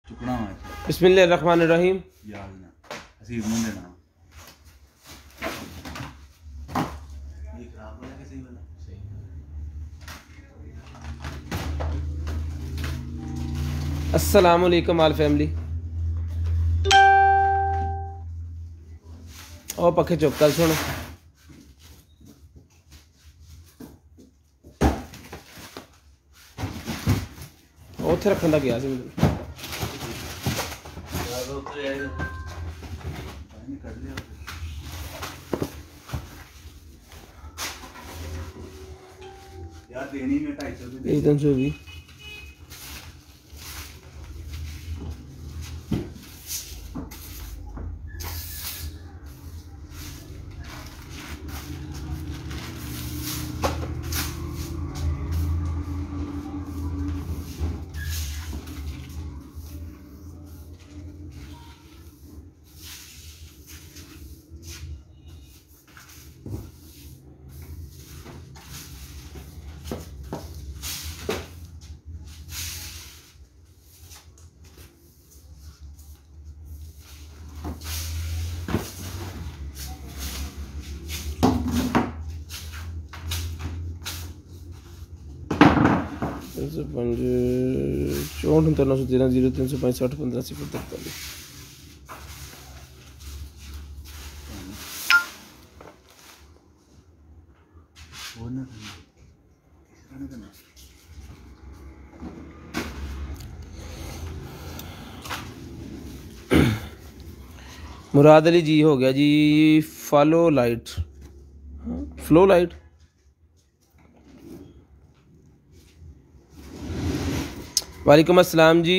चुकना है बिस्मिल्लाहिर्रहमानिर्रहीम। याद ना हसीब मुंह देना ये खराब वाला कैसे ही वाला सही अस्सलाम वालेकुम आल फैमिली। और पखे चुप कर सुन। ਉੱਥੇ ਰੱਖਣ ਦਾ ਗਿਆ ਸੀ ਮੈਨੂੰ। यार उतर जाएगा पानी कर लिया यार देनी में 250 रुपए एक दिन से भी पंज 64 913 0365 60 15 0 43। वो ना तीसरा ना करना मुराद अली जी हो गया जी। फॉलो लाइट फ्लो लाइट वालेकुम अस्सलाम जी।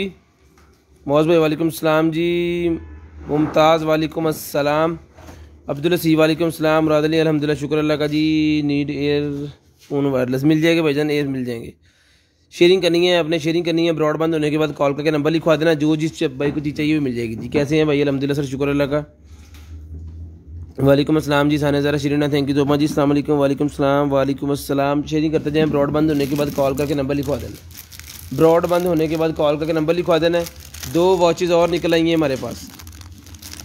मौज भाई वालेकुम अस्सलाम जी। मुमताज़ वालेकुम अस्सलाम। अब्दुल हसी वालेकुम अस्सलाम। मुराद अली अल्हम्दुलिल्लाह शुक्र अल्लाह का जी। नीड एयरफोन वायरलेस मिल जाएगा भाईजान, एयर मिल जाएंगे। शेयरिंग करनी है, अपने शेयरिंग करनी है। ब्रॉडबैंड होने के बाद कॉल करके नंबर लिखवा देना, जो जिस भाई को चीज़ चाहिए वो मिल जाएगी जी। कैसे हैं भाई? अल्हम्दुलिल्लाह सर शुक्र अल्लाह का। वालेकुम अस्सलाम जी। साने ज़रा शरीना थैंक यू तो मच जी। अस्सलाम वालेकुम। वालेकुम अस्सलाम। वालेकुम अस्सलाम। शेयरिंग करते जाएँ। ब्रॉडबैंड होने के बाद कॉल करके नंबर लिखवा देना। ब्रॉडबैंड होने के बाद कॉल करके नंबर लिखवा देना है। 2 वॉचेज़ और निकल आई हैं हमारे पास,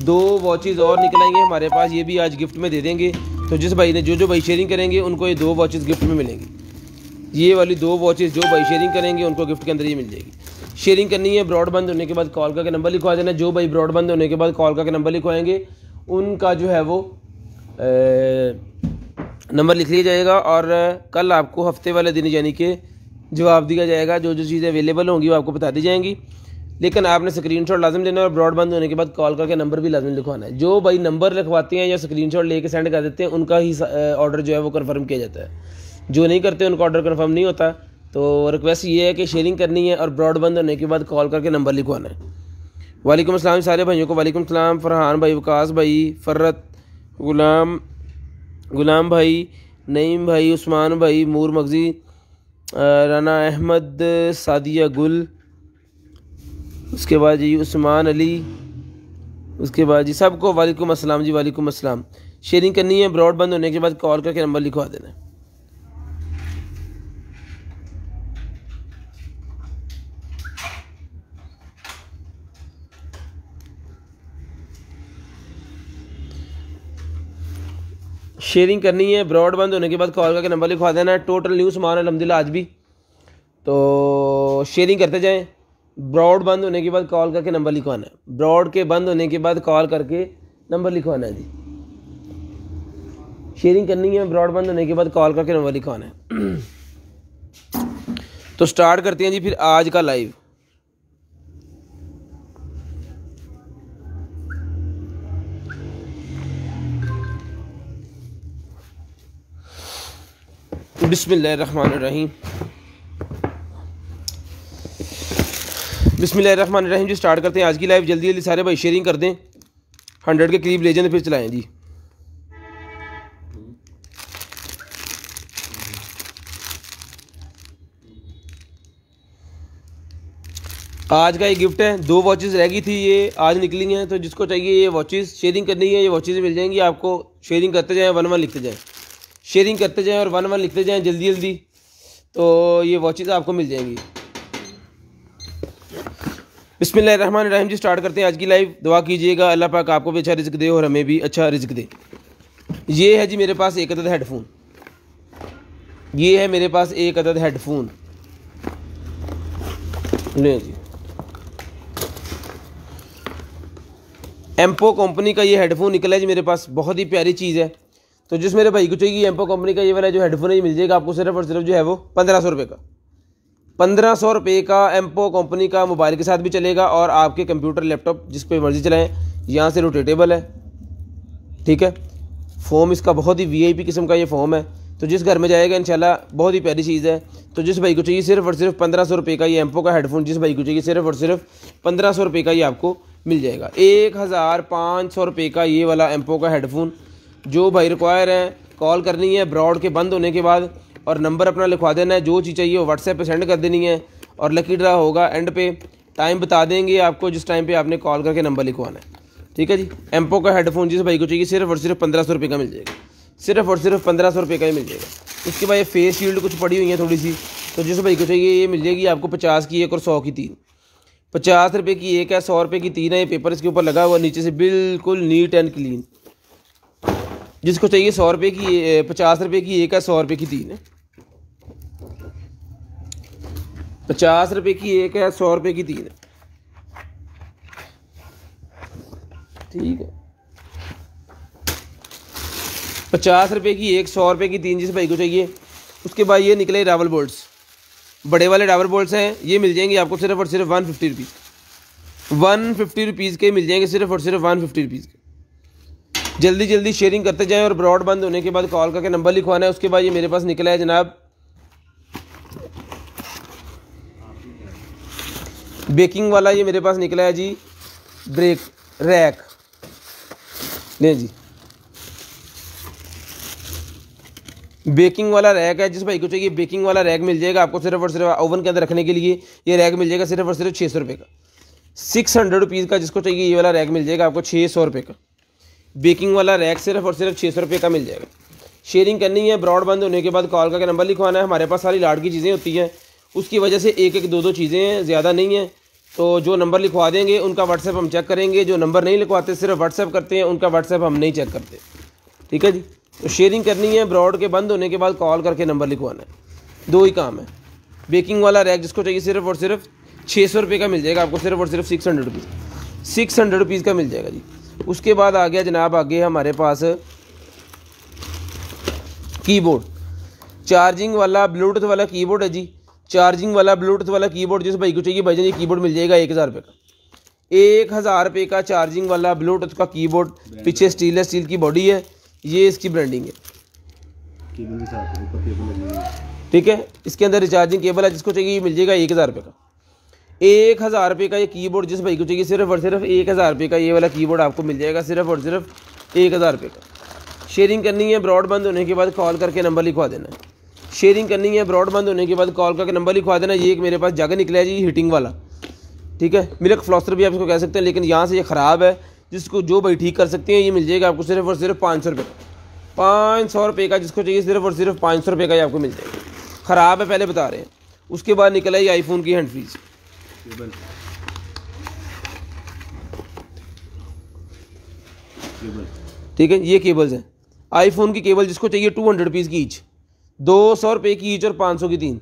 2 वॉचेज़ और निकल आएंगे हमारे पास। ये भी आज गिफ्ट में दे देंगे। तो जिस भाई ने जो भाई शेयरिंग करेंगे उनको ये 2 वॉचेज़ गिफ्ट में मिलेंगी। ये वाली 2 वॉचेज़ जो भाई शेयरिंग करेंगे उनको गिफ्ट के अंदर ही मिल जाएगी। शेयरिंग करनी है, ब्रॉडबैंड होने के बाद कॉल करके नंबर लिखवा देना। जो भाई ब्रॉडबैंड होने के बाद कॉल करके नंबर लिखवाएंगे उनका जो है वो नंबर लिख लिया जाएगा और कल आपको हफ्ते वाले दिन यानी कि जवाब दिया जाएगा। जो जो चीज़ें अवेलेबल होंगी वो आपको बता दी जाएंगी। लेकिन आपने स्क्रीनशॉट लाजम लेना है और ब्रॉडबैंड होने के बाद कॉल करके नंबर भी लाजम लिखवाना है। जो भाई नंबर लिखवाते हैं या स्क्रीनशॉट लेके सेंड कर देते हैं उनका ही ऑर्डर जो है वो कंफर्म किया जाता है। जो नहीं करते उनका ऑर्डर कंफर्म नहीं होता। तो रिक्वेस्ट ये है कि शेयरिंग करनी है और ब्रॉडबैंड होने के बाद कॉल करके नंबर लिखवाना है। वालेकुम अस्सलाम सारे भाइयों को। वालेकुम अस्सलाम। फरहान भाई, वकास भाई, फर्रत, गुलाम भाई, नईम भाई, उस्मान भाई, मूर मगजी, राना अहमद, सादिया गुल, उसके बाद जी उस्मान अली, उसके बाद जी सबको वालेकुम अस्सलाम जी। वालेकुम अस्सलाम। शेयरिंग करनी है, ब्रॉडबैंड होने के बाद कॉल करके नंबर लिखवा देना है। शेयरिंग करनी है, ब्रॉडबैंड होने के बाद कॉल करके नंबर लिखवा देना है। टोटल न्यू सामान अल्हम्दुलिल्लाह आज भी। तो शेयरिंग करते जाएं। ब्रॉड बंद होने के बाद कॉल करके नंबर लिखवाना है। ब्रॉड के बंद होने के बाद कॉल करके नंबर लिखवाना है जी। शेयरिंग करनी है, ब्रॉड बंद होने के बाद कॉल करके नंबर लिखवाना है। तो स्टार्ट करते हैं जी फिर आज का लाइव। बिस्मिल्लाहिर्रहमानिर्रहीम। बिस्मिल्लाहिर्रहमानिर्रहीम जी। स्टार्ट करते हैं आज की लाइव। जल्दी जल्दी सारे भाई शेयरिंग कर दें, 100 के करीब ले जाएं फिर चलाएं जी। आज का ये गिफ्ट है। 2 वॉचेस रह गई थी, ये आज निकली हैं। तो जिसको चाहिए ये वॉचेस शेयरिंग करनी है, ये वॉचेस मिल जाएंगी आपको। शेयरिंग करते जाएं, 1-1 लिखते जाएं। शेयरिंग करते जाएं और 1-1 लिखते जाएं जल्दी जल्दी, तो ये वॉचेस आपको मिल जाएंगी। बिस्मिल्लाहिर्रहमानिर्रहीम जी, स्टार्ट करते हैं आज की लाइव। दुआ कीजिएगा अल्लाह पाक आपको भी अच्छा रिज़्क दे और हमें भी अच्छा रिज़्क दे। ये है जी मेरे पास एक अदद हेडफोन, ये है मेरे पास एक अदद हेडफोन। ले जी, एम्पो कंपनी का ये हेडफोन निकला है जी मेरे पास, बहुत ही प्यारी चीज़ है। तो जिस मेरे भाई को चाहिए एम्पो कंपनी का ये वाला जो हेडफोन है ये मिल जाएगा आपको सिर्फ और सिर्फ जो है वो 1500 रुपये का। 1500 रुपये का एम्पो कंपनी का मोबाइल के साथ भी चलेगा और आपके कंप्यूटर लैपटॉप जिस पे मर्जी चलाएं। यहाँ से रोटेटेबल है, ठीक है। फ़ोम इसका बहुत ही VIP किस्म का ये फ़ोम है। तो जिस घर में जाएगा इंशाल्लाह बहुत ही प्यारी चीज़ है। तो जिस भाई को चाहिए सिर्फ और सिर्फ 1500 रुपये का ये एम्पो का हेडफोन, जिस भाई को चाहिए सिर्फ और सिर्फ 1500 रुपये का ये आपको मिल जाएगा। 1500 रुपये का ये वाला एम्पो का हेडफोन। जो भाई रिक्वायर है कॉल करनी है ब्रॉड के बंद होने के बाद और नंबर अपना लिखवा देना है। जो चीज़ चाहिए वो व्हाट्सएप पे सेंड कर देनी है और लकी ड्रा होगा एंड पे। टाइम बता देंगे आपको जिस टाइम पे आपने कॉल करके नंबर लिखवाना है, ठीक है जी। एम्पो का हेडफोन जिस भाई को चाहिए सिर्फ और सिर्फ 1500 रुपये का मिल जाएगा, सिर्फ और सिर्फ 1500 रुपये का ही मिल जाएगा। उसके बाद ये फेस शील्ड कुछ पड़ी हुई है थोड़ी सी, तो जिस भाई को चाहिए ये मिल जाएगी आपको 50 की एक और 100 की 3। 50 रुपये की एक है, 100 रुपये की 3 है। ये पेपर इसके ऊपर लगा हुआ नीचे से बिल्कुल नीट एंड क्लीन। जिसको चाहिए 100 रुपये की 50 रुपये की एक है, 100 रुपये की 3 है। 50 रुपये की एक है, 100 रुपये की 3 है, ठीक है। 50 रुपये की एक, 100 रुपये की 3 जिस भाई को चाहिए। उसके बाद ये निकले डाबल बोल्ट्स, बड़े वाले डाबल बोल्ट्स हैं। ये मिल जाएंगे आपको सिर्फ और सिर्फ 150 रुपीज़। 150 रुपीज़ के मिल जाएंगे, सिर्फ और सिर्फ 150 रुपीज़ के। जल्दी जल्दी शेयरिंग करते जाएं और ब्रॉड बंद होने के बाद कॉल करके नंबर लिखवाना है। उसके बाद ये मेरे पास निकला है जनाब बेकिंग वाला, ये मेरे पास निकला है जी ब्रेक रैक। ले जी, बेकिंग वाला रैक है। जिस भाई को चाहिए बेकिंग वाला रैक मिल जाएगा आपको सिर्फ और सिर्फ ओवन के अंदर रखने के लिए। ये रैक मिल जाएगा सिर्फ और सिर्फ 600 रुपये का। 600 रुपीज़ का जिसको चाहिए ये वाला रैक मिल जाएगा आपको 600 रुपये का। बेकिंग वाला रैक सिर्फ और सिर्फ 600 रुपये का मिल जाएगा। शेयरिंग करनी है ब्रॉड बंद होने के बाद कॉल करके नंबर लिखवाना है। हमारे पास सारी लाड की चीज़ें होती हैं, उसकी वजह से एक एक दो दो चीज़ें हैं, ज़्यादा नहीं है। तो जो नंबर लिखवा देंगे उनका व्हाट्सएप हम चेक करेंगे, जो नंबर नहीं लिखवाते सिर्फ व्हाट्सएप करते हैं उनका व्हाट्सएप हम नहीं चेक करते, ठीक है जी। तो शेयरिंग करनी है ब्रॉड के बंद होने के बाद कॉल करके नंबर लिखवाना है। दो ही काम है। बेकिंग वाला रैक जिसको चाहिए सिर्फ और सिर्फ 600 रुपये का मिल जाएगा आपको, सिर्फ और सिर्फ 600 रुपीज़। 600 रुपीज़ का मिल जाएगा जी। उसके बाद आ गया जनाब आगे हमारे पास कीबोर्ड, चार्जिंग वाला ब्लूटूथ वाला कीबोर्ड है जी। चार्जिंग वाला ब्लूटूथ वाला कीबोर्ड जिस भाई को चाहिए भाईजान ये कीबोर्ड मिल जाएगा 1000 रुपये का। 1000 रुपये का चार्जिंग वाला ब्लूटूथ का कीबोर्ड। पीछे स्टेनलेस स्टील की बॉडी है, ये इसकी ब्रांडिंग है, ठीक है। इसके अंदर रिचार्जिंग केबल है, जिसको चाहिए मिल जाएगा 1000 रुपये का। 1000 रुपये का ये कीबोर्ड जिस भाई को चाहिए सिर्फ और सिर्फ 1000 रुपये का ये वाला कीबोर्ड आपको मिल जाएगा, सिर्फ और सिर्फ 1000 रुपये का। शेयरिंग करनी है ब्रॉड बंद होने के बाद कॉल करके नंबर लिखवा देना है। शेयरिंग करनी है ब्रॉड बंद होने के बाद कॉल करके नंबर लिखवा देना। ये एक मेरे पास जग निकला है जी हीटिंग वाला, ठीक है। मिल्क फ्लॉस्टर भी आप इसको कह सकते हैं, लेकिन यहाँ से ये ख़राब है। जिसको जो भाई ठीक कर सकते हैं ये मिल जाएगा आपको सिर्फ और सिर्फ 500 रुपये का। 500 रुपये का जिसको चाहिए सिर्फ और सिर्फ 500 रुपये का ये आपको मिल जाएगा। ख़राब है पहले बता रहे हैं। उसके बाद निकला ये आईफोन की हैंड फ्रीज, ठीक है। ये केबल्स हैं आईफोन की केबल, जिसको चाहिए 200 रुपीज़ की ईच, 200 रुपये की ईच और 500 की 3।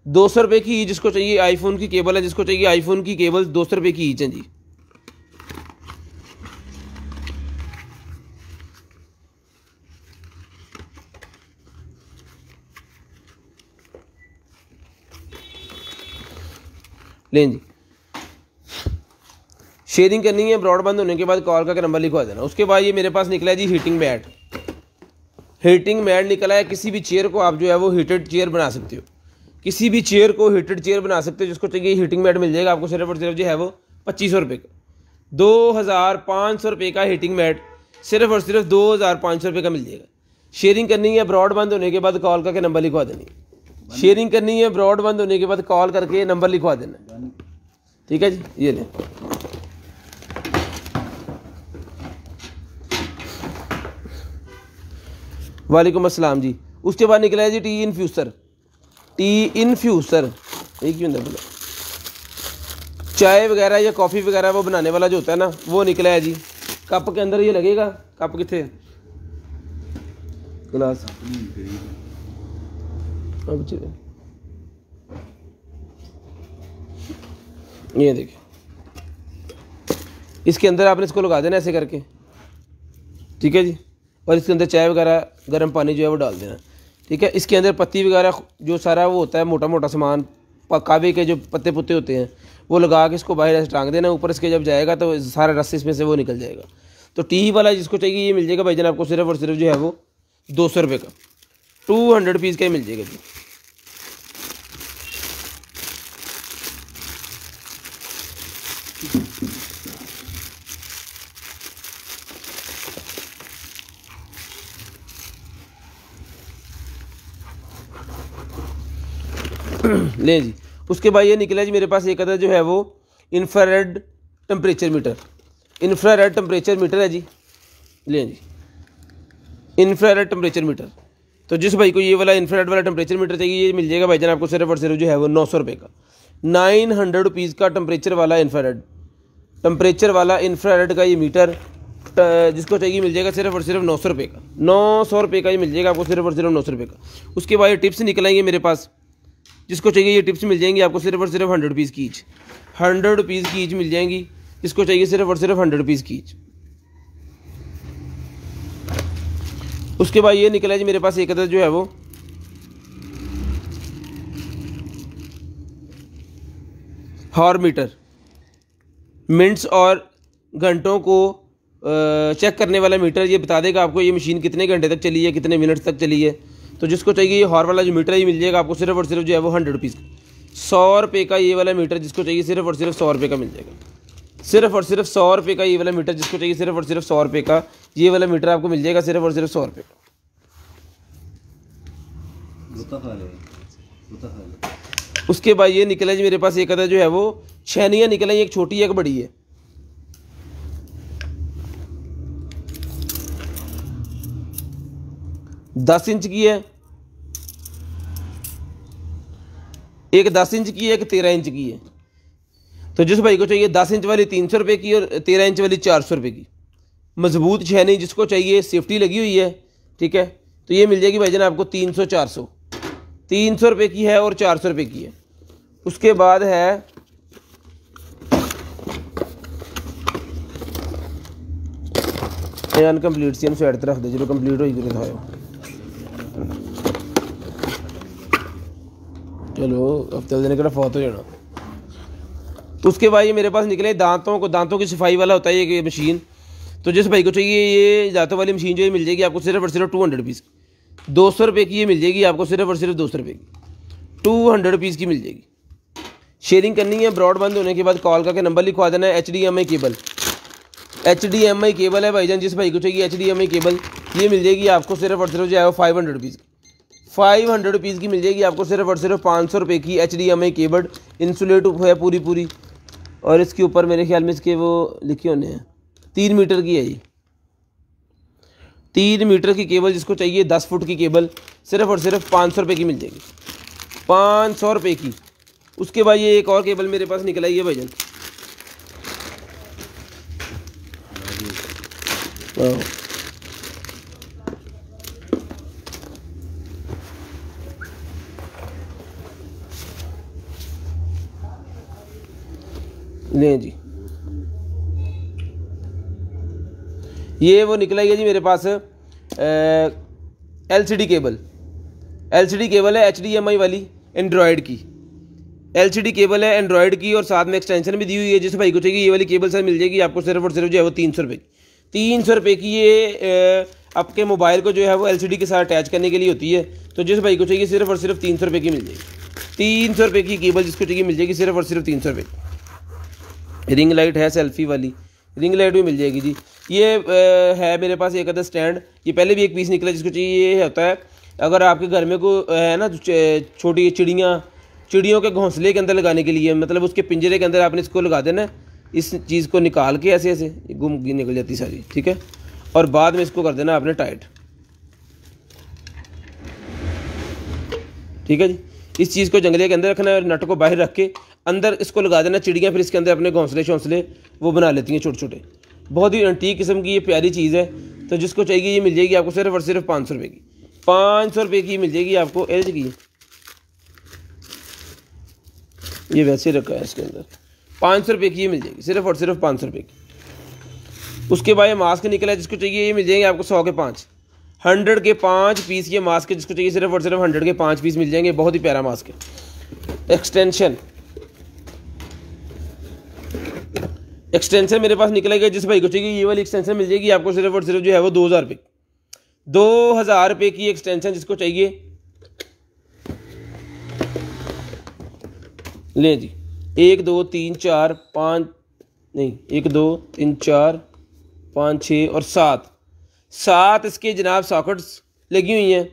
200 रुपये की ईच जिसको चाहिए आईफोन की केबल है, जिसको चाहिए आईफोन की केबल 200 रुपये की ईच है जी। लें जी, शेयरिंग करनी है ब्रॉड बंद होने के बाद कॉल करके नंबर लिखवा देना। उसके बाद ये मेरे पास निकला है जी हीटिंग मैट। हीटिंग मैट निकला है। किसी भी चेयर को आप जो है वो हीटेड चेयर बना सकते हो, किसी भी चेयर को हीटेड चेयर बना सकते हो। जिसको चाहिए हीटिंग मैट मिल जाएगा आपको सिर्फ और सिर्फ जो है वो 2500 रुपये का। 2500 रुपये का हीटिंग मैट सिर्फ और सिर्फ 2500 रुपये का मिल जाएगा। शेयरिंग करनी है ब्रॉड बंद होने के बाद कॉल करके नंबर लिखवा देनी। शेयरिंग करनी है ब्रॉड बंद होने के बाद कॉल करके नंबर लिखवा देना, ठीक है जी। ये लें, वालेकुम अस्सलाम जी। उसके बाद निकला है जी टी इन्फ्यूसर। टी इन्फ्यूसर एक ही होता है, चाय वगैरह या कॉफ़ी वगैरह वो बनाने वाला जो होता है ना वो निकला है जी। कप के अंदर ये लगेगा, कप कितने गिलास अब ये देखिए, इसके अंदर आपने इसको लगा देना ऐसे करके, ठीक है जी। और इसके अंदर चाय वगैरह गर्म पानी जो है वो डाल देना, ठीक है। इसके अंदर पत्ती वगैरह जो सारा वो होता है मोटा मोटा सामान, कावे के जो पत्ते पुत्ते होते हैं वो लगा के इसको बाहर ऐसे टांग देना, ऊपर इसके जब जाएगा तो सारा रस इसमें से वो निकल जाएगा। तो टी वाला जिसको चाहिए ये मिल जाएगा भाईजान आपको सिर्फ और सिर्फ जो है वो 200 रुपये का, 200 पीस का ही मिल जाएगा जी। लें जी। उसके बाद ये निकला जी मेरे पास एक अदर जो है वो infrared temperature metre, infrared temperature metre है जी। लें जी, इंफ्रारेड टेम्परेचर मीटर। तो जिस भाई को ये वाला इंफ्रारेड वाला टेम्परेचर मीटर चाहिए ये मिल जाएगा भाईजान आपको सिर्फ और सिर्फ जो है वो 900 रुपये का, 900 रुपीज़ का टेम्परेचर वाला इंफ्रारेड, टेम्परेचर वाला इंफ्रारेड का ये मीटर जिसको चाहिए मिल जाएगा सिर्फ और सिर्फ 900 रुपये का, 900 रुपये का ये मिल जाएगा आपको सिर्फ और सिर्फ 900 रुपये का। उसके बाद ये टिप्स निकल आएंगे मेरे पास, जिसको चाहिए ये टिप्स मिल जाएंगी आपको सिर्फ और सिर्फ 100 रुपीज़ की ईच, 100 रुपीज़ की ईच मिल जाएंगी, जिसको चाहिए सिर्फ और सिर्फ 100 रुपीज़ की ईच। उसके बाद ये निकला जी मेरे पास एक अदर जो है वो हॉर मीटर, मिनट्स और घंटों को चेक करने वाला मीटर। ये बता देगा आपको ये मशीन कितने घंटे तक चली है, कितने मिनट तक चली है। तो जिसको चाहिए ये हॉर वाला जो मीटर ये मिल जाएगा आपको सिर्फ और सिर्फ जो है वो 100 रुपीज़ का, 100 रुपये का ये वाला मीटर जिसको चाहिए सिर्फ और सिर्फ 100 रुपये का मिल जाएगा, सिर्फ और सिर्फ 100 रुपये का ये वाला मीटर जिसको चाहिए सिर्फ और सिर्फ 100 रुपये का ये वाला मीटर आपको मिल जाएगा सिर्फ और सिर्फ 100 रुपये का। उसके बाद ये निकला जी मेरे पास एक अदर जो है वो छैनियाँ निकला, एक छोटी है एक बड़ी है। दस इंच की है, एक 10 इंच की है, एक 13 इंच की है। तो जिस भाई को चाहिए 10 इंच वाली 300 रुपये की और 13 इंच वाली 400 रुपये की मजबूत छैनी जिसको चाहिए, सेफ्टी लगी हुई है, ठीक है। तो ये मिल जाएगी भाईजान आपको 300 रुपये की है और 400 रुपये की है। उसके बाद है अनकम्प्लीट सी साइड तरफ दे जो कंप्लीट हो गई दिखाओ। चलो अब चल देने का फौत हो जाना। उसके बाद ये मेरे पास निकले दांतों की सफाई वाला होता है ये मशीन। तो जिस भाई को चाहिए ये दांतों वाली मशीन जो ये मिल जाएगी आपको सिर्फ और सिर्फ 200 रुपीज़, 200 रुपये की ये मिल जाएगी आपको सिर्फ और सिर्फ 200 रुपये की, 200 रुपीज़ की मिल जाएगी। शेयरिंग करनी है ब्रॉड बंद होने के बाद कॉल करके नंबर लिखवा देना है। HDMI केबल, HDMI केबल है भाईजान, जिस भाई को चाहिए HDMI केबल ये मिल जाएगी आपको सिर्फ और सिर्फ जो है 500 रुपीज़ की, 500 रुपीज़ की मिल जाएगी आपको सिर्फ और सिर्फ 500 रुपये की HDMI केबल इंसुलेट है पूरी। और इसके ऊपर मेरे ख्याल में इसके वो लिखे होने हैं 3 मीटर की है ये, 3 मीटर की केबल जिसको चाहिए 10 फुट की केबल सिर्फ और सिर्फ 500 रुपये की मिल जाएगी, 500 रुपये की। उसके बाद ये एक और केबल मेरे पास निकल आई है भाईजान, लें जी। ये वो निकला है जी मेरे पास LCD केबल, LCD केबल है HDMI वाली एंड्रॉयड की, LCD केबल है एंड्रॉयड की और साथ में एक्सटेंशन भी दी हुई है। जिस भाई को चाहिए ये वाली केबल सर मिल जाएगी आपको सिर्फ और सिर्फ जो है वो 300 रुपये की, 300 रुपये की। ये आपके मोबाइल को जो है वो LCD के साथ अटैच करने के लिए होती है। तो जिस भाई को चाहिए सिर्फ और सिर्फ 300 रुपये की मिल जाएगी, 300 रुपये की केबल जिसको चाहिए मिल जाएगी सिर्फ और सिर्फ 300 रुपये। रिंग लाइट है सेल्फी वाली, रिंग लाइट भी मिल जाएगी जी। ये है मेरे पास एक अदर स्टैंड, ये पहले भी एक पीस निकला जिसको चाहिए। ये होता है अगर आपके घर में को है ना छोटी चिड़ियों के घोंसले के अंदर लगाने के लिए, मतलब उसके पिंजरे के अंदर आपने इसको लगा देना, इस चीज़ को निकाल के ऐसे गुम निकल जाती सारी, ठीक है। और बाद में इसको कर देना आपने टाइट, ठीक है जी। इस चीज़ को जंगले के अंदर रखना है और नट को बाहर रख के अंदर इसको लगा देना, चिड़ियाँ फिर इसके अंदर अपने घोंसले वो बना लेती हैं छोटे छोटे। बहुत ही एंटीक किस्म की ये प्यारी चीज़ है। तो जिसको चाहिए ये मिल जाएगी आपको सिर्फ और सिर्फ 500 रुपये की। 500 रुपये की मिल जाएगी आपको। एज की ये वैसे रखा है इसके अंदर, 500 रुपये की ये मिल जाएगी सिर्फ और सिर्फ 500 रुपये की। उसके बाद ये मास्क निकला है, जिसको चाहिए ये मिल जाएंगे आपको 100 के 5, 100 के 5 पीस ये मास्क है। जिसको चाहिए सिर्फ और सिर्फ 100 के 5 पीस मिल जाएंगे। बहुत ही प्यारा मास्क है। एक्सटेंशन मेरे पास निकला गया। जिस भाई को चाहिए ये वाली एक्सटेंशन मिल जाएगी आपको सिर्फ और सिर्फ जो है वो 2000 रुपये, 2000 रुपये की एक्सटेंशन। जिसको चाहिए ले जी। 1 2 3 4 5 नहीं 1 2 3 4 5 6 और 7 इसके जनाब सॉकेट्स लगी हुई हैं।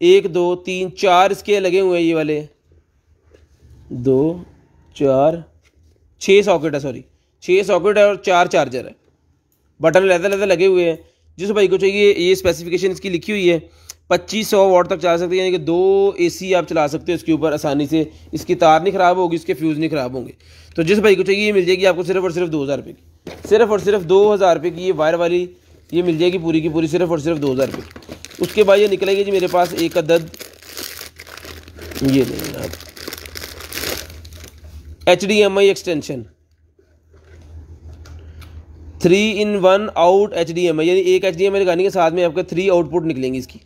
1 2 3 4 इसके लगे हुए हैं, ये वाले 2 4 6 सॉकेट है, सॉरी 6 सॉकेट है और 4 चार्जर है। बटन लहदा लगे हुए हैं। जिस भाई को चाहिए ये स्पेसिफिकेशन इसकी लिखी हुई है, 2500 वाट तक चला सकते हैं, यानी कि 2 AC आप चला सकते हो इसके ऊपर आसानी से। इसकी तार नहीं ख़राब होगी, इसके फ्यूज़ नहीं ख़राब होंगे। तो जिस भाई को चाहिए ये मिल जाएगी आपको सिर्फ और सिर्फ 2000 रुपये की। सिर्फ और सिर्फ 2000 रुपये की ये वायर वाली ये मिल जाएगी पूरी की पूरी सिर्फ और सिर्फ 2000 रुपये की। उसके बाद ये निकलेगी जी मेरे पास एक अदद ये नहीं आप HDMI extension 3-in-1 out HDMI, यानी एक HDMI लगाने के साथ में आपके 3 आउटपुट निकलेंगी। इसकी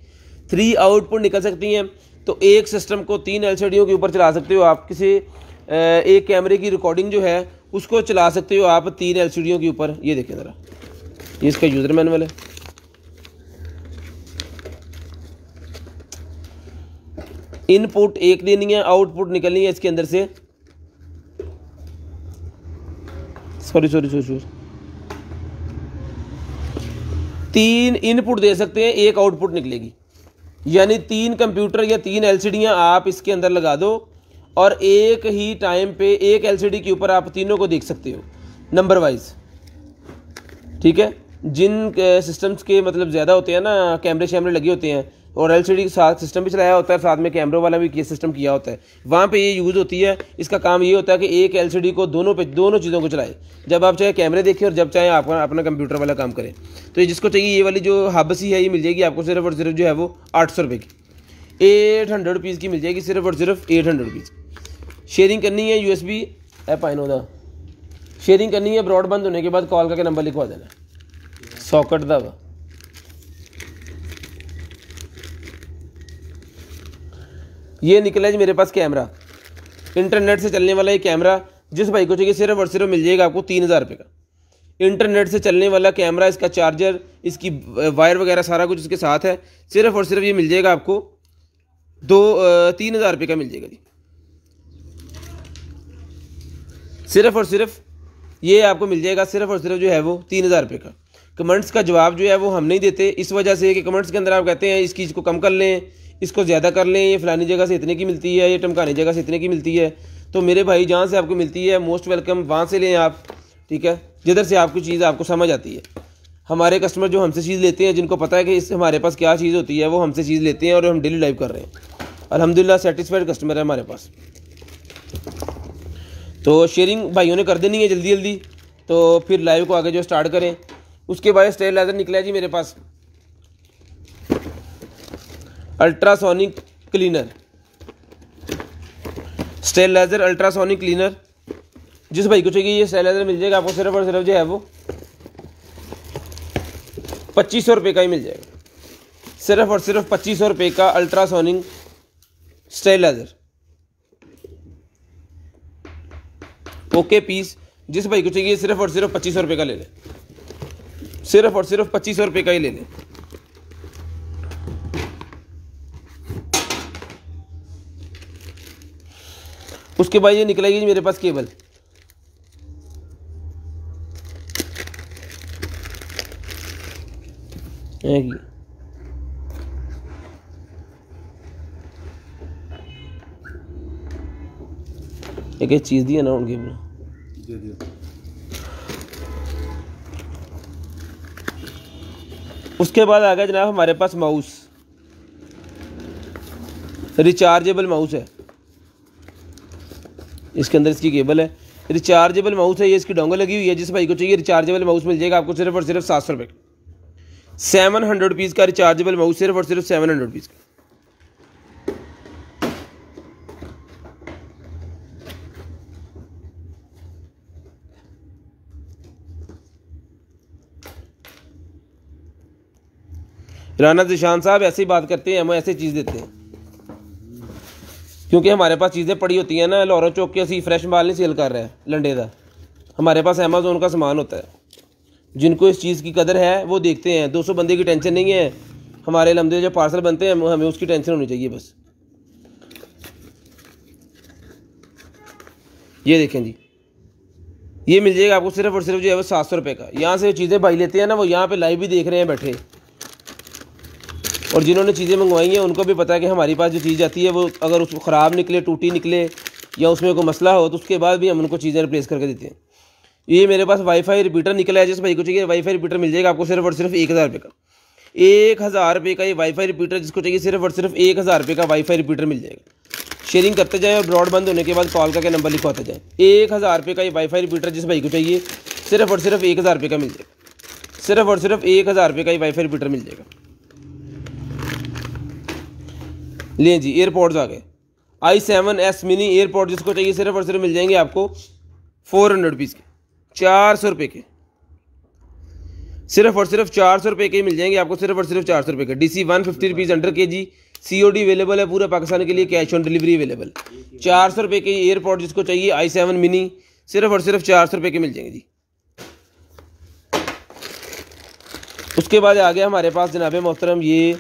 3 आउटपुट निकल सकती हैं। तो एक सिस्टम को 3 LCDयों के ऊपर चला सकते हो आप। किसी एक कैमरे की रिकॉर्डिंग जो है उसको चला सकते हो आप 3 LCDयों के ऊपर। ये देखें ज़रा, ये इसका यूज़र मैनुअल है। इनपुट एक देनी है, आउटपुट निकलनी है इसके अंदर से। सॉरी 3 इनपुट दे सकते हैं, एक आउटपुट निकलेगी। यानी 3 कंप्यूटर या 3 LCDयाँ आप इसके अंदर लगा दो और एक ही टाइम पे एक LCD के ऊपर आप तीनों को देख सकते हो नंबर वाइज। ठीक है, जिन सिस्टम्स के मतलब ज़्यादा होते हैं ना, कैमरे शैमरे लगे होते हैं और LCD के साथ सिस्टम भी चलाया होता है, साथ में कैमरों वाला भी ये सिस्टम किया होता है, वहाँ पे ये यूज़ होती है। इसका काम ये होता है कि एक LCD को दोनों चीज़ों को चलाए, जब आप चाहे कैमरे देखें और जब चाहे आप अपना कंप्यूटर वाला काम करें। तो ये जिसको चाहिए ये वाली जो हब सी है ये मिल जाएगी आपको सिर्फ और सिर्फ जो है वो 800 रुपये की, 800 रुपीज़ की मिल जाएगी सिर्फ और सिर्फ 800 रुपीज़। शेयरिंग करनी है USB ऐप आई नो दा शेयरिंग करनी है। ब्रॉड बंद होने के बाद कॉल करके नंबर लिखवा देना। सॉकेट दा ये निकला जी मेरे पास कैमरा, इंटरनेट से चलने वाला ये कैमरा। जिस भाई को चाहिए सिर्फ और सिर्फ मिल जाएगा आपको 3000 रुपये का इंटरनेट से चलने वाला कैमरा। इसका चार्जर, इसकी वायर वगैरह सारा कुछ इसके साथ है। सिर्फ और सिर्फ ये मिल जाएगा आपको 3000 रुपये का मिल जाएगा जी। सिर्फ और सिर्फ ये आपको मिल जाएगा सिर्फ और सिर्फ जो है वो 3000 रुपये का। कमेंट्स का जवाब जो है वो हम नहीं देते, इस वजह से कि कमेंट्स के अंदर आप कहते हैं इस चीज़ को कम कर लें, इसको ज़्यादा कर लें, ये फलानी जगह से इतने की मिलती है, ये टमकानी जगह से इतने की मिलती है। तो मेरे भाई जहाँ से आपको मिलती है मोस्ट वेलकम, वहाँ से लें आप। ठीक है, जिधर से आपको चीज़ आपको समझ आती है। हमारे कस्टमर जो हमसे चीज़ लेते हैं, जिनको पता है कि इस हमारे पास क्या चीज़ होती है, वो हमसे चीज़ लेते हैं और हम डेली लाइव कर रहे हैं। अल्हम्दुलिल्लाह सेटिस्फाइड कस्टमर है हमारे पास। तो शेयरिंग भाइयों ने कर देनी है जल्दी जल्दी, तो फिर लाइव को आगे जो स्टार्ट करें। उसके बाद स्टेबलाइजर निकला है जी मेरे पास, ultrasonic cleaner, stabiliser ultrasonic cleaner. जिस भाई को चाहिए ये स्टेबलाइजर मिल जाएगा आपको सिर्फ और सिर्फ जो है वो 2500 रुपये का ही मिल जाएगा। सिर्फ और सिर्फ 2500 रुपये का अल्ट्रासोनिक स्टेबलाइजर ओके पीस। जिस भाई को चाहिए सिर्फ और सिर्फ 2500 रुपये का ले लें, सिर्फ और सिर्फ 2500 रुपये का ही ले लें। उसके बाद ये निकलेगी जी मेरे पास केबल, एक चीज़ दी है ना उनकी दे दिया। उसके बाद आ गया जनाब हमारे पास माउस, रिचार्जेबल माउस है। इसके अंदर इसकी केबल है, रिचार्जेबल माउस है, ये इसकी डोंगल लगी हुई है। जिस भाई को चाहिए रिचार्जेबल माउस मिल जाएगा आपको सिर्फ और सिर्फ 700 रुपये, 700 रुपीज़ का रिचार्जेबल माउस, सिर्फ और सिर्फ 700 रुपीज़ का। राना जिशान साहब ऐसे ही बात करते हैं, हम ऐसे चीज़ देते हैं क्योंकि हमारे पास चीज़ें पड़ी होती हैं ना। लाहौर चौक के असी फ्रैश माल नहीं सेल कर रहे हैं लंडे का, हमारे पास अमेज़ोन का सामान होता है। जिनको इस चीज़ की कदर है वो देखते हैं। 200 बंदे की टेंशन नहीं है, हमारे अलहमदुलिल्लाह जो पार्सल बनते हैं हमें उसकी टेंशन होनी चाहिए बस। ये देखें जी, ये मिल जाएगा आपको सिर्फ और सिर्फ जो है वो 700 रुपये का। यहाँ से चीज़ें भाई लेते हैं ना, वो यहाँ पे लाइव भी देख रहे हैं बैठे, और जिन्होंने चीज़ें मंगवाई हैं उनको भी पता है कि हमारे पास जो चीज़ आती है वो अगर उसको ख़राब निकले, टूटी निकले या उसमें कोई मसला हो तो उसके बाद भी हम उनको चीज़ें रिप्लेस करके देते हैं। ये मेरे पास वाईफाई रिपीटर निकला है, जिस भाई को चाहिए वाईफाई रिपीटर मिल जाएगा आपको सिर्फ और सिर्फ 1000 रुपये का। 1000 रुपये का ये वाईफाई रिपीटर, जिसको चाहिए सिर्फ और सिर्फ 1000 रुपये का वाईफाई रिपीटर मिल जाएगा। शेयरिंग करते जाएँ और ब्रॉड बंद होने के बाद कॉल करके नंबर लिखवाते जाएँ। 1000 रुपये का ये वाईफाई रिपीटर जिस भाई को चाहिए सिर्फ और सिर्फ 1000 रुपये का मिल जाएगा। सिर्फ और सिर्फ 1000 रुपये का ये वाईफाई रिपीटर मिल जाएगा। लें जी, एयरपॉड्स आ गए, i7s मिनी एयरपॉड जिसको चाहिए सिर्फ और सिर्फ मिल जाएंगे आपको 400 रुपीज़ के, 400 रुपये के, सिर्फ और सिर्फ 400 रुपये के मिल जाएंगे आपको, सिर्फ और सिर्फ 400 रुपये के। DC 150 rupees under KG, COD available है पूरा पाकिस्तान के लिए, कैश ऑन डिलीवरी अवेलेबल। 400 रुपये के एयरपॉड जिसको चाहिए i7 मिनी सिर्फ और सिर्फ 400 रुपये के मिल जाएंगे जी। उसके बाद आ गया हमारे पास जनाब मोहतरम ये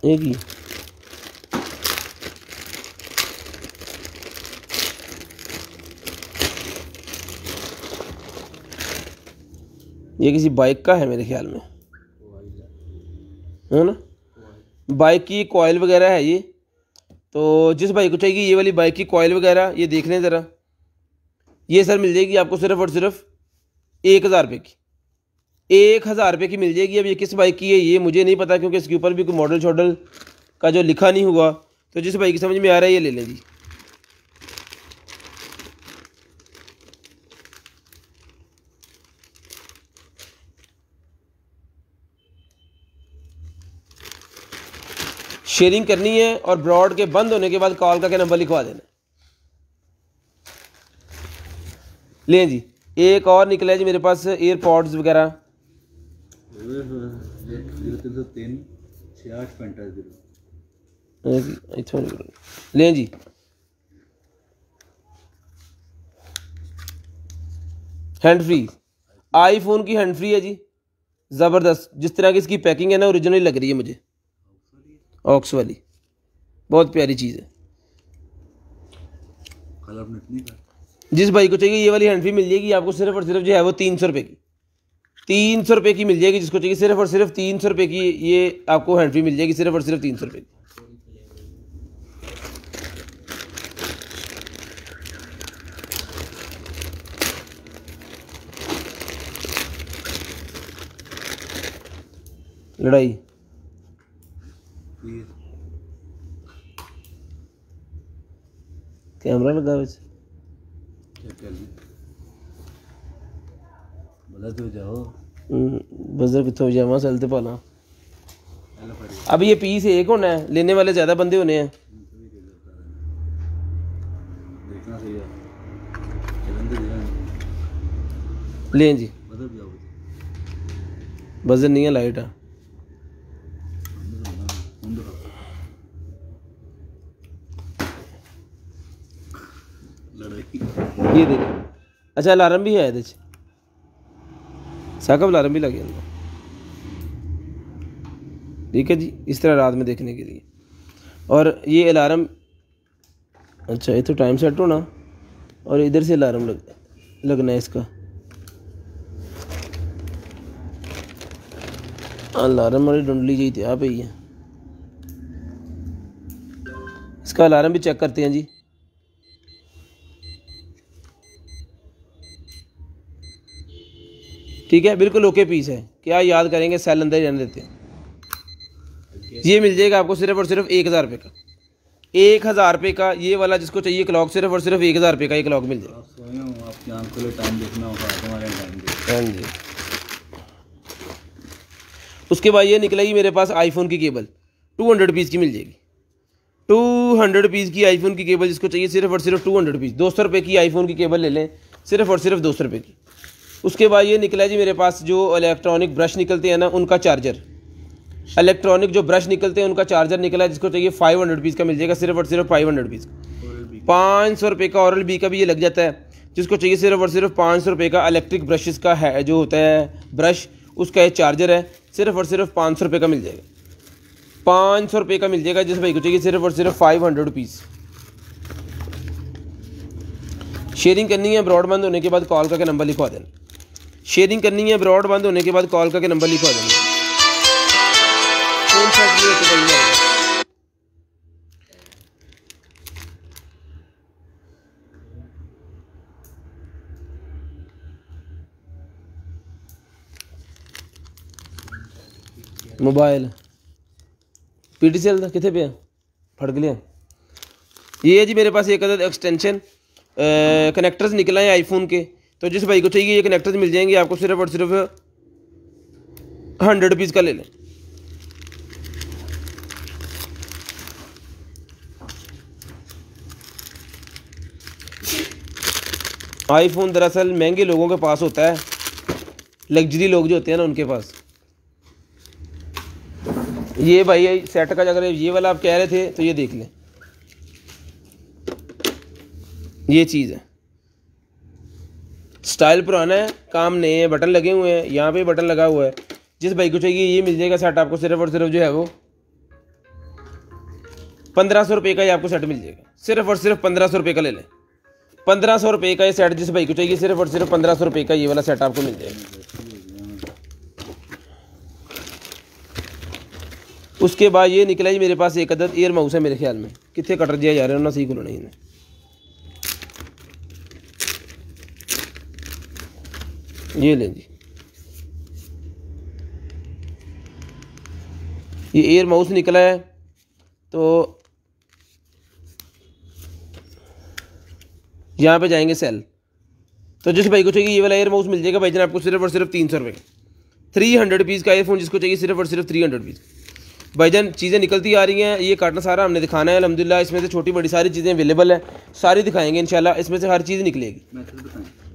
एक ही ये किसी बाइक का है मेरे ख्याल में, है ना, बाइक की कॉइल वगैरह है ये। तो जिस भाई को चाहिए ये वाली बाइक की कॉइल वगैरह ये देख लें ज़रा, ये सर मिल जाएगी आपको सिर्फ और सिर्फ 1000 रुपये की, 1000 रुपये की मिल जाएगी। अब ये किस बाइक की है ये मुझे नहीं पता, क्योंकि इसके ऊपर भी कोई मॉडल शॉडल का जो लिखा नहीं हुआ। तो जिस बाइक की समझ में आ रहा है ये ले लें जी। शेयरिंग करनी है और ब्रॉड के बंद होने के बाद कॉल करके नंबर लिखवा देना। लें जी, एक और निकला है जी मेरे पास एयरपॉड्स वगैरह, लें जी, हैंड फ्री, आईफोन की हैंड फ्री है जी, ज़बरदस्त। जिस तरह की इसकी पैकिंग है ना ओरिजिनल लग रही है मुझे, ऑक्स वाली, बहुत प्यारी चीज़ है। जिस भाई को चाहिए ये वाली हैंड फ्री मिल जाएगी आपको सिर्फ और सिर्फ जो है वो 300 रुपये की, 300 रुपये की मिल जाएगी। जिसको चाहिए सिर्फ और सिर्फ 300 रुपये की ये आपको हैंड फ्री मिल जाएगी, सिर्फ और सिर्फ 300 रुपये की। लड़ाई कैमरा लगा वैसे बजर कितों जावा चलते पाला। अब ये पीस एक होना है, लेने वाले ज़्यादा बंदे होने हैं। लें जी, बजर नहीं है, लाइट है। ये देख, अच्छा अलार्म भी है ये साकब, अलार्म भी लगे अंदर, ठीक है जी, इस तरह रात में देखने के लिए। और ये अलार्म, अच्छा ये तो टाइम सेट होना और इधर से अलार्म लगना है इसका। अलार्म वाली डुंडली जी थी आप ही है, इसका अलार्म भी चेक करते हैं जी। ठीक है, बिल्कुल ओके पीस है, क्या याद करेंगे, सेल अंदर ही रहने देते हैं। ये मिल जाएगा आपको सिर्फ और सिर्फ 1000 रुपये का, 1000 रुपये का ये वाला जिसको चाहिए क्लॉक सिर्फ और सिर्फ 1000 रुपये का ये क्लॉक मिल जाएगा। आप सोए हो, आपकी आंख खुले, टाइम देखना होगा, हमारे टाइम देखना। हाँ जी। उसके बाद ये निकलेगी मेरे पास आईफोन की केबल 200 रुपीज़ की मिल जाएगी। 200 रुपीज़ की आईफोन की केबल जिसको चाहिए सिर्फ और सिर्फ 200 रुपीज़। 200 रुपये की आईफोन की केबल ले लें, सिर्फ और सिर्फ 200 रुपये की। उसके बाद ये निकला जी मेरे पास जो इलेक्ट्रॉनिक ब्रश निकलते हैं ना उनका चार्जर, इलेक्ट्रॉनिक जो ब्रश निकलते हैं उनका चार्जर निकला है जिसको चाहिए 500 रुपीज़ का मिल जाएगा, सिर्फ और सिर्फ 500 रुपीज़। 500 रुपये का ओरल बी का भी ये लग जाता है, जिसको चाहिए सिर्फ और सिर्फ 500 रुपये का इलेक्ट्रिक ब्रशेस का है जो होता है ब्रश, उसका एक चार्जर है, सिर्फ और सिर्फ 500 रुपये का मिल जाएगा। 500 रुपये का मिल जाएगा जिस भाई को चाहिए सिर्फ और सिर्फ 500 रुपीज़। शेयरिंग करनी है ब्रॉडबैंड होने के बाद कॉल करके नंबर लिखवा देना। शेयरिंग करनी है ब्रॉडबैंड होने के बाद कॉल करके नंबर लिखवा देना। कौन सा मोबाइल PTCL का कितने पे फट गया। ये है जी मेरे पास एक अदद एक्सटेंशन कनेक्टर्स निकला है आईफोन के, तो जिस भाई को चाहिए ये कनेक्टर्स मिल जाएंगे आपको सिर्फ और सिर्फ 100 रुपीज़ का ले लें। आईफोन दरअसल महंगे लोगों के पास होता है, लग्जरी लोग जो होते हैं ना उनके पास। ये भाई सेट का अगर ये वाला आप कह रहे थे तो ये देख लें, ये चीज़ है, स्टाइल पुराना है, काम नए हैं, बटन लगे हुए हैं, यहाँ पे बटन लगा हुआ है। जिस भाई को चाहिए ये मिल जाएगा सेट आपको सिर्फ और सिर्फ जो है वो 1500 रुपये का ही आपको सेट मिल जाएगा, सिर्फ और सिर्फ 1500 रुपये का ले लें। 1500 रुपये का ये सेट जिस भाई को चाहिए सिर्फ और सिर्फ 1500 रुपये का ये वाला सेट आपको मिल जाएगा। उसके बाद ये निकला जी मेरे पास एक अदद एयर माउस है, मेरे ख्याल में कितने कटर दिया जा रहे हैं ना, सही खुलो नहीं है। ये लें जी, ये एयर माउस निकला है। तो यहाँ पे जाएंगे सेल, तो जिस भाई को चाहिए ये वाला एयर माउस मिल जाएगा भाईजान आपको सिर्फ और सिर्फ 300 रुपये का। 300 रुपीज़ का एयरफोन जिसको चाहिए सिर्फ और सिर्फ 300 रुपीज़। भाईजान चीज़ें निकलती आ रही हैं, ये काटना सारा हमने दिखाना है अल्हम्दुलिल्लाह। इसमें से छोटी बड़ी सारी चीज़ें अवेलेबल है, सारी दिखाएंगे इंशाल्लाह, इसमें से हर चीज़ निकलेगी।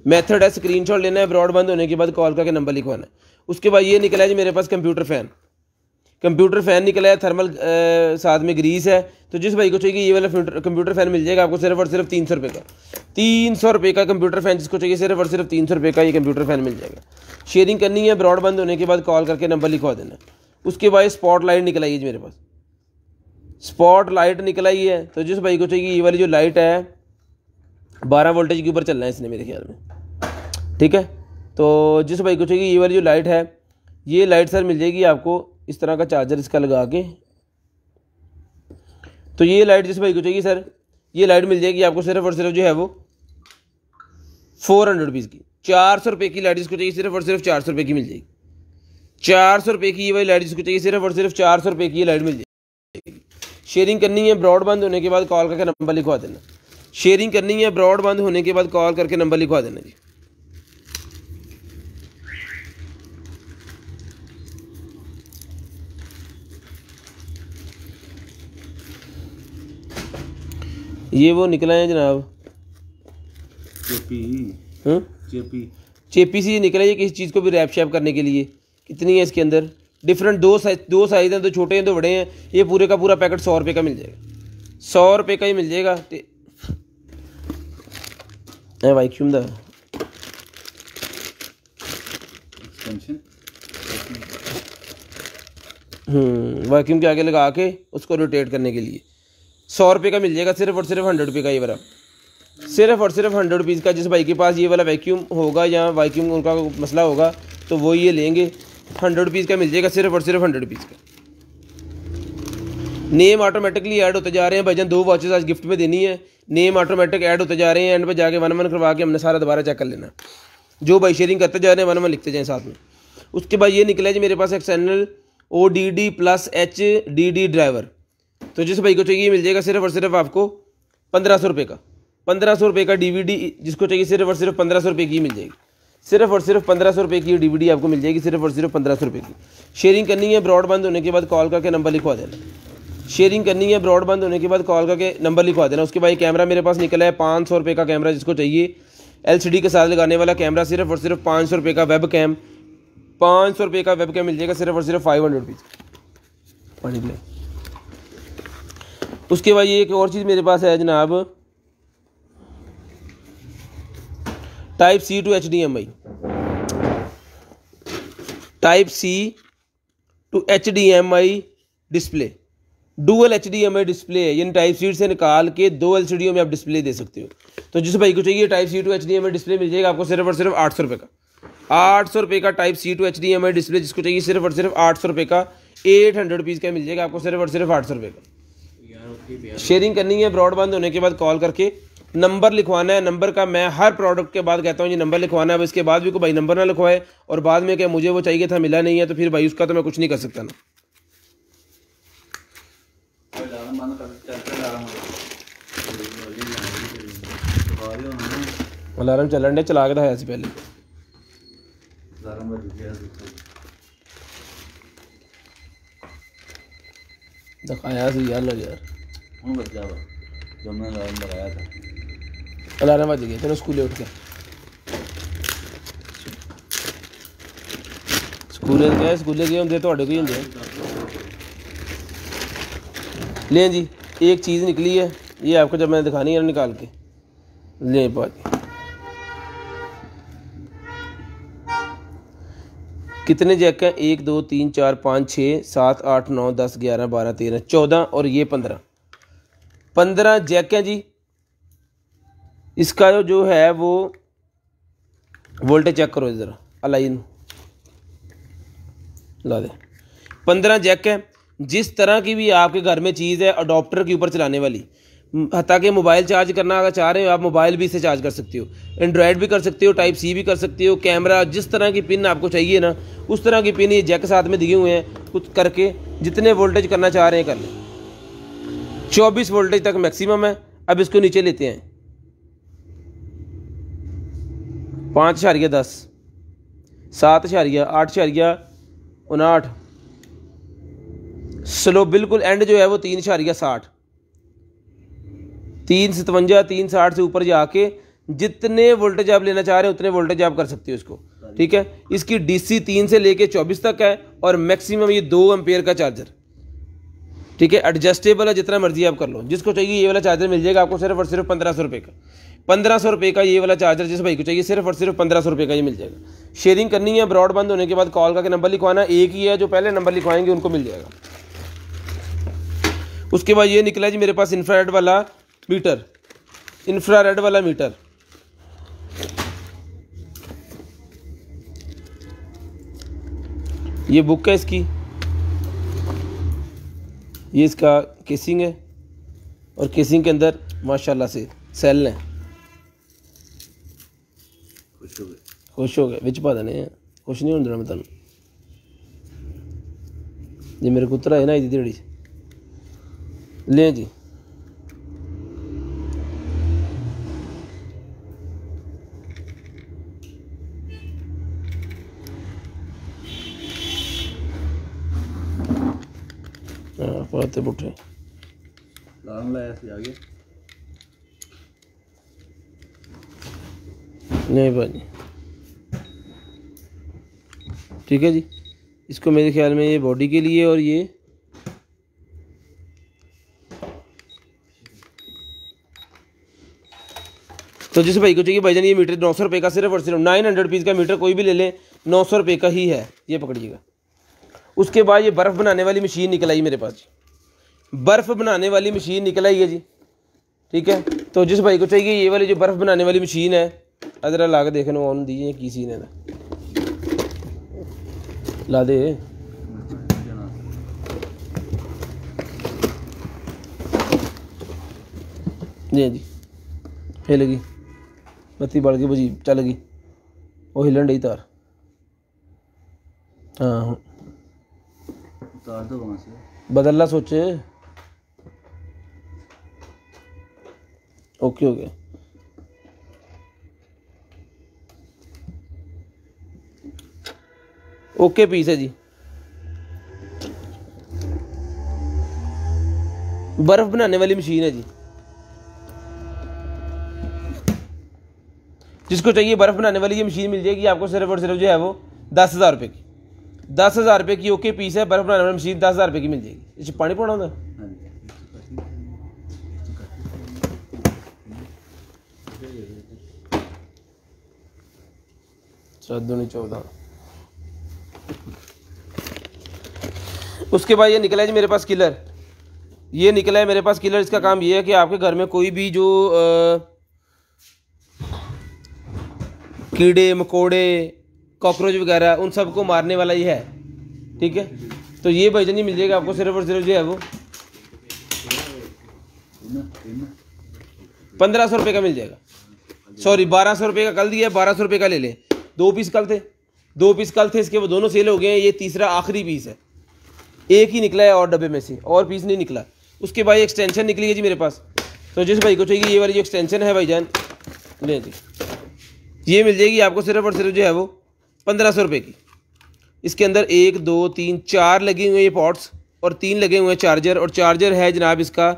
मेथड है स्क्रीनशॉट लेना है, ब्रॉडबैंड होने के बाद कॉल करके नंबर लिखवाना है। उसके बाद ये निकला है जी मेरे पास कंप्यूटर फ़ैन निकला है, थर्मल साथ में ग्रीस है। तो जिस भाई को चाहिए ये वाला कंप्यूटर फ़ैन मिल जाएगा आपको सिर्फ और सिर्फ 300 रुपये का। 300 रुपये का कंप्यूटर फ़ैन जिसको चाहिए सिर्फ और सिर्फ 300 रुपये का ये कंप्यूटर फ़ैन मिल जाएगा। शेयरिंग करनी है ब्रॉडबैंड होने के बाद कॉल करके नंबर लिखवा देना। उसके बाद स्पॉट लाइट निकल आई है मेरे पास, स्पॉट लाइट निकल आई है। तो जिस भाई को चाहिए ये वाली जो लाइट है 12 वोल्टेज के ऊपर चलना है इसने मेरे ख्याल में, ठीक है। तो जिस भाई को चाहिए ये वाली जो लाइट है, ये लाइट सर मिल जाएगी आपको इस तरह का चार्जर इसका लगा के। तो ये लाइट जिस भाई को चाहिए सर, ये लाइट मिल जाएगी आपको सिर्फ और सिर्फ जो है वो 400 रुपीज़ की। 400 रुपये की लाइट जिसको चाहिए सिर्फ और सिर्फ 400 रुपये की मिल जाएगी। 400 रुपये की ये वाली लाइट जिसको चाहिए सिर्फ और सिर्फ 400 रुपये की ये लाइट मिल जाएगी। शेयरिंग करनी है ब्रॉडबैंड होने के बाद कॉल करके नंबर लिखवा देना। शेयरिंग करनी है ब्रॉडबैंड होने के बाद कॉल करके नंबर लिखवा देना जी। ये वो निकला है जनाब चेपी सी निकला है, किसी चीज़ को भी रैप शैप करने के लिए। कितनी है इसके अंदर डिफरेंट, दो साइज़ हैं, तो छोटे हैं तो बड़े हैं। ये पूरे का पूरा पैकेट 100 रुपये का मिल जाएगा, 100 रुपये का ही मिल जाएगा। वैक्यूम दा वैक्यूम के आगे लगा के उसको रोटेट करने के लिए 100 रुपये का मिल जाएगा, सिर्फ और सिर्फ 100 रुपये का ये वाला, सिर्फ और सिर्फ 100 रुपीज़ का। जिस भाई के पास ये वाला वैक्यूम होगा या वैक्यूम उनका मसला होगा तो वो ये लेंगे, 100 रुपीज़ का मिल जाएगा, सिर्फ और सिर्फ 100 रुपीज़ का। नेम ऑटोमेटिकली ऐड होते जा रहे हैं भाईजान। 2 वॉचेस आज गिफ्ट में देनी है, नेम ऑटोमेटिक ऐड होते जा रहे हैं। एंड पे जाके 1 करवा के हमने सारा दोबारा चेक कर लेना। जो भाई शेयरिंग करते जा रहे हैं 1 लिखते जाएँ साथ में। उसके बाद ये निकला है जी मेरे पास एक्सटर्नल ODD+ HDD ड्राइवर। तो जिस भाई को चाहिए मिल जाएगा सिर्फ और सिर्फ आपको 1500 रुपये का। 1500 रुपये का DVD जिसको चाहिए सिर्फ और सिर्फ 1500 रुपये की मिल जाएगी। सिर्फ और सिर्फ 1500 रुपये की DVD आपको मिल जाएगी, सिर्फ और सिर्फ 1500 रुपये की। शेयरिंग करनी है, ब्रॉडबैंड होने के बाद कॉल करके नंबर लिखवा देना। शेयरिंग करनी है, ब्रॉडबैंड होने के बाद कॉल करके नंबर लिखवा देना। उसके बाद कैमरा मेरे पास निकला है 500 रुपये का कैमरा, जिसको चाहिए LCD के साथ लगाने वाला कैमरा, सिर्फ और सिर्फ 500 रुपये का वेब कैम, 500 रुपये का वेब कैम मिल जाएगा सिर्फ और सिर्फ 500 रुपीज़ पानी प्ले। उसके बाद ये एक और चीज़ मेरे पास है जनाब, Type-C to HDMI, Type-C to HDMI display, dual HDMI display है, यानी Type-C से निकाल के 2 LCD में आप डिस्प्ले दे सकते हो। तो जिस भाई को चाहिए Type-C to HDMI डिस्प्ले मिल जाएगा आपको सिर्फ और सिर्फ 800 रुपये का। 800 रुपये का Type-C to HDMI डिस्प्ले जिसको चाहिए सिर्फ और सिर्फ 800 रुपये का, 800 रुपीज़ का मिल जाएगा आपको सिर्फ और सिर्फ 800 रुपये का। शेयरिंग करनी है, ब्रॉडबैंड होने के बाद कॉल करके नंबर लिखवाना है। नंबर का मैं हर प्रोडक्ट के बाद कहता हूँ ये नंबर लिखवाना है। इसके बाद भी कोई भाई नंबर ना लिखवाए और बाद में क्या मुझे वो चाहिए था मिला नहीं है, तो फिर भाई उसका तो मैं कुछ नहीं कर सकता ना। अलार्म चलन डे, चला के दिखाया सी पहले। दिखाया सी यार जो मैं अलार्म लगाया था, अलार्म बज गया। चलो स्कूले उठ के स्कूले गए, स्कूले गए होंगे थोड़े कोई होंगे। लें जी, एक चीज़ निकली है, ये आपको जब मैंने दिखानी है निकाल के लें बात। कितने जैक हैं? 1 2 3 4 5 6 7 8 9 10 11 12 13 14 और ये 15 जैक हैं जी। इसका जो है वो वोल्टेज चेक करो ज़रा, अलाइन ला दे। 15 जैक है। जिस तरह की भी आपके घर में चीज़ है अडोप्टर के ऊपर चलाने वाली, ताकि मोबाइल चार्ज करना अगर चाह रहे हो आप मोबाइल भी इससे चार्ज कर सकते हो, एंड्रॉयड भी कर सकते हो, Type-C भी कर सकते हो, कैमरा, जिस तरह की पिन आपको चाहिए ना उस तरह की पिन ये जैक साथ में दिए हुए हैं। कुछ करके जितने वोल्टेज करना चाह रहे हैं कर लें। 24 वोल्टेज तक मैक्सिमम है। अब इसको नीचे लेते हैं 5.10 7.8.59 स्लो बिल्कुल एंड जो है वो 3.60 357 360 से ऊपर जाके जितने वोल्टेज आप लेना चाह रहे हैं उतने वोल्टेज आप कर सकते हो इसको। ठीक है, इसकी DC 3 से लेके 24 तक है और मैक्सिमम ये 2 एम्पेयर का चार्जर। ठीक है, एडजस्टेबल है, जितना मर्जी आप कर लो। जिसको चाहिए ये वाला चार्जर मिल जाएगा आपको सिर्फ और सिर्फ 1500 रुपये का। 1500 रुपये का ये वाला चार्जर जिस भाई को चाहिए सिर्फ और सिर्फ 1500 रुपये का ये मिल जाएगा। शेयरिंग करनी है, ब्रॉडबैंड होने के बाद कॉल करके नंबर लिखवाना। एक ही है, जो पहले नंबर लिखवाएंगे उनको मिल जाएगा। उसके बाद ये निकला जी मेरे पास इंफ्रारेड वाला मीटर, इंफ्रारेड वाला मीटर। ये बुक है इसकी, ये इसका केसिंग है और केसिंग के अंदर माशाल्लाह से सेल हैं। खुश हो गए विच पा देने हैं, खुश नहीं होना मैं तुम जी। मेरे कुत्रा है ना इदी दिहाड़ी ले जी। पाते पुठे अलार्म लाया सी आ गया नहीं भाई। ठीक है जी, इसको मेरे ख्याल में ये बॉडी के लिए और ये तो जिस भाई को चाहिए भाईजान ये मीटर 900 रुपये का, सिर्फ और सिर्फ 900 रुपीज़ का मीटर कोई भी ले लें 900 रुपये का ही है, ये पकड़िएगा। उसके बाद ये बर्फ़ बनाने वाली मशीन निकल आई मेरे पास, बर्फ़ बनाने वाली मशीन निकल आई है जी। ठीक है, तो जिस भाई को चाहिए ये वाली जो बर्फ़ बनाने वाली मशीन है, अदरा ला के देखने ऑन दीजिए की सीन है ना ला दे। जी जी हिल गई, बत्ती बढ़ गई, बजी चल गई, वो हिलन डई तार। हाँ तार तो कहाँ से बदलना सोचे ओके हो गया। ओके पीस है जी। बर्फ बनाने वाली मशीन है जी। जिसको चाहिए बर्फ बनाने वाली ये मशीन मिल जाएगी आपको सिर्फ और सिर्फ जो है वो 10,000 रुपये की। 10,000 रुपये की ओके पीस है, बर्फ बनाने वाली मशीन 10,000 रुपये की मिल जाएगी। इसे पानी पाना होता है। 14। उसके बाद ये निकला है जी मेरे पास किलर। ये निकला है मेरे पास किलर। इसका काम ये है कि आपके घर में कोई भी जो कीड़े मकोड़े कॉकरोच वगैरह उन सबको मारने वाला ये है, ठीक है। तो ये भाईजान ये मिल जाएगा आपको सिर्फ और सिर्फ जो है वो 1500 रुपये का मिल जाएगा। सॉरी 1200 रुपये का कल दिया है, 1200 रुपये का ले लें। 2 पीस कल थे, 2 पीस कल थे, इसके वो दोनों सेल हो गए हैं। ये तीसरा आखिरी पीस है, एक ही निकला है और डब्बे में से, और पीस नहीं निकला। उसके बाद एक्सटेंशन निकली है जी मेरे पास। तो जिस भाई को चाहिए ये वाली जो एक्सटेंशन है भाईजान ले जी, ये मिल जाएगी आपको सिर्फ और सिर्फ जो है वो 1500 रुपये की। इसके अंदर 1 2 3 4 लगे हुए हैं ये पॉट्स और 3 लगे हुए हैं चार्जर। और चार्जर है जनाब इसका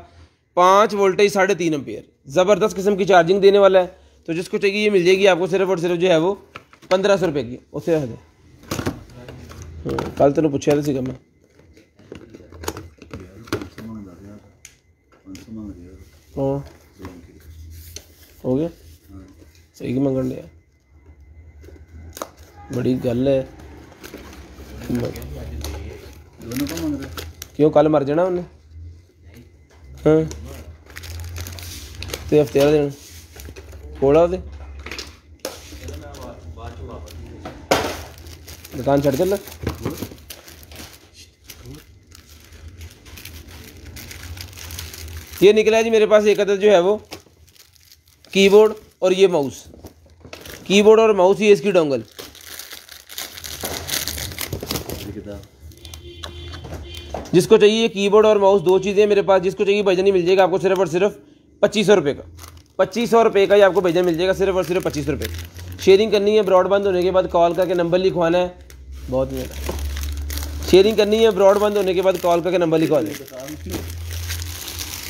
5 वोल्टेज 3.5 एम्पियर, ज़बरदस्त किस्म की चार्जिंग देने वाला है। तो जिसको चाहिए ये मिल जाएगी आपको सिर्फ और सिर्फ जो है वो 1500 रुपये की। उसे रख दे, कल तेन पूछा था सीगा मैं। हाँ हो गया सही कि मंगन लिया, बड़ी गल है। क्यों कल मर जाना उन्हें? हाँ तो हफ्ते वाला दिन कोड़ा ਉਹਦੇ दुकान छड़ चल। ये निकला है जी मेरे पास एक अदद जो है वो कीबोर्ड और ये माउस। कीबोर्ड और माउस, ये इसकी डोंगल। जिसको चाहिए कीबोर्ड और माउस, 2 चीज़ें मेरे पास। जिसको चाहिए भाईजान मिल जाएगा आपको सिर्फ और सिर्फ 2500 रुपये का। 2500 रुपये का ही आपको भाईजान मिल जाएगा सिर्फ और सिर्फ 2500 रुपये। शेयरिंग करनी है ब्रॉडबैंड होने के बाद कॉल करके नंबर लिखवाना है। बहुत मेरा शेयरिंग करनी है ब्रॉडबैंड होने के बाद कॉल करके नंबर लिखवा दें।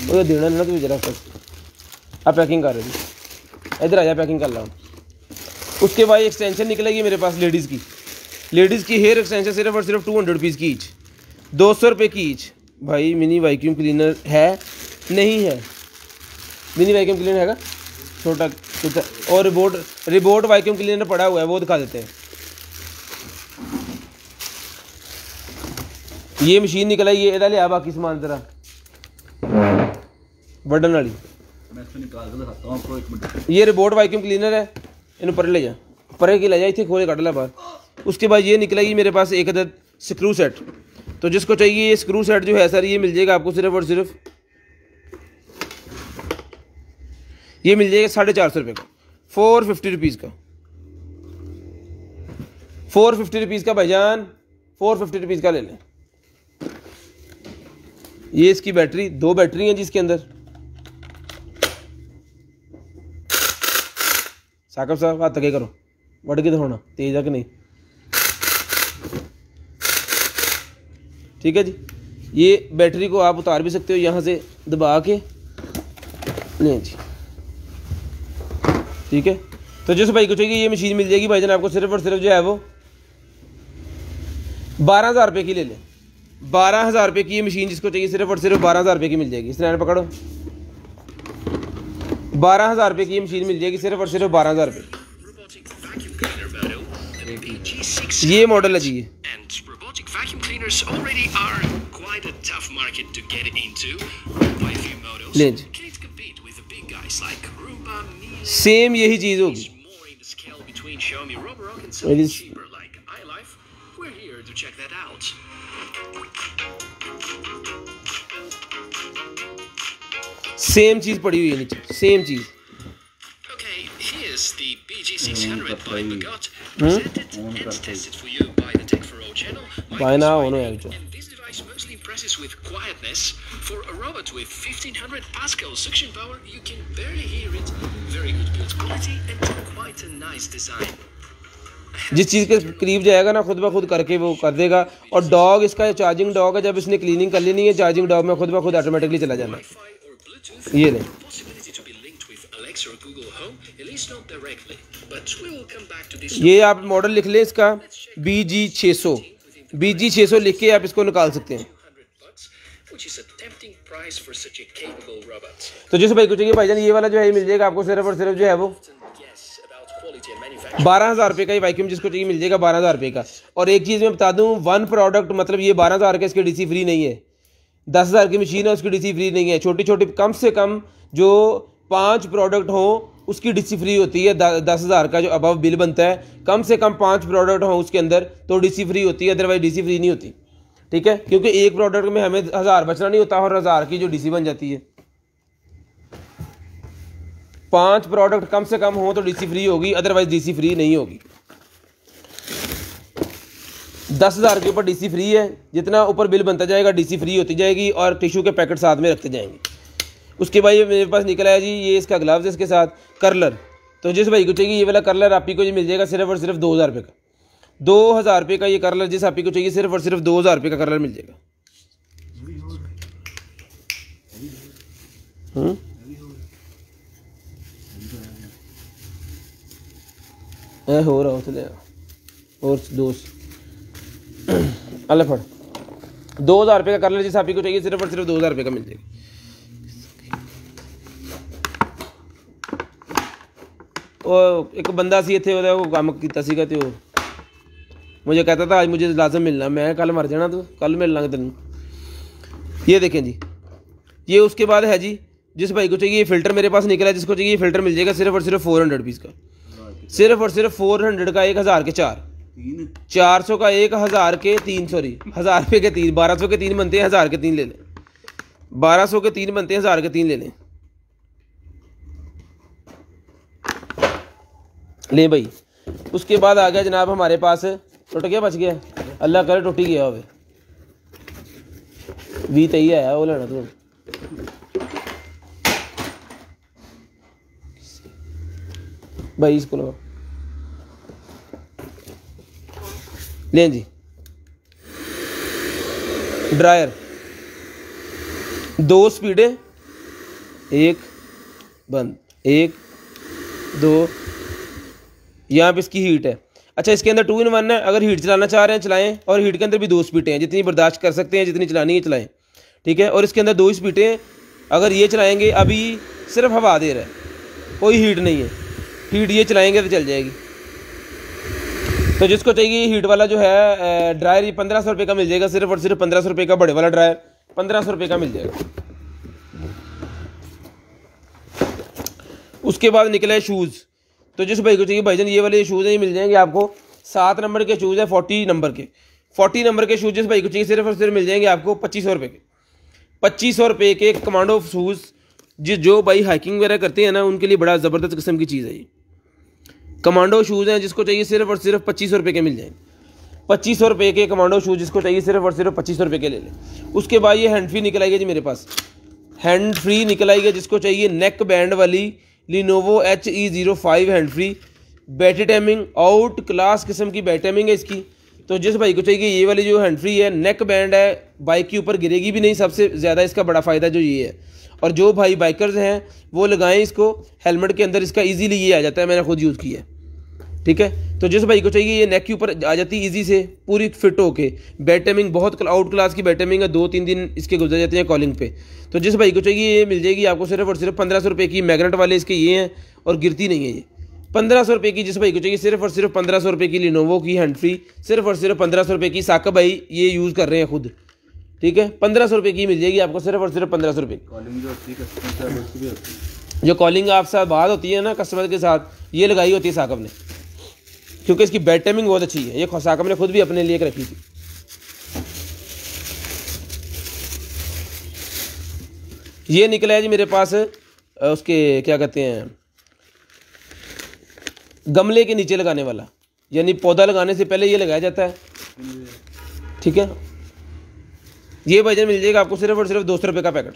वो देना ना तो जरा आप पैकिंग कर रहे थे, इधर आ जा पैकिंग कर ला। उसके बाद एक्सटेंशन निकलेगी मेरे पास लेडीज़ की। लेडीज़ की हेयर एक्सटेंशन सिर्फ और सिर्फ 200 रुपीज़ की ईच, 200 रुपये की ईच। भाई मिनी वैक्यूम क्लीनर है नहीं है? मिनी वैक्यूम क्लीनर हैगा छोटा छोटा, और रिबोट वैक्यूम क्लीनर पड़ा हुआ है, वो दिखा देते हैं। ये मशीन निकल आई, ये इधर ले आ बाकी सामान जरा बटन वाली। मैं इसको निकाल के दिखाता हूं आपको, एक मिनट। ये रिबोट वैक्यूम क्लीनर है, इन्हें परे ले जा, परे की ले जा, इतने खोले कट ला बाहर। उसके बाद ये निकलेगी मेरे पास एक अदद स्क्रू सेट। तो जिसको चाहिए ये स्क्रू सेट जो है सर, ये मिल जाएगा आपको सिर्फ और सिर्फ ये मिल जाएगा 450 रुपये का, 450 रुपीज़ का, 450 रुपीज़ का भाईजान, 450 रुपीज़ का ले लें। ये इसकी बैटरी, 2 बैटरी हैं जिसके अंदर। साकब साहब हाथ तके करो, बढ़ के तो होना तेज है कि नहीं, ठीक है जी। ये बैटरी को आप उतार भी सकते हो यहाँ से दबा के, नहीं जी ठीक है। तो जिस भाई को चाहिए ये मशीन मिल जाएगी भाईजान आपको सिर्फ और सिर्फ जो है वो 12,000 रुपये की ले लें। 12,000 रुपये की ये मशीन जिसको चाहिए सिर्फ और सिर्फ 12,000 रुपये की मिल जाएगी। इस लाइन पकड़ो, 12,000 रुपये की ये मशीन मिल जाएगी सिर्फ और सिर्फ 12,000 रुपये। ये मॉडल है जी ये। ले जी सेम यही चीज होगी। सेम चीज पड़ी हुई है नीचे, सेम चीज। पायना होना है compromises with quietness. For a robot with 1500 Pascal suction power, you can barely hear it. Very good build quality and quite a nice design. जिस चीज़ के करीब जाएगा ना खुद ब खुद करके वो कर देगा। और डॉग इसका चार्जिंग डॉग है, जब इसने क्लीनिंग कर लेनी है चार्जिंग डॉग में खुद ब खुद ऑटोमेटिकली चला जाना है। ये ले ये आप मॉडल लिख लें इसका BG600 BG600 लिख के आप इसको निकाल सकते हैं। तो जैसे भाई कुछ भाईजान ये वाला जो है मिल जाएगा आपको सिर्फ और सिर्फ जो है वो 12,000 रुपये का ही वैक्यूम जिसको चाहिए मिल जाएगा 12,000 रुपये का। और एक चीज़ मैं बता दूं, वन प्रोडक्ट मतलब ये 12,000 का इसके डीसी फ्री नहीं है। 10,000 की मशीन है उसकी डीसी फ्री नहीं है। छोटी छोटी कम से कम जो 5 प्रोडक्ट हो उसकी डीसी फ्री होती है। 10,000 का जो अबव बिल बनता है कम से कम 5 प्रोडक्ट हो उसके अंदर तो डीसी फ्री होती है, अदरवाइज डीसी फ्री नहीं होती। ठीक है, क्योंकि एक प्रोडक्ट में हमें 1000 बचना नहीं होता और 1000 की जो डीसी बन जाती है। 5 प्रोडक्ट कम से कम हो तो डीसी फ्री होगी, अदरवाइज डीसी फ्री नहीं होगी। 10,000 के ऊपर डीसी फ्री है, जितना ऊपर बिल बनता जाएगा डीसी फ्री होती जाएगी और टिश्यू के पैकेट साथ में रखते जाएंगे। उसके बाद ये मेरे पास निकला है जी, ये इसका ग्लव्स है इसके साथ कर्लर। तो जिस भाई को चाहिए ये वाला कर्लर आप ही को जी मिल जाएगा सिर्फ और सिर्फ 2,000 रुपये का। 2,000 रुपये का ये कर्लर जिस आप ही को चाहिए सिर्फ और सिर्फ 2,000 रुपये का कर्लर मिल जाएगा। हो रहा हो और दोस्त अल्लाह फड़ 2,000 रुपये का कर्लर जिस आप ही को चाहिए सिर्फ और सिर्फ 2,000 रुपये का मिल जाएगा। ਉਹ एक बंदा सी इत्थे ਉਹਦਾ ਕੰਮ ਕੀਤਾ ਸੀਗਾ ਤੇ ਉਹ मुझे कहता था आज मुझे लाजम मिलना। मैं कल मर जाना, तो कल मिल लांगे तेन। ये देखें जी, ये उसके बाद है जी जिस भाई को चाहिए ये फ़िल्टर मेरे पास निकला है। जिसको चाहिए ये फ़िल्टर मिल जाएगा सिर्फ और सिर्फ 400 रुपीज़ का। सिर्फ और सिर्फ 400 का 1,000 के 4, 400 का 1,000 के 3, सॉरी 1,000 रुपये के 3, 1200 के 3 बनते हैं, 1,000 के 3 ले लें। 1200 के 3 बनते हैं, 1,000 के 3 ले लें। ले भाई, उसके बाद आ गया जनाब हमारे पास, टूट गया बच गया, अल्लाह करे टूट ही गया हो 20-23 आया वो लेना तू भाई इसको लो लें जी। ड्रायर 2 स्पीडें, 1 बंद, 1 2, यहाँ पे इसकी हीट है। अच्छा, इसके अंदर 2 in 1 है। अगर हीट चलाना चाह रहे हैं चलाएं, और हीट के अंदर भी 2 स्पीडें हैं, जितनी बर्दाश्त कर सकते हैं, जितनी चलानी है चलाएं। ठीक है, और इसके अंदर 2 स्पीडें हैं। अगर ये चलाएंगे, अभी सिर्फ हवा दे रहा है, कोई हीट नहीं है। हीट ये चलाएंगे तो चल जाएगी। तो जिसको चाहिए हीट वाला जो है ड्रायर, ये 1,500 रुपये का मिल जाएगा। सिर्फ और सिर्फ 1,500 रुपये का बड़े वाला ड्रायर 1,500 रुपये का मिल जाएगा। उसके बाद निकला है शूज़। तो जिस भाई को चाहिए भाईजान ये वाले शूज़ हैं, ये मिल जाएंगे आपको 7 नंबर के शूज़ है, 40 नंबर के। 40 नंबर के शूज़ जिस भाई को चाहिए सिर्फ और सिर्फ मिल जाएंगे आपको 2,500 रुपये के। 2,500 रुपये के कमांडो शूज़, जो भाई हाइकिंग वगैरह करते हैं ना, उनके लिए बड़ा ज़बरदस्त किस्म की चीज़ है ये। कमांडो शूज़ हैं, जिसको चाहिए सिर्फ और सिर्फ 2,500 रुपये के मिल जाएंगे। 2,500 रुपये के कमांडो शूज़ जिसको चाहिए सिर्फ और सिर्फ 2,500 रुपये के ले लें। उसके बाद ये हैंड फ्री निकल आएगी जी मेरे पास, हैंड फ्री निकल आएगी। जिसको चाहिए नेक बैंड वाली Lenovo HE05 hand free, battery timing out class किस्म की बैटरी टाइमिंग है इसकी। तो जिस भाई को चाहिए ये वाली जो हैंड फ्री है, नेक बैंड है, बाइक के ऊपर गिरेगी भी नहीं, सबसे ज़्यादा इसका बड़ा फ़ायदा जो ये है। और जो भाई बाइकर्स हैं वो लगाएं इसको, हेलमेट के अंदर इसका इजीली ये आ जाता है, मैंने खुद यूज़ किया है। ठीक है, तो जिस भाई को चाहिए ये नेक के ऊपर आ जाती है ईजी से, पूरी फिट होके। बैटरी टाइमिंग बहुत आउट क्लास की बैटरी टाइमिंग है, 2-3 दिन इसके गुजर जाते हैं कॉलिंग पे। तो जिस भाई को चाहिए ये मिल जाएगी आपको सिर्फ और सिर्फ 1,500 रुपये की। मैग्नेट वाले इसके ये हैं और गिरती नहीं है ये। 1,500 रुपये की जिस भाई को चाहिए सिर्फ और सिर्फ 1,500 रुपये की Lenovo की हैंड फ्री, सिर्फ और सिर्फ 1,500 रुपये की। साकब भाई ये यूज़ कर रहे हैं खुद। ठीक है, 1,500 रुपये की मिल जाएगी आपको सिर्फ और सिर्फ 1,500 रुपये। जो कॉलिंग आप साथ बात होती है ना कस्टमर के साथ, ये लगाई होती है साकब ने, क्योंकि इसकी बैटरी टाइमिंग बहुत अच्छी है। ये साकब ने खुद भी अपने लिए रखी थी। ये निकला है जी मेरे पास उसके क्या कहते हैं, गमले के नीचे लगाने वाला, यानी पौधा लगाने से पहले ये लगाया जाता है। ठीक है, ये भाईजान मिल जाएगा आपको सिर्फ और सिर्फ 200 रुपये का पैकेट,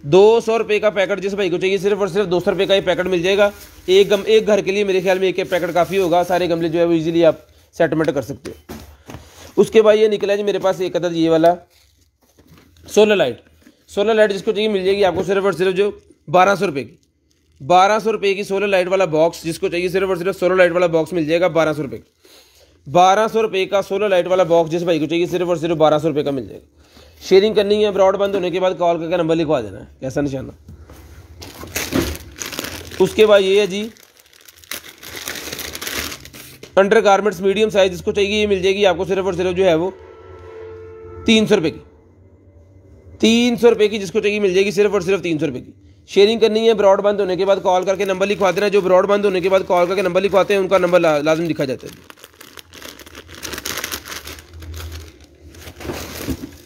200 रुपये का पैकेट। जिस भाई को चाहिए सिर्फ और सिर्फ 200 रुपये का ये पैकेट मिल जाएगा। एक घर के लिए मेरे ख्याल में एक पैकेट काफ़ी होगा, सारे गमले जो है वो ईजिली आप सेटलमेंट कर सकते हो। उसके बाद ये निकला जी मेरे पास एक अदद ये वाला सोलर लाइट जिसको चाहिए मिल जाएगी आपको सिर्फ और सिर्फ जो 1200 रुपये की, 1200 रुपये की सोलर लाइट वाला बॉक्स, जिसको चाहिए सिर्फ और सिर्फ सोलर लाइट वाला बॉक्स मिल जाएगा 1200 रुपये का। 1200 रुपये का सोलर लाइट वाला बॉक्स जिस भाई को चाहिए सिर्फ और सिर्फ 1200 रुपये का मिल जाएगा। शेयरिंग करनी है, ब्रॉड बंद होने के बाद कॉल करके नंबर लिखवा देना है, कैसा निशाना। उसके बाद ये है जी अंडर गारमेंट्स मीडियम साइज, जिसको चाहिए ये मिल जाएगी आपको सिर्फ और सिर्फ जो है वो 300 रुपये की, 300 रुपये की जिसको चाहिए मिल जाएगी सिर्फ और सिर्फ 300 रुपये की। शेयरिंग करनी है, ब्रॉड बंद होने के बाद कॉल करके नंबर लिखवा देना। जो ब्रॉड बंद होने के बाद कॉल करके नंबर लिखवाते हैं उनका नंबर लाजम लिखा जाता है।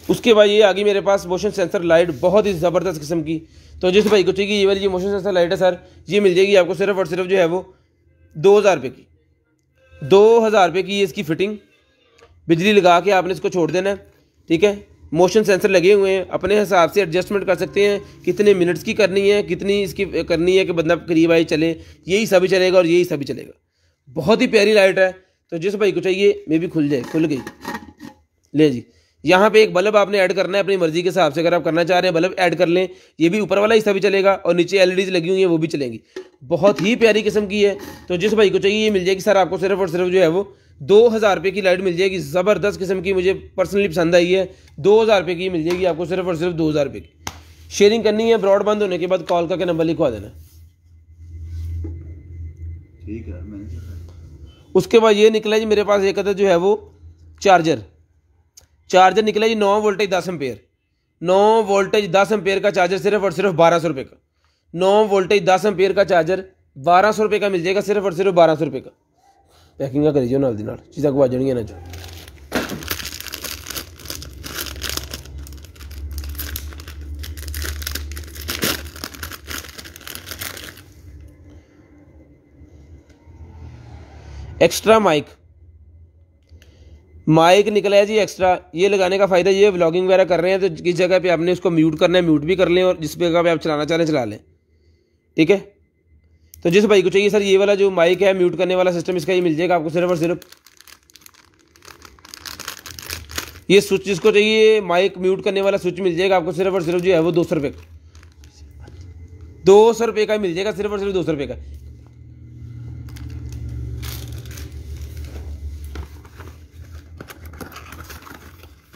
उसके बाद ये आ गई मेरे पास मोशन सेंसर लाइट, बहुत ही ज़बरदस्त किस्म की। तो जिस भाई को चाहिए ये वाली जो मोशन सेंसर लाइट है सर, ये मिल जाएगी आपको सिर्फ और सिर्फ जो है वो 2000 रुपये की, 2000 रुपये की ये इसकी फिटिंग। बिजली लगा के आपने इसको छोड़ देना है, ठीक है। मोशन सेंसर लगे हुए हैं, अपने हिसाब से एडजस्टमेंट कर सकते हैं, कितने मिनट्स की करनी है, कितनी इसकी करनी है कि बंदा करीब आए चले, यही सभी चलेगा और यही सभी चलेगा। बहुत ही प्यारी लाइट है। तो जिस भाई को चाहिए मे भी खुल गई ले जी। यहाँ पे एक बल्ब आपने ऐड करना है अपनी मर्जी के हिसाब से, अगर आप करना चाह रहे हैं बल्ब ऐड कर लें। ये भी ऊपर वाला हिस्सा भी चलेगा और नीचे एलईडीज लगी हुई है वो भी चलेंगी। बहुत ही प्यारी किस्म की है। तो जिस भाई को चाहिए ये मिल जाएगी सर आपको सिर्फ और सिर्फ जो है वो 2000 रुपये की लाइट मिल जाएगी। ज़बरदस्त किस्म की, मुझे पर्सनली पसंद आई है। 2000 रुपये की मिल जाएगी आपको सिर्फ और सिर्फ 2000 रुपये की। शेयरिंग करनी है, ब्रॉड बंद होने के बाद कॉल करके नंबर लिखवा देना। ठीक है। उसके बाद ये निकला जी मेरे पास एक अदद जो है वो चार्जर निकला जी 9 वोल्टेज 10 एम्पेयर, 9 वोल्टेज 10 एम्पेयर का चार्जर सिर्फ और सिर्फ 1200 रुपये का। 9 वोल्टेज 10 एम्पेयर का चार्जर 1200 रुपये का मिल जाएगा सिर्फ और सिर्फ 1200 रुपये का। पैकिंग का करिए नाल दी नाल चीज़ां को आ जाएंगी ना जो। एक्स्ट्रा माइक निकला है जी एक्स्ट्रा। ये लगाने का फ़ायदा ये, व्लॉगिंग वगैरह कर रहे हैं तो किस जगह पे आपने उसको म्यूट करना है म्यूट भी कर लें, और जिस जगह पे आप चलाना चाह रहे हैं चला लें, ठीक है। तो जिस भाई को चाहिए सर ये वाला जो माइक है म्यूट करने वाला सिस्टम, इसका ये मिल जाएगा आपको सिर्फ और सिर्फ। ये स्विच जिसको चाहिए माइक म्यूट करने वाला स्विच मिल जाएगा आपको सिर्फ और सिर्फ जो है वो 200 रुपये का, 200 रुपये का मिल जाएगा सिर्फ और सिर्फ 200 रुपये का।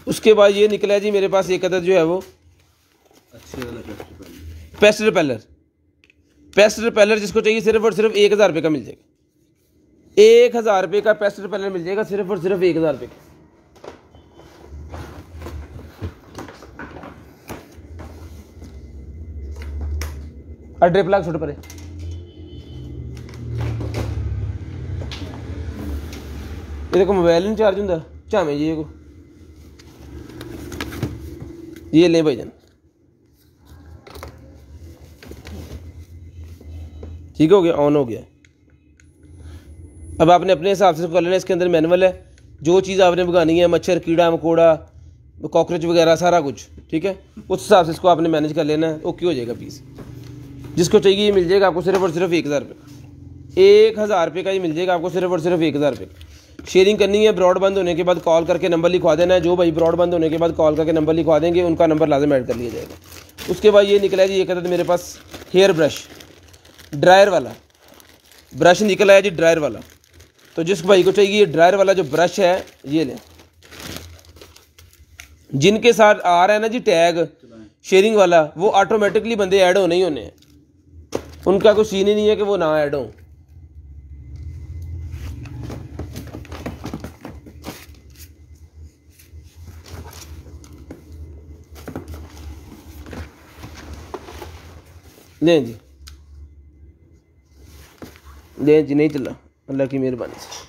उसके बाद ये निकला है जी मेरे पास एक अदद जो है वो अच्छे वाला पेस्ट रिपेलर जिसको चाहिए सिर्फ और सिर्फ 1000 रुपये का मिल जाएगा। 1000 रुपये का पेस्ट रिपेलर मिल जाएगा सिर्फ और सिर्फ 1000 रुपये का। ड्रिप लाग छोटे परे ये को मोबाइल नहीं चार्ज होंगे चामे जी को ये ले भाईजान, ठीक हो गया, ऑन हो गया। अब आपने अपने हिसाब से कर लेना। इसके अंदर मैनुअल है, जो चीज़ आपने भगानी है, मच्छर कीड़ा मकोड़ा कॉकरोच वगैरह सारा कुछ, ठीक है, उस हिसाब से इसको आपने मैनेज कर लेना है। ओके हो जाएगा पीस। जिसको चाहिए ये मिल जाएगा आपको सिर्फ और सिर्फ 1000 रुपये, 1000 रुपये का ये मिल जाएगा आपको सिर्फ और सिर्फ 1000 रुपये। शेयरिंग करनी है, ब्रॉड बंद होने के बाद कॉल करके नंबर लिखवा देना है। जो भाई ब्रॉड बंद होने के बाद कॉल करके नंबर लिखवा देंगे उनका नंबर लाजम ऐड कर लिया जाएगा। उसके बाद ये निकला है जी एक अदद मेरे पास हेयर ब्रश, ड्रायर वाला ब्रश निकला है जी, ड्रायर वाला। तो जिस भाई को चाहिए ये ड्रायर वाला जो ब्रश है ये लें। जिनके साथ आ रहा है ना जी टैग शेयरिंग वाला, वो ऑटोमेटिकली बंदे ऐड होने ही होने हैं, उनका कोई सीन ही नहीं है कि वो ना ऐड हो। लें जी नहीं चला, अल्लाह की मेहरबानी से।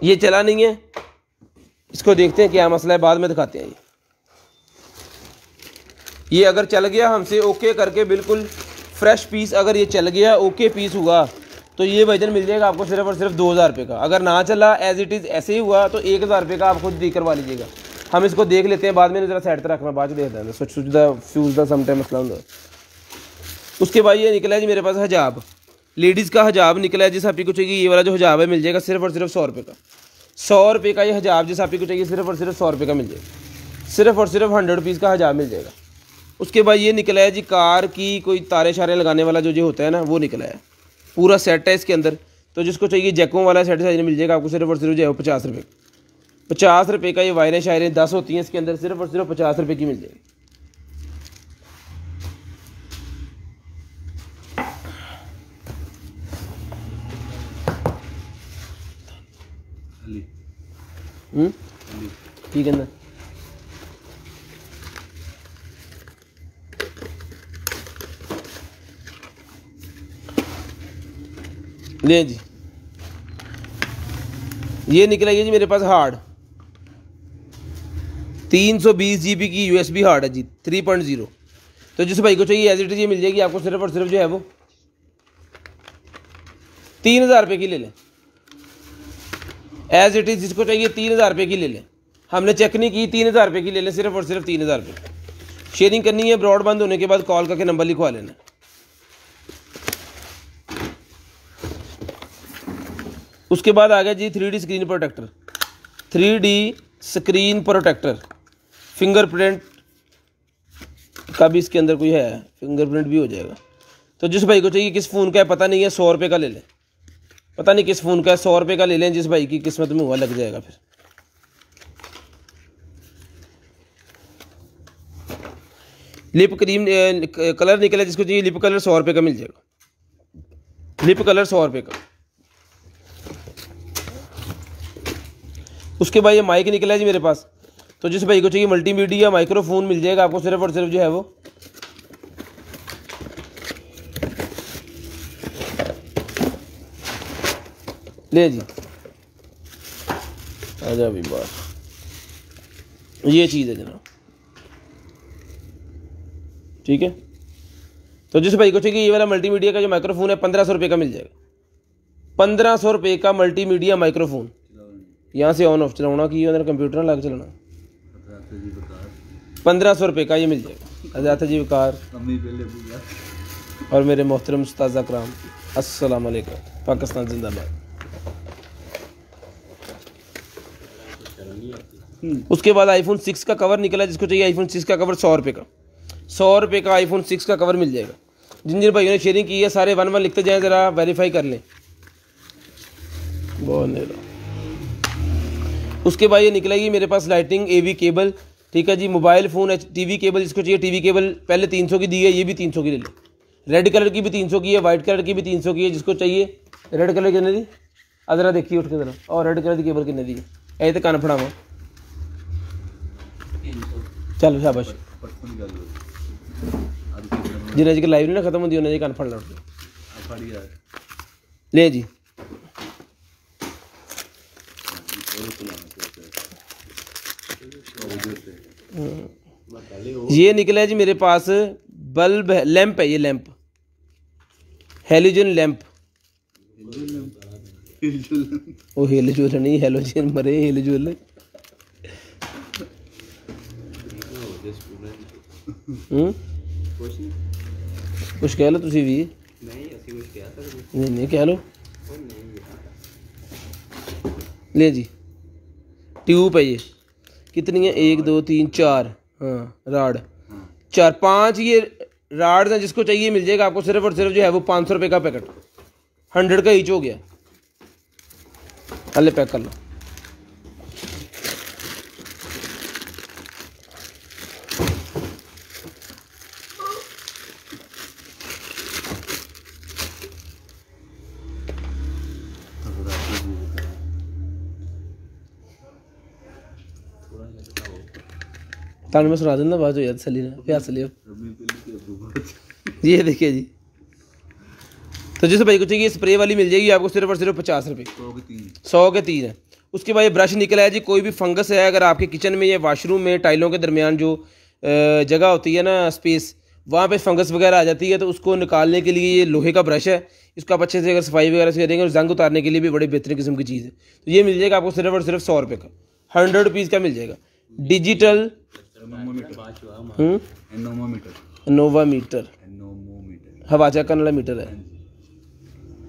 ये चला नहीं है, इसको देखते हैं क्या मसला है, बाद में दिखाते हैं। ये अगर चल गया हमसे ओके करके बिल्कुल फ्रेश पीस अगर ये चल गया, ओके पीस हुआ, तो ये भाईजान मिल जाएगा आपको सिर्फ और सिर्फ 2000 रुपये का। अगर ना चला एज इट इज़ ऐसे ही हुआ तो 1000 रुपये का आप खुद दी करवा लीजिएगा। हम इसको देख लेते हैं बाद में, ज़रा साइड पर रखना, बाद में देखते हैं switch the fuse the sometime मसला होता है। उसके बाद ये निकला है जी मेरे पास हिजाब, लेडीज़ का हिजाब निकला है। जिस आप को चाहिए ये वाला जो हिजाब है मिल जाएगा सिर्फ और सिर्फ 100 रुपये का। 100 रुपये का ये हिजाब जिस आप को चाहिए सिर्फ और सिर्फ 100 रुपये का मिल जाएगा। सिर्फ और सिर्फ 100 रुपीज़ का हिजाब मिल जाएगा। उसके बाद ये निकला है जी कार की कोई तारे शारे लगाने वाला जो होता है ना, वो निकला है, पूरा सेट है इसके अंदर। तो जिसको चाहिए जैकों वाला सेट साइज मिल जाएगा आपको सिर्फ और सिर्फ जो है 50 रुपये। 50 रुपये का ये वायरें शायरें 10 होती हैं इसके अंदर, सिर्फ और सिर्फ 50 रुपये की मिल जाएगी। ठीक है ना, ले जी ये निकला जी मेरे पास हार्ड 320 GB की USB हार्ड है जी 3.0। तो जिस भाई को चाहिए एज इट इज ये मिल जाएगी आपको सिर्फ और सिर्फ जो है वो 3000 रुपये की ले लें। एज इट इज जिसको चाहिए 3000 रुपये की ले लें, हमने चेक नहीं की, 3000 रुपये की ले लें, सिर्फ और सिर्फ 3000 रुपये। शेयरिंग करनी है, ब्रॉड बंद होने के बाद कॉल करके नंबर लिखवा लेना। उसके बाद आ गया जी 3D screen protector. 3D screen protector fingerprint का भी इसके अंदर कोई है, फिंगरप्रिंट भी हो जाएगा। तो जिस भाई को चाहिए, किस फ़ोन का है पता नहीं है, 100 रुपये का ले लें, पता नहीं किस फ़ोन का है, 100 रुपये का ले लें, जिस भाई की किस्मत में हुआ लग जाएगा। फिर लिप क्रीम कलर निकला, जिसको चाहिए लिप कलर 100 रुपये का मिल जाएगा, लिप कलर 100 रुपये का। उसके बाद ये माइक निकला है जी मेरे पास। तो जिस भाई को चाहिए मल्टीमीडिया माइक्रोफोन मिल जाएगा आपको सिर्फ और सिर्फ जो है वो ले जी। आजा भी बात, ये चीज़ है जनाब, ठीक है। तो जिस भाई को चाहिए ये वाला मल्टीमीडिया का जो माइक्रोफोन है 1500 रुपये का मिल जाएगा। 1500 रुपये का मल्टीमीडिया माइक्रोफोन, यहाँ से ऑन ऑफ चलाना कि अंदर कंप्यूटर ना लग चलाना। 1500 रुपये का ये मिल जाएगा। हज़रत जी वकार और मेरे मोहतरम उस्ताद अकराम, अस्सलाम वालेकुम, पाकिस्तान जिंदाबाद। उसके बाद आईफोन 6 का कवर निकला, जिसको चाहिए आईफोन 6 का कवर 100 रुपये का, 100 रुपये का आईफोन 6 का कवर मिल जाएगा। जिन जिन भाइयों ने शेयरिंग की है सारे 1-1 लिखते जाएँ, ज़रा वेरीफाई कर लें। बहुत नहीं। उसके बाद ये निकलेगी मेरे पास लाइटिंग AV केबल, ठीक है जी। मोबाइल फ़ोन TV केबल, जिसको चाहिए TV केबल पहले 300 की दी है, ये भी 300 की ले लें। रेड कलर की भी 300 की है, वाइट कलर की भी 300 की है। जिसको चाहिए रेड कलर कितने दी, ज़रा देखिए उठ के ज़रा, और रेड कलर की केबल कितने दी है, ऐसे तो कान फड़ावा चल शाबाश। जिन्हें जी लाइव नहीं ना खत्म होती उन्हें कान फड़ लो ले जी। ये निकला है जी मेरे पास बल्ब है, लैंप है, ये लैंप हेलोजन लैंप। वो हेलोजन नहीं, हेलोजन मरे हेलोजन। कुछ कह लो तुसी भी, नहीं कह लो ले जी। ट्यूब है ये, कितनी है, 1 2 3 4, हाँ राड 4 5 ये राड हैं। जिसको चाहिए मिल जाएगा आपको सिर्फ और सिर्फ जो है वो 500 रुपये का पैकेट, 100 का ईच हो गया। अल्ले पैक कर लो। तान में सुना दूंगा बात, याद सली ना प्यास लियो। ये देखिए जी। तो जिस भाई को चाहिए स्प्रे वाली मिल जाएगी आपको सिर्फ और सिर्फ 50 रुपये, 100 के 3 है। उसके बाद ये ब्रश निकला है जी। कोई भी फंगस है अगर आपके किचन में या वाशरूम में टाइलों के दरमियान जो जगह होती है ना स्पेस, वहाँ पे फंगस वगैरह आ जाती है, तो उसको निकालने के लिए ये लोहे का ब्रश है, इसको आप अच्छे से अगर सफाई वगैरह से करेंगे और जंग उतारने के लिए भी बड़ी बेहतरीन किस्म की चीज़ है। तो ये मिल जाएगा आपको सिर्फ और सिर्फ 100 रुपये का, 100 रुपीज़ का मिल जाएगा। डिजिटल नोवामीटर हवा चेक करने वाला मीटर है।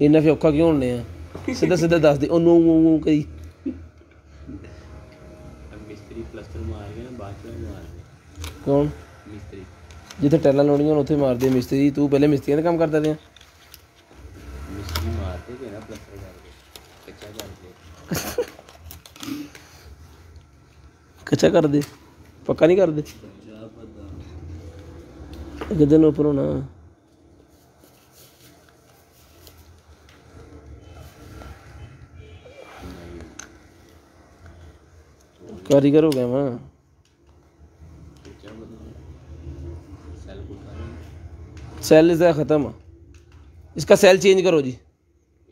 इन्ना फिर औखा क्यों होने हैं, सीधा सीधा दस दे ओनू कई कौन जिथे टैला लाउणियां उत्थे मारदे मिस्त्री। तू पहले मिस्त्रियां दा काम करदा रहा। कच्चा कर दे, पक्का नहीं कर दे, किधर ऊपर होना। कारीगर हो गया मैं। सेल इज ख़त्म, इसका सेल चेंज करो जी,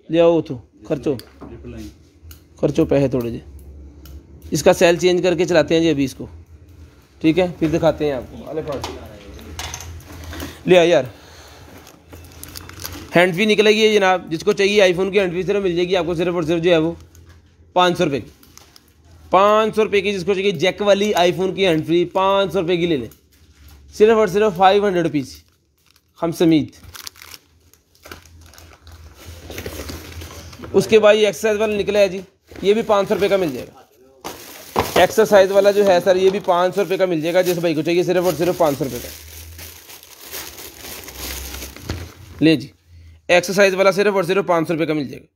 ले आओ उतो खर्चो पैसे थोड़े जे, इसका सेल चेंज करके चलाते हैं जी अभी इसको, ठीक है, फिर दिखाते हैं आपको। अले ले आ यार, हैंड फ्री निकलेगी है जनाब, जिसको चाहिए आईफोन की हैंड फ्री सिर्फ मिल जाएगी आपको सिर्फ और सिर्फ जो है वो 500 रुपये की, 500 रुपये की। जिसको चाहिए जैक वाली आईफोन की हैंड फ्री 500 रुपये की ले लें, सिर्फ और सिर्फ 500 रुपीज़ हम समीत। उसके बाद ये एक्सरसाइज वाला निकला है जी, ये भी 500 रुपये का मिल जाएगा। एक्सरसाइज वाला जो है सर ये भी 500 रुपये का मिल जाएगा, जिस भाई को चाहिए सिर्फ और सिर्फ 500 रुपये का ले जी। एक्सरसाइज वाला सिर्फ और सिर्फ 500 रुपये का मिल जाएगा।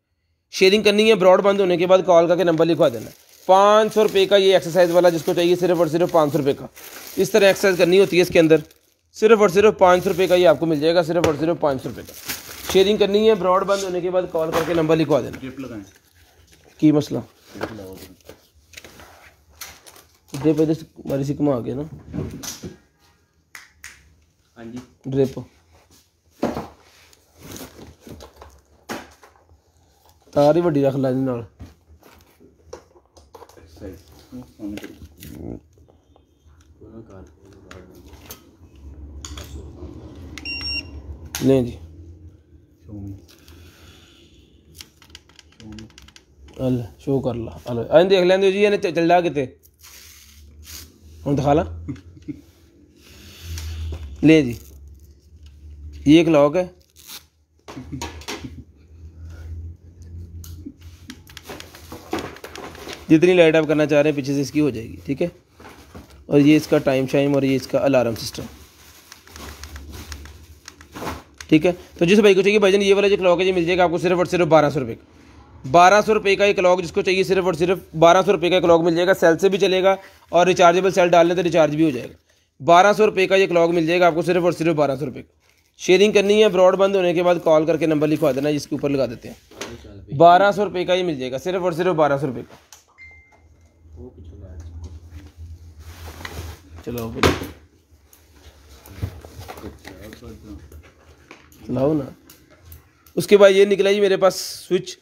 शेयरिंग करनी है, ब्रॉड बंद होने के बाद कॉल करके नंबर लिखवा देना। 500 रुपये का ये एक्सरसाइज वाला जिसको चाहिए सिर्फ और सिर्फ 500 रुपये का। इस तरह एक्सरसाइज करनी होती है इसके अंदर, सिर्फ और सिर्फ 500 रुपये का ये आपको मिल जाएगा, सिर्फ और सिर्फ 500 रुपये का। शेयरिंग करनी है, ब्रॉड बंद होने के बाद कॉल करके नंबर लिखवा देना। की मसला ड्रिप इधर हमारी से घुमा के ना, हाँ जी ड्रिप तार ही वड्डी रख ला जी नाल। नहीं जी अल शो कर ला, अल देख लेंगे जी, इन्हें चल जा किते हम दिखा ला। ले जी ये एक लॉक है, जितनी लाइट आप करना चाह रहे हैं पीछे से इसकी हो जाएगी, ठीक है। और ये इसका टाइम शाइम और ये इसका अलार्म सिस्टम, ठीक है। तो जिस भाई को चाहिए भाईजान ये वाला जो क्लॉक है ये मिल जाएगा आपको सिर्फ और सिर्फ 1200 रुपये का। 1200 रुपये का ये क्लॉक जिसको चाहिए सिर्फ और सिर्फ 1200 रुपये का क्लॉक मिल जाएगा। सेल से भी चलेगा और रिचार्जेबल सेल डालने तो रिचार्ज भी हो जाएगा। 1200 रुपये का ये क्लॉक मिल जाएगा आपको सिर्फ और सिर्फ 1200 रुपये का। शेयरिंग करनी है, ब्रॉड बंद होने के बाद कॉल करके नंबर लिखवा देना, जिसके ऊपर लगा देते हैं। 1200 रुपये का ये मिल जाएगा, सिर्फ और सिर्फ 1200 रुपये का। चलो लाओ ना। उसके बाद ये निकला जी मेरे पास स्विच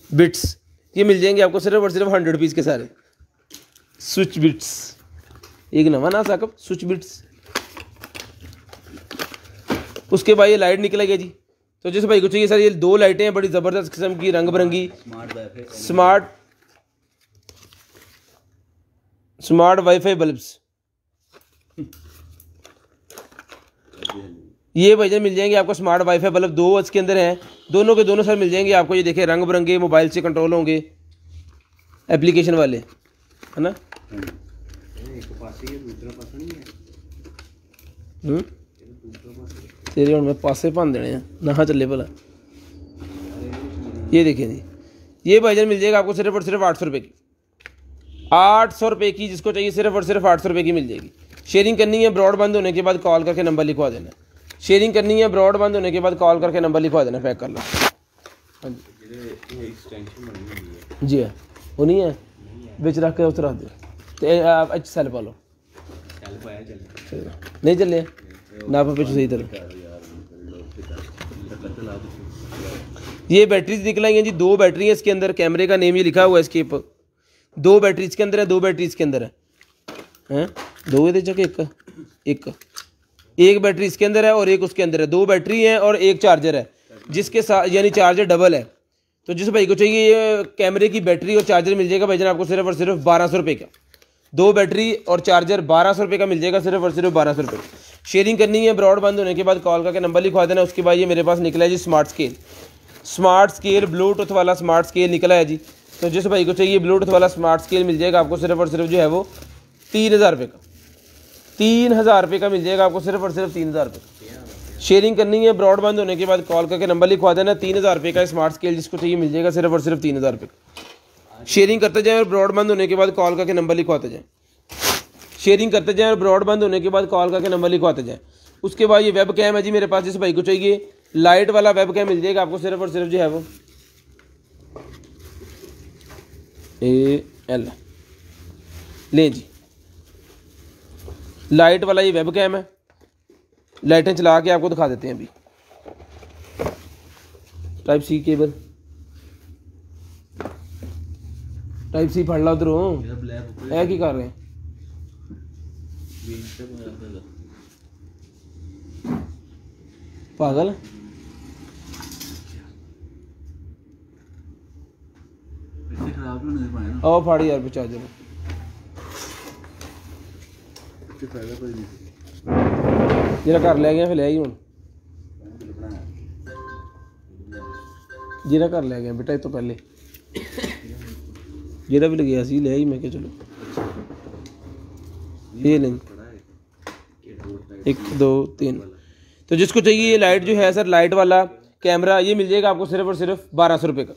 बिट्स, ये मिल जाएंगे आपको सिर्फ और सिर्फ 100 रुपीज़ के सारे स्विच बिट्स। एक नवा ना साकब स्विच बिट्स। उसके बाद ये लाइट निकला गया जी, तो जिस भाई को चाहिए सर ये 2 लाइटें हैं बड़ी ज़बरदस्त किस्म की, रंग बिरंगी स्मार्ट वाईफाई बल्ब्स। ये भैया मिल जाएंगे आपको स्मार्ट वाईफाई बल्ब, 2 इसके अंदर हैं, दोनों के दोनों सर मिल जाएंगे आपको। ये देखिए रंग बिरंगे, मोबाइल से कंट्रोल होंगे, एप्लीकेशन वाले, है ना। तेरे हम मैं पासे भन देने हैं ना चले भला। ये देखिए जी, ये भाईजान मिल जाएगा आपको सिर्फ और सिर्फ 800 रुपये की। 800 रुपये की जिसको चाहिए सिर्फ और सिर्फ 800 रुपये की मिल जाएगी। शेयरिंग करनी है, ब्रॉड बंद होने के बाद कॉल करके नंबर लिखवा देना। शेयरिंग करनी है, ब्रॉड बंद होने के बाद कॉल करके नंबर लिखवा देना, पैक कर लो। हाँ जी है वो नहीं है, बिच रख के उस रख दो, आप अच्छी सेल पा लो। नहीं चले ना पिछले सही तरह। ये बैटरीज निकलाएंगे जी, 2 बैटरी है इसके अंदर, कैमरे का नेम ये लिखा हुआ है इसके ऊपर। 2 बैटरी इसके अंदर है, 2 बैटरी इसके अंदर है, हैं 2 ये जगह एक एक बैटरी इसके अंदर है और एक उसके अंदर है, 2 बैटरी हैं और एक चार्जर है, जिसके साथ यानी चार्जर डबल है। तो जिस भाई को चाहिए ये कैमरे की बैटरी और चार्जर मिल जाएगा भाईजान आपको सिर्फ और सिर्फ 1200 रुपये का। 2 बैटरी और चार्जर 1200 रुपये का मिल जाएगा, सिर्फ और सिर्फ 1200 रुपये। शेयरिंग करनी है, ब्रॉड बंद होने के बाद कॉल करके नंबर लिखवा देना। उसके बाद ये मेरे पास निकला है जी स्मार्ट स्केल ब्लूटूथ वाला स्मार्ट स्केल निकला है जी। तो जिस भाई को चाहिए ब्लूटूथ वाला स्मार्ट स्केल मिल जाएगा आपको सिर्फ और सिर्फ जो है वो 3000 रुपये का। 3000 रुपये का मिल जाएगा आपको सिर्फ और सिर्फ 3000 रुपये का। शेयरिंग करनी है, ब्रॉड बंद होने के बाद कॉल करके नंबर लिखवा देना। 3000 रुपये का स्मार्ट स्केल जिसको चाहिए मिल जाएगा सिर्फ और सिर्फ 3000 रुपये का। शेयरिंग करते जाएँ और ब्रॉड बंद होने के बाद कॉल करके नंबर लिखवाते जाएँ। शेयरिंग करते जाएँ और ब्रॉड बंद होने के बाद कॉल करके नंबर लिखवाते जाएँ। उसके बाद ये वेब कैम है जी मेरे पास, जिस भाई को चाहिए लाइट वाला वेब कैम मिल जाएगा आपको सिर्फ और सिर्फ जो है वो AL ले जी। लाइट वाला ये वेब कैम है, लाइटें चला के आपको दिखा देते हैं अभी। Type C cable, type C फड़ ला उधरों है की कर रहे हैं। पागल आओ फाड़ी यार चार्जर जरा घर लै गया फिर लै ही हूँ जरा घर लै गया बेटा, इस तो पहले जरा भी लगे सी लै ही। मैं क्या चलो ये नहीं 1 2 3। तो जिसको चाहिए ये लाइट जो है सर लाइट वाला कैमरा ये मिल जाएगा आपको सिर्फ और सिर्फ 1200 रुपये का।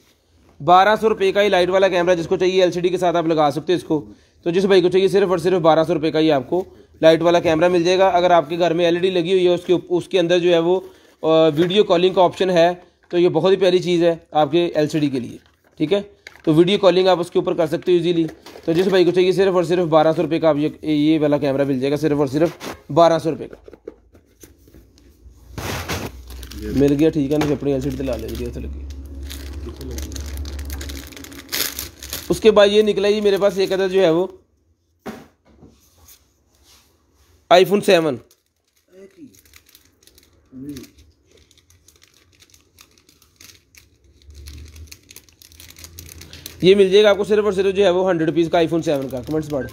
1200 रुपये का ये लाइट वाला कैमरा जिसको चाहिए LCD के साथ आप लगा सकते हो इसको। तो जिस भाई को चाहिए सिर्फ और सिर्फ 1200 रुपये का ये आपको लाइट वाला कैमरा मिल जाएगा। अगर आपके घर में LED लगी हुई है उसके अंदर जो है वो वीडियो कॉलिंग का ऑप्शन है, तो ये बहुत ही प्यारी चीज़ है आपके LCD के लिए, ठीक है। तो वीडियो कॉलिंग आप उसके ऊपर कर सकते हो इजीली। तो जिस भाई को चाहिए सिर्फ और सिर्फ 1200 रुपये का आप ये वाला कैमरा मिल जाएगा सिर्फ और सिर्फ 1200 रुपये का मिल गया, ठीक है ना। अपनी LCD तो ला ले जी लगी। उसके बाद ये निकला जी मेरे पास एक अदर जो है वो iPhone 7। ये मिल जाएगा आपको सिर्फ और सिर्फ जो है वो 100 रुपीज़ का iPhone 7 का। कमेंट्स पढ़।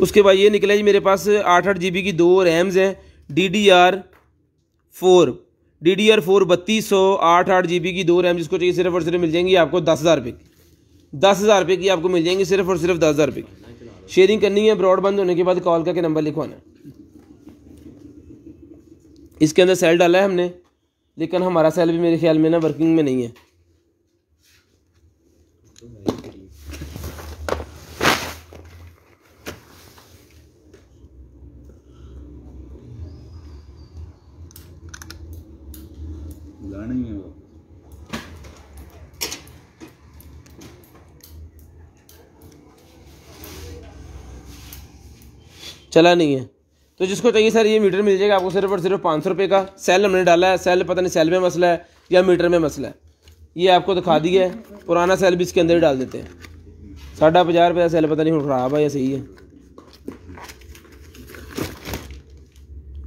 उसके बाद ये निकला जी मेरे पास 8 GB की 2 रैम्स हैं, DDR4 3200 8 GB की 2 रैम जिसको चाहिए सिर्फ और सिर्फ मिल जाएंगी आपको 10,000 रुपये की। 10,000 रुपये की आपको मिल जाएंगी सिर्फ और सिर्फ 10,000 रुपये की। शेयरिंग करनी है, ब्रॉड बंद होने के बाद कॉल करके नंबर लिखवाना है। इसके अंदर सेल डाला है हमने, लेकिन हमारा सेल भी मेरे ख्याल में ना वर्किंग में नहीं है। चला नहीं है। तो जिसको चाहिए सर ये मीटर मिल जाएगा आपको सिर्फ और सिर्फ 500 रुपये का। सेल हमने डाला है, सेल पता नहीं सेल में मसला है या मीटर में मसला है, ये आपको दिखा दिया है। पुराना सेल भी इसके अंदर ही डाल देते हैं। 50 रुपये सेल पता नहीं ख़राब है या सही है।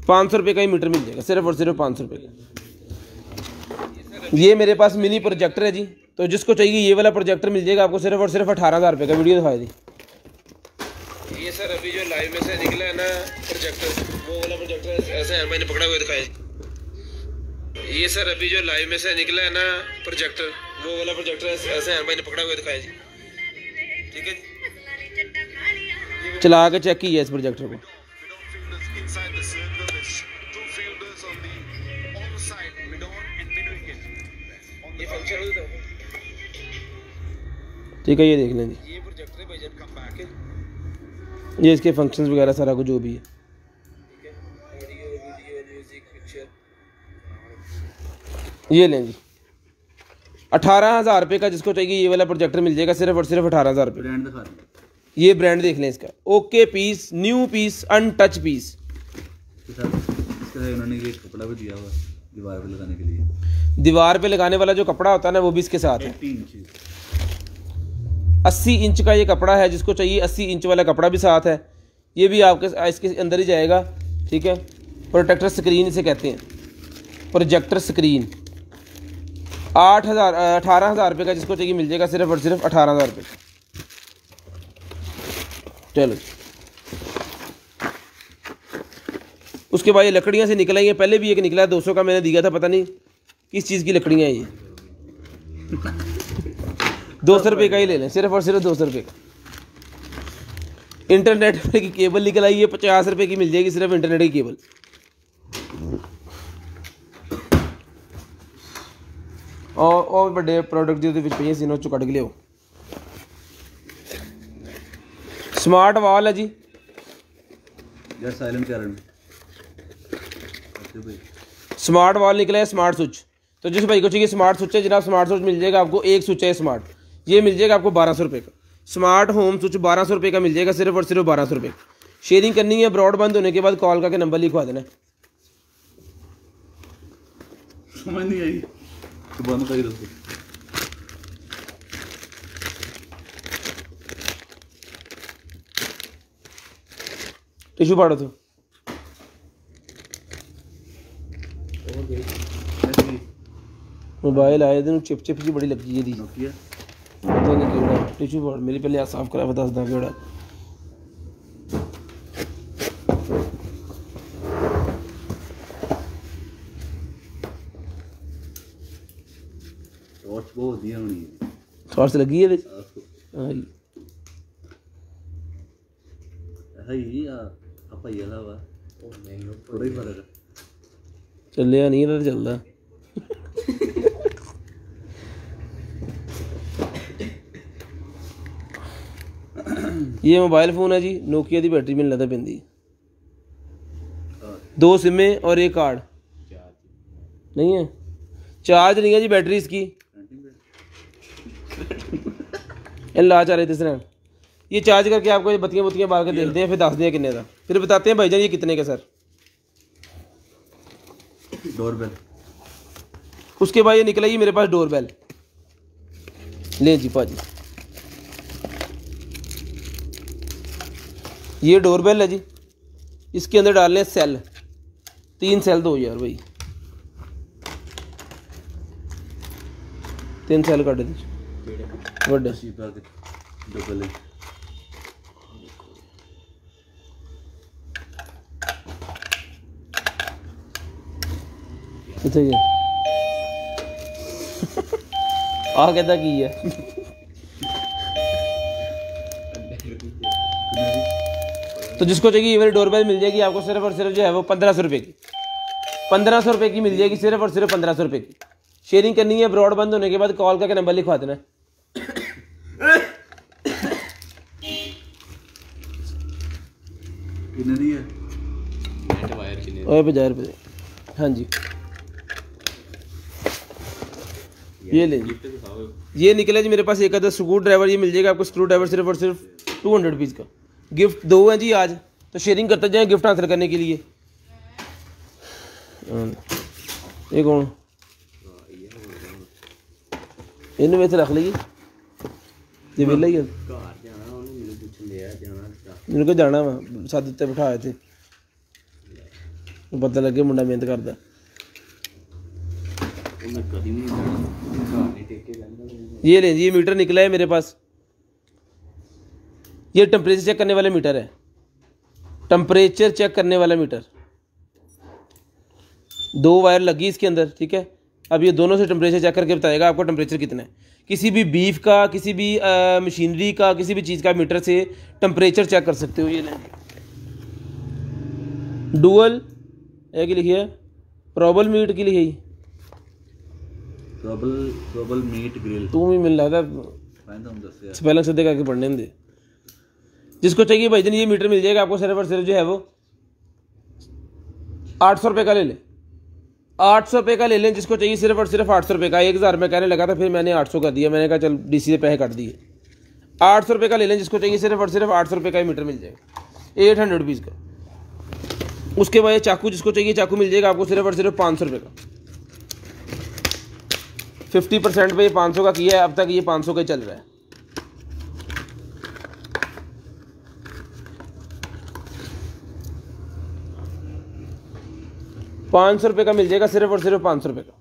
500 रुपये का ही मीटर मिल जाएगा सिर्फ और सिर्फ 500 रुपये का। ये मेरे पास मिनी प्रोजेक्टर है जी। तो जिसको चाहिए ये वाला प्रोजेक्टर मिल जाएगा आपको सिर्फ और सिर्फ 18,000 रुपये का। वीडियो दिखाई दी। ये सर अभी जो लाइव में से निकला है ना प्रोजेक्टर, वो वाला प्रोजेक्टर ऐसे है, मैंने पकड़ा हुआ दिखाया। ये सर अभी जो लाइव में से निकला है ना प्रोजेक्टर, वो वाला प्रोजेक्टर ऐसे है, मैंने पकड़ा हुआ दिखाया जी, ठीक है जी। चला के चेक कीजिए इस प्रोजेक्टर को। ठीक है, ये देख लें जी, ये प्रोजेक्टर है भाईजान, कम बैक है। ये इसके फंक्शंस वगैरह सारा कुछ जो भी है, ठीक है। ऑडियो, वीडियो, म्यूजिक, पिक्चर, ये लें जी। 18,000 रुपये का जिसको चाहिए ये वाला प्रोजेक्टर मिल जाएगा सिर्फ और सिर्फ 18,000 रुपये। ब्रांड दिखा दें, ये ब्रांड देख लें इसका, okay piece, new piece, untouch piece. उन्होंने ये कपड़ा भी दिया हुआ दीवार पे लगाने के लिए। दीवार पे लगाने वाला जो कपड़ा होता है ना वो भी इसके साथ है। 80 इंच का ये कपड़ा है, जिसको चाहिए 80 इंच वाला कपड़ा भी साथ है। ये भी आपके इसके अंदर ही जाएगा, ठीक है। प्रोटेक्टर स्क्रीन इसे कहते हैं, प्रोजेक्टर स्क्रीन। 18,000 रुपये का जिसको चाहिए मिल जाएगा, सिर्फ और सिर्फ 18,000 रुपये का। चलो उसके बाद ये लकड़ियाँ से निकल आई हैं। पहले भी एक निकला 200 का मैंने दिया था, पता नहीं किस चीज़ की लकड़ियाँ हैं ये। 200 रुपये का ही ले लें, सिर्फ और सिर्फ 200 रुपये का। इंटरनेट की केबल निकल आई है, 50 रुपये की मिल जाएगी, सिर्फ इंटरनेट की केबल। और बड़े प्रोडक्ट जो पे सीनो चो कट के लियो। स्मार्ट वॉल है जी, यार साइलेंट कारण स्मार्ट वॉल निकला है, स्मार्ट स्विच। तो जिस भाई को चाहिए स्मार्ट स्विच है जनाब, स्मार्ट स्विच मिल जाएगा आपको। एक स्विच है स्मार्ट, ये मिल जाएगा आपको 1200 रुपये का। स्मार्ट होम स्विच 1200 रुपये का मिल जाएगा, सिर्फ और सिर्फ 1200 रुपये। शेयरिंग करनी है, ब्रॉडबैंड होने के बाद कॉल करके नंबर लिखवा देना। समझ नहीं आई तो बंद कर दो। टिश्यू पाड़ो तो मोबाइल आए दिन चिप चिप जी बड़ी लगी है दी टिश्यू पाड़ मेरी पहले साफ करा बता दस केड़ा टॉर्च बहुत दिया होनी है, टॉर्च लगी है हां जी है आपा ये लावा ओ नहीं थोड़ा ही फर्क है। ਚੱਲਿਆ नहीं तो चलता ये मोबाइल फ़ोन है जी, नोकिया की बैटरी में लगता पैंदी, 2 सिमें और एक कार्ड नहीं है, चार्ज नहीं है जी बैटरी इसकी। ला चाह रहे थे सर, ये चार्ज करके आपको बत्तियाँ बुत्तियाँ बाल के देखते हैं, फिर दस दें कितने का, फिर बताते हैं भाईजान ये कितने का सर। डोरबेल उसके बाद ये निकला ही मेरे पास डोरबेल, ले जी पाजी ये डोरबेल है जी। इसके अंदर डालने हैं सेल, 3 सेल दो यार भाई, 3 सेल काट दी बड़े डबल कितने के आ कहता की है तो जिसको चाहिए ये वाली डोरबेल मिल जाएगी आपको सिर्फ और सिर्फ जो है वो 1500 रुपये की, 1500 रुपये की मिल जाएगी, सिर्फ और सिर्फ 1500 रुपये की। शेयरिंग करनी है, ब्रॉड बंद होने के बाद कॉल करके नंबर लिखवा देना। कितने दी है नेट वायर कितने ओए 50 रुपये हाँ जी। ये ले ये निकला जी मेरे पास एक आधा स्क्रू ड्राइवर, ये मिल जाएगा आपको स्क्रू ड्राइवर सिर्फ और सिर्फ 200 रुपीज़ का। गिफ्ट 2 हैं जी आज, तो शेयरिंग करते जाएं गिफ्ट हासिल करने के लिए। ये कौन इन में से रख लेगी ये वेला ही मेरे को जाना वा साथ उत्ते बिठाए थे, पता लगे मुंडा मेहनत करता। ये ले जी, ये मीटर निकला है मेरे पास, ये टेम्परेचर चेक करने वाला मीटर है, टेम्परेचर चेक करने वाला मीटर। 2 वायर लगी इसके अंदर, ठीक है। अब ये दोनों से टेम्परेचर चेक करके बताएगा आपको टेम्परेचर कितना है। किसी भी बीफ का, किसी भी मशीनरी का, किसी भी चीज़ का मीटर से टेम्परेचर चेक कर सकते हो। ये ले डुअल है की लिखी है, प्रॉबल मीट की लिखी, प्रॉबल मीट ग्रिल। तू भी मिल रहा था स्पेलिंग सीधे करके पढ़ने में दे। जिसको चाहिए भाईजान ये मीटर मिल जाएगा आपको सिर्फ और सिर्फ जो है वो 800 रुपये का ले लें, 800 रुपये का ले लें। जिसको चाहिए सिर्फ और सिर्फ 800 रुपये का। 1000 में कहने लगा था, फिर मैंने 800 का दिया, मैंने कहा चल डीसी से पैसे काट दिए। 800 रुपये का ले लें, जिसको चाहिए सिर्फ और सिर्फ 800 रुपये का ही मीटर मिल जाएगा, 800 रुपीज़ का। उसके बाद चाकू, जिसको चाहिए चाकू मिल जाएगा आपको सिर्फ और सिर्फ 500 रुपये का। 50% पे ये 500 का किया है, अब तक ये 500 का ही चल रहा है। 500 रुपये का मिल जाएगा, सिर्फ और सिर्फ 500 रुपये का।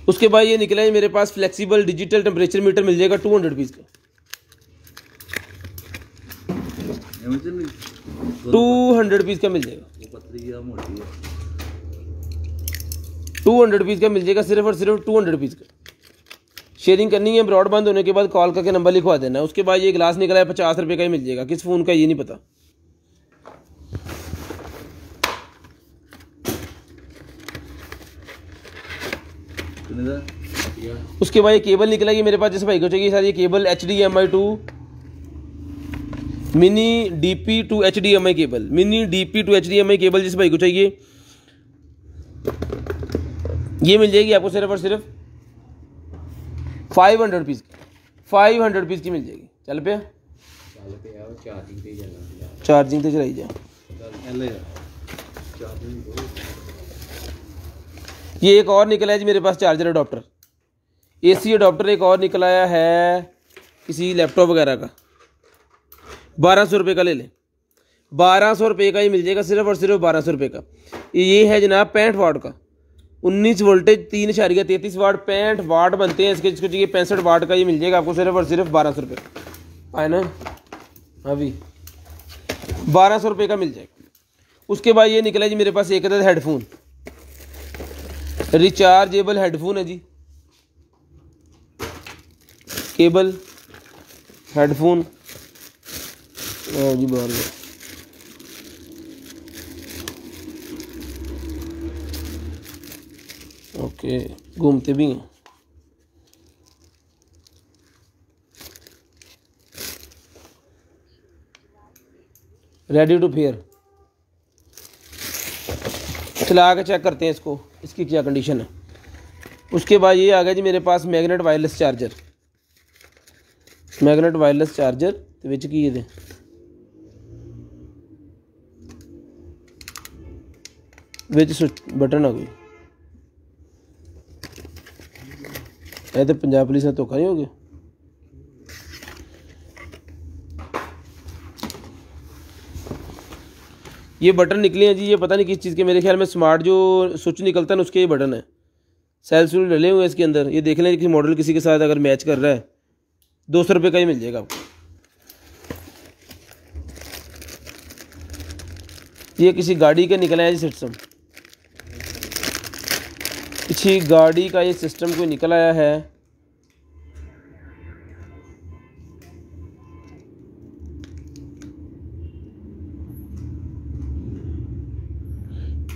उसके बाद ये निकला है मेरे पास फ्लेक्सिबल डिजिटल टेम्परेचर मीटर मिल जाएगा 200 रुपीज़ का। 200 रुपीज़ का मिल जाएगा, 200 रुपीज़ का मिल जाएगा, सिर्फ और सिर्फ 200 रुपीज़ का। शेयरिंग करनी है, ब्रॉडबैंड होने के बाद कॉल करके नंबर लिखवा देना है। उसके बाद ये ग्लास निकला है 50 रुपये का ही मिल जाएगा, किस फ़ोन का ये नहीं पता। उसके बाद ये केबल निकला है मेरे पास, जिस भाई को चाहिए सर ये cable HDMI to mini DP to HDMI cable, mini DP to HDMI cable जिस भाई को चाहिए ये मिल जाएगी आपको सिर्फ और सिर्फ 500 रुपीज़ की, 500 रुपीज़ की मिल जाएगी। चल पे चार्जिंग तो चलाई जा। ये एक और निकला है जी मेरे पास चार्जर अडोप्टर, AC अडोप्टर एक और निकला आया है किसी लैपटॉप वगैरह का, 1200 रुपये का ले लें, 1200 रुपये का ही मिल जाएगा, सिर्फ और सिर्फ 1200 रुपये का। ये है जनाब 65 वाट का, 19 वोल्टेज 3.33 वाट, 65 वाट बनते हैं इसके, जिसको चाहिए 65 वाट का ये मिल जाएगा आपको सिर्फ और सिर्फ 1200 रुपये का। आए ना अभी 1200 रुपये का मिल जाएगा। उसके बाद ये निकला जी मेरे पास एक अदद हेडफोन, रिचार्जेबल हेडफोन है जी, केबल हेडफोन जी बाहर ओके घूमते भी हैं। रेडी टू फेयर, चला के चेक करते हैं इसको, इसकी क्या कंडीशन है। उसके बाद ये आ गया जी मेरे पास magnet wireless charger, magnet wireless charger तो विच की ये विच स्विच बटन आ गई। ये तो पंजाब पुलिस ने धोखा नहीं हो गया। ये बटन निकले हैं जी, ये पता नहीं किस चीज़ के, मेरे ख्याल में स्मार्ट जो स्विच निकलता है ना उसके ये बटन है, सेल सुल डले हुए हैं इसके अंदर। ये देख लें कि मॉडल किसी के साथ अगर मैच कर रहा है 200 रुपये का ही मिल जाएगा आपको। ये किसी गाड़ी का निकला है जी सिस्टम, किसी गाड़ी का ये सिस्टम कोई निकल आया है।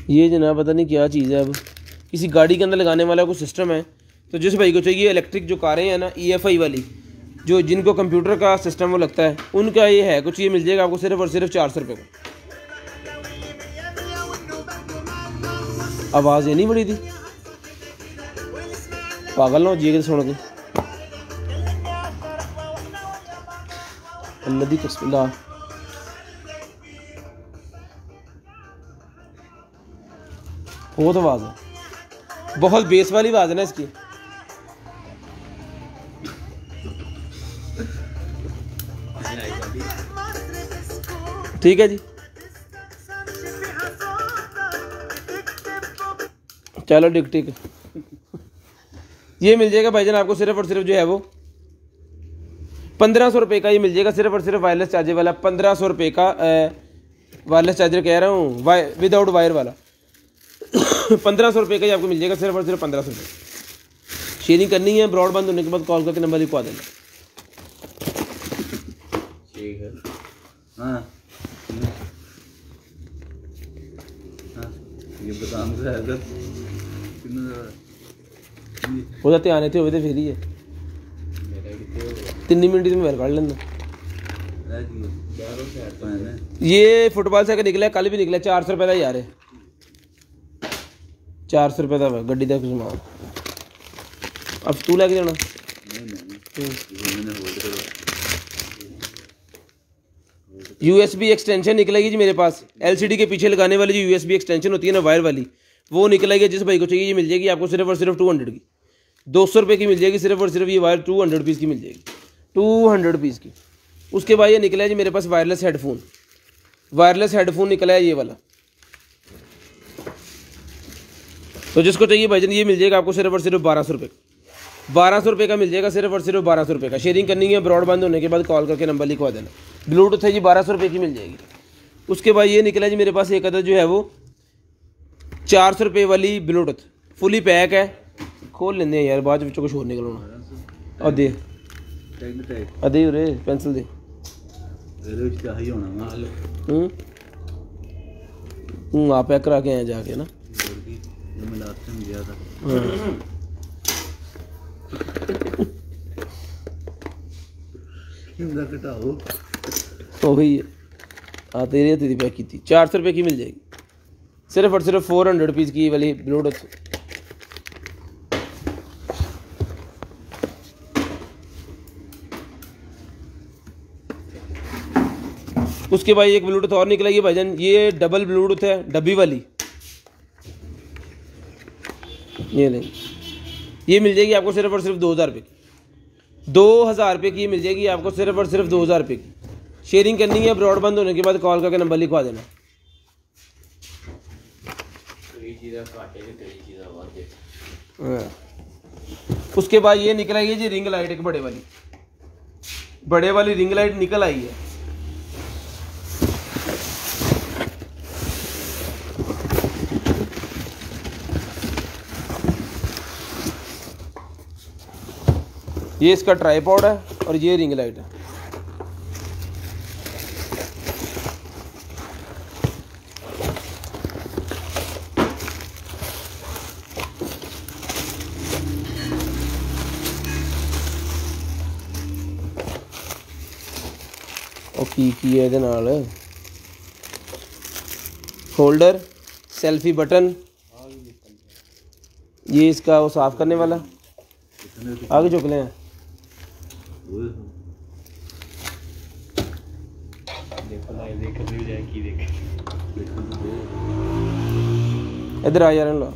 ये जनाब पता नहीं क्या चीज़ है, अब किसी गाड़ी के अंदर लगाने वाला कोई सिस्टम है। तो जिस भाई को चाहिए इलेक्ट्रिक जो कारें हैं ना EFI वाली, जो जिनको कंप्यूटर का सिस्टम वो लगता है, उनका ये है कुछ, ये मिल जाएगा आपको सिर्फ और सिर्फ 400 रुपये का। आवाज़ ये नहीं बड़ी थी, पागल ना हो जी सुन के। अल्लाह दी कसम, बहुत आवाज़ है, बहुत बेस वाली आवाज़ है ना इसकी। ठीक है जी, चलो ठीक ठीक। ये मिल जाएगा भाईजान आपको सिर्फ और सिर्फ जो है वो 1500 रुपये का, ये मिल जाएगा सिर्फ और सिर्फ वायरलेस चार्जर वाला 1500 रुपये का। वायरलेस चार्जर कह रहा हूँ, विदाउट वायर वाला 1500 रुपये का ही आपको मिल जाएगा, सिर्फ और सिर्फ 1500 रुपये। शेयरिंग करनी है, ब्रॉडबैंड होने के बाद कॉल करके नंबर लिखवा देना। ठीक है, हाँ ये बदाम का है इधर ਉਹਦਾ ਧਿਆਨ ਇੱਥੇ ਹੋਵੇ ਤੇ ਫੇਰ ਹੀ ਹੈ। 3 मिनट में बाहर काट लेना। ये फुटबॉल से निकला, कल भी निकला, 400 रुपये का यार है, 400 रुपये का गड्डी का समान। अब तू लैके जाना। USB एक्सटेंशन निकलेगी जी मेरे पास, LCD के पीछे लगाने वाली जो USB एक्सटेंशन होती है ना वायर वाली, वो निकलेगी। जिस भाई को चाहिए ये मिल जाएगी आपको सिर्फ और सिर्फ 200 की, 200 रुपये की मिल जाएगी सिर्फ और सिर्फ। ये वायर 200 रुपीज़ की मिल जाएगी, 200 रुपीज़ की। उसके बाद ये निकला है जी मेरे पास वायरलेस हेडफोन, वायरलेस हेडफोन निकला है ये वाला। तो जिसको चाहिए भाईजान ये मिल जाएगा आपको सिर्फ और सिर्फ 1200 रुपये, 1200 रुपये का मिल जाएगा, सिर्फ और सिर्फ 1200 रुपये का। शेयरिंग करनी है ब्रॉडबैंड होने के बाद कॉल करके नंबर लिखवा देना। ब्लूटूथ है जी 1200 रुपये की मिल जाएगी। उसके बाद ये निकला जी मेरे पास एक अदर जो है वो 400 रुपये वाली ब्लूटूथ फुली पैक है। खोल लेंगे यार बाद में कुछ और निकलना। और दे अदे रे पेंसिल दे आप पैक करा के आए जाके ना। वही तेरी पैक की थी 400 रुपये की मिल जाएगी, सिर्फ और सिर्फ 400 रुपीज़ की वाली ब्लूटूथ। उसके बाद एक ब्लूटूथ और निकला ये भाईजान, ये डबल ब्लूटूथ है डब्बी वाली। ये नहीं, ये मिल जाएगी आपको सिर्फ और सिर्फ 2000 रुपये की, 2000 रुपये की मिल जाएगी आपको सिर्फ और सिर्फ 2000 रुपये की। शेयरिंग करनी है ब्रॉडबैंड होने के बाद कॉल करके नंबर लिखवा देना। उसके बाद ये निकल आई है जी रिंग लाइट, एक बड़े वाली रिंग लाइट निकल आई है। ये इसका ट्राइपॉड है और ये रिंग लाइट है। की है ਇਹਦੇ ਨਾਲ होल्डर, सेल्फी बटन, ये इसका वो साफ करने वाला आगे चुक लें। इधर आ यार ला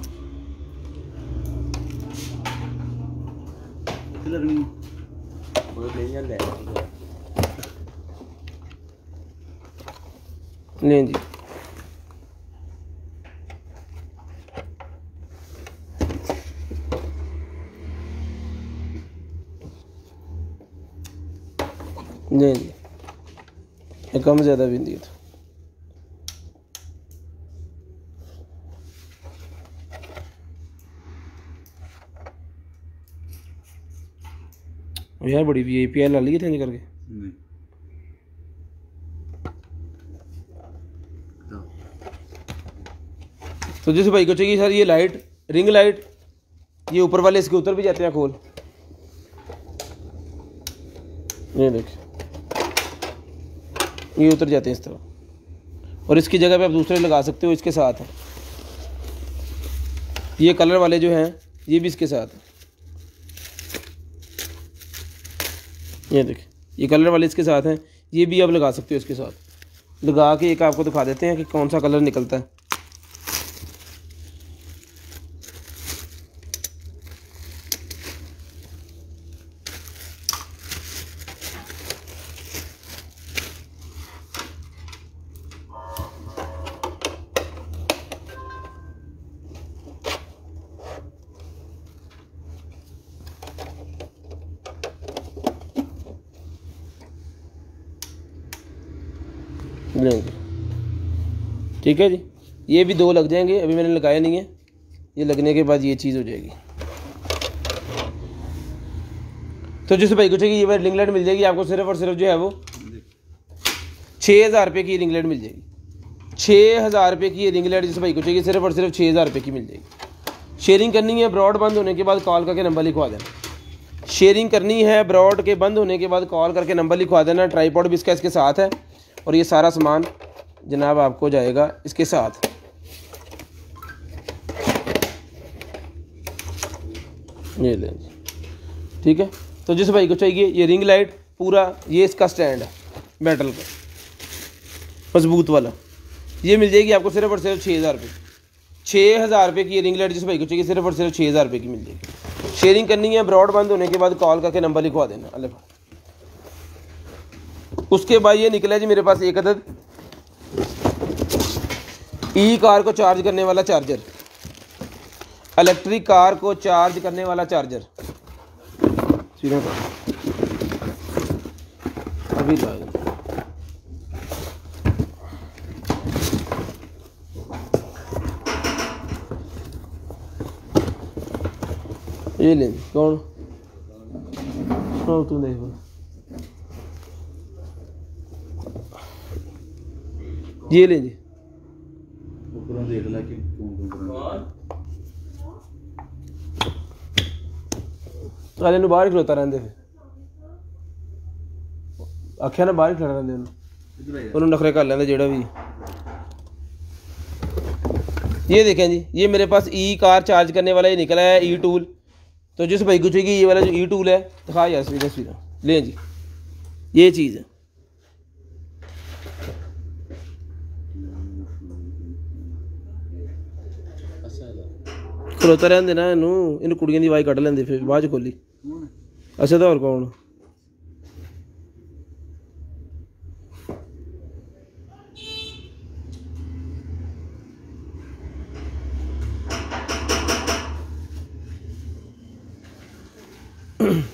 लें जी। नहीं जी ये कम ज़्यादा भी नहीं था। यार बड़ी VIPL ला ली थे करके तो जैसे भाई को चाहिए सर ये लाइट रिंग लाइट, ये ऊपर वाले इसके उतर भी जाते हैं खोल, ये देखिए ये उतर जाते हैं इस तरह, और इसकी जगह पे आप दूसरे लगा सकते हो इसके साथ है। ये कलर वाले जो हैं ये भी इसके साथ है, ये देखिए ये कलर वाले इसके साथ हैं, ये भी आप लगा सकते हो इसके साथ। लगा के एक आपको दिखा देते हैं कि कौन सा कलर निकलता है। लेंगे ठीक है जी, ये भी 2 लग जाएंगे, अभी मैंने लगाया नहीं है, ये लगने के बाद ये चीज़ हो जाएगी। तो जिस भाई को चाहिए ये वाली रिंग लाइट मिल जाएगी आपको सिर्फ और सिर्फ जो है वो 6000 रुपये की रिंग लाइट मिल जाएगी। 6000 रुपये की ये रिंग लाइट जिस भाई को चाहिए सिर्फ और सिर्फ 6000 रुपये की मिल जाएगी। शेयरिंग करनी है ब्रॉड बंद होने के बाद कॉल करके नंबर लिखवा देना। शेयरिंग करनी है ब्रॉड के बंद होने के बाद कॉल करके नंबर लिखवा देना। ट्राईपॉड भी इसका इसके साथ है और ये सारा सामान जनाब आपको जाएगा इसके साथ। ये लें ठीक है। तो जिस भाई को चाहिए ये रिंग लाइट पूरा, ये इसका स्टैंड है मेटल का मजबूत वाला, ये मिल जाएगी आपको सिर्फ और सिर्फ 6000 रुपये। 6000 रुपये की ये रिंग लाइट जिस भाई को चाहिए सिर्फ और सिर्फ 6000 रुपये की मिल जाएगी। शेयरिंग करनी है ब्रॉड बंद होने के बाद कॉल करके नंबर लिखवा देना। अल्लाह। उसके बाद ये निकला जी मेरे पास एक अदद ई कार को चार्ज करने वाला चार्जर, इलेक्ट्रिक कार को चार्ज करने वाला चार्जर। अभी ये ले कौन तुम देखो, ये ले जी ऊपरों देख ला कि अरे नू बाहर खलोता रहंदे, फिर आख्या ना बाहर खड़ा रहंदे उन्होंने नखरे कर लेंदे जेड़ा भी। ये देखें जी, ये मेरे पास ई कार चार्ज करने वाला ये निकला है ई टूल। तो जिस भाई को चाहिए ये वाला जो ई टूल है, दिखा यार तस्वीर ले जी, ये चीज़ है। खलोता रहंदे ना इन कुड़ियां दी आवाज़ कट लेंदे, फिर बाद च खोली। अच्छा तो और कौन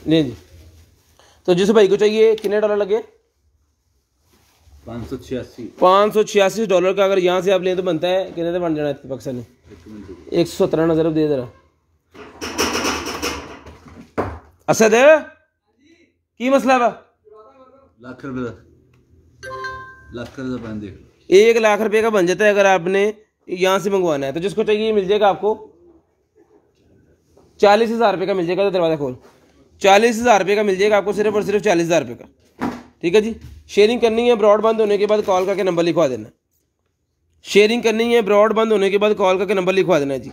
ले जी। तो जिस भाई को चाहिए कितने डॉलर लगे? 586 डॉलर का अगर यहाँ से आप लें तो बनता है कितने से बन जाना है पाकिस्तानी? 117 नजर दे जरा। असद की मसला वा? लाख रुपए देख, 1 लाख रुपए का बन जाता है अगर आपने यहाँ से मंगवाना है। तो जिसको चाहिए मिल जाएगा आपको 40,000 रुपये का मिल जाएगा। तो दरवाजा खोल, 40,000 रुपये का मिल जाएगा आपको, सिर्फ और सिर्फ 40,000 रुपये का। ठीक है जी। शेयरिंग करनी है, ब्रॉड बंद होने के बाद कॉल करके नंबर लिखवा देना। शेयरिंग करनी है, ब्रॉड बंद होने के बाद कॉल करके नंबर लिखवा देना जी।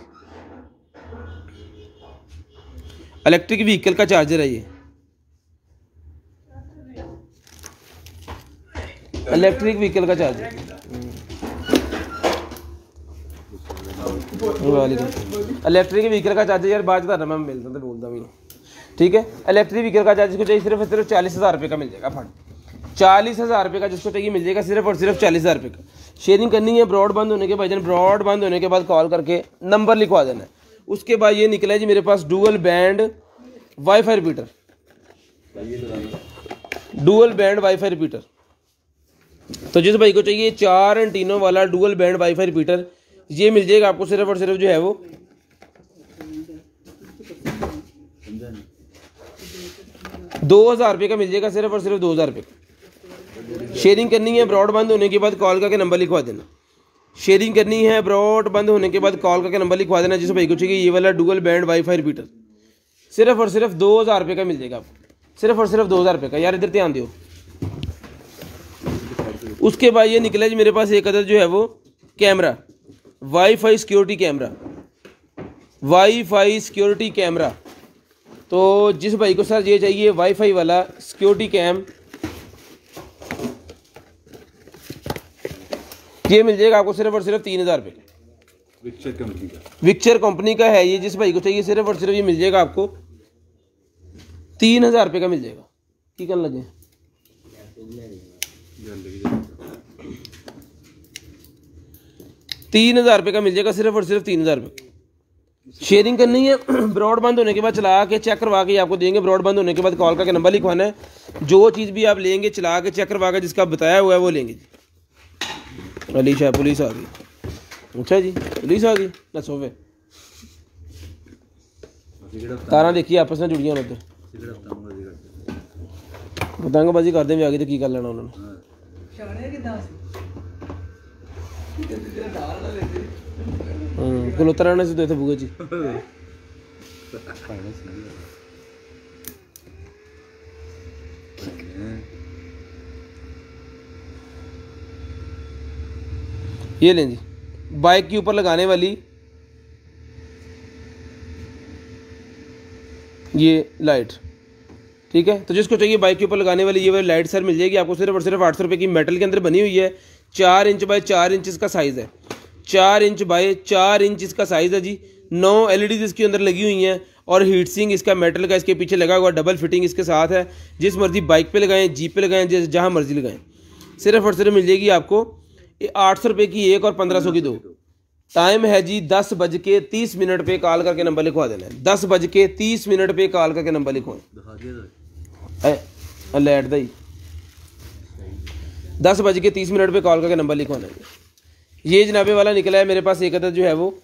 इलेक्ट्रिक व्हीकल का चार्जर है ये, इलेक्ट्रिक व्हीकल का चार्जर। इलेक्ट्रिक व्हीकल का चार्जर यार बाद में मैं मिलता तो बोलता भी। ठीक है, इलेक्ट्रिक व्हीकल का चार्जर को चाहिए सिर्फ और सिर्फ 40,000 रुपये का मिल जाएगा। फंड 40,000 रुपये का जिसको चाहिए मिल जाएगा, सिर्फ और सिर्फ 40,000 रुपये का। शेयरिंग करनी है, ब्रॉड बंद होने के भाईजान, ब्रॉड बंद होने के बाद कॉल करके नंबर लिखवा देना है। उसके बाद ये निकला है जी मेरे पास dual band WiFi repeater, dual band WiFi repeater. तो जिस भाई को चाहिए 4 एंटीनों वाला डुअल बैंड वाईफाई रिपीटर, ये मिल जाएगा आपको सिर्फ और सिर्फ जो है वो 2,000 रुपये का मिल जाएगा, सिर्फ और सिर्फ 2,000 रुपये का। शेयरिंग करनी है, ब्रॉड बंद होने के बाद कॉल करके नंबर लिखवा देना। शेयरिंग करनी है, ब्रॉड बंद होने के बाद कॉल करके नंबर लिखवा देना। जिस भाई को चाहिए ये वाला डुअल बैंड वाईफाई रिपीटर, सिर्फ और सिर्फ 2,000 रुपये का मिल जाएगा आपको, सिर्फ और सिर्फ 2,000 रुपये का। यार इधर ध्यान दो। उसके बाद ये निकला जी मेरे पास एक अदर जो है वो camera, wifi security camera, wifi security camera. तो जिस भाई को सर ये चाहिए वाईफाई वाला सिक्योरिटी कैम, ये मिल जाएगा आपको सिर्फ और सिर्फ 3,000 रुपये। विक्चर कंपनी का है ये। जिस भाई को चाहिए सिर्फ और सिर्फ ये मिल जाएगा आपको 3,000 रुपये का मिल जाएगा। की करने लगे 3,000 रुपये का मिल जाएगा, सिर्फ और सिर्फ 3,000 रुपये। शेयरिंग करनी है, ब्रॉड बंद होने के बाद चला के चेक करवा के आपको देंगे। ब्रॉड बंद होने के बाद कॉल करके नंबर लिखवाना है। जो चीज़ भी आप लेंगे चला के चेक करवा के जिसका बताया हुआ है वो लेंगे जी। अली शाह पुलिस आ गई। अच्छा जी, पुलिस आ गई ना सोफे तारा देखिए आपस में जुड़ियां उधर पतंगबाजी करते भी आ गई तो की कर लेना उन्होंने। खलोता रहना से तो इतने बुगे जी। ये लें जी, बाइक के ऊपर लगाने वाली ये लाइट। ठीक है, तो जिसको चाहिए बाइक के ऊपर लगाने वाली ये वाली लाइट सर मिल जाएगी आपको सिर्फ और सिर्फ 800 रुपये की। मेटल के अंदर बनी हुई है, 4 इंच बाय 4 इंच इसका साइज़ है, 4 इंच बाय 4 इंच इसका साइज़ है जी। 9 LEDs इसके अंदर लगी हुई हैं और हीट सिंक इसका मेटल का इसके पीछे लगा हुआ, डबल फिटिंग इसके साथ है। जिस मर्जी बाइक पे लगाएं, जीप पे लगाएं, जहाँ मर्जी लगाएं, सिर्फ और सिर्फ मिल जाएगी आपको 800 रुपये की एक और 1500 की दो। टाइम है जी 10:30 पे कॉल करके नंबर लिखवा देना है। 10:30 पे कॉल करके नंबर लिखवाएं। दिखा दिया तो अलर्ट दा ही 10:30 पे कॉल करके नंबर लिखवाना है। ये जनाबे वाला निकला है मेरे पास एक अदद जो है वो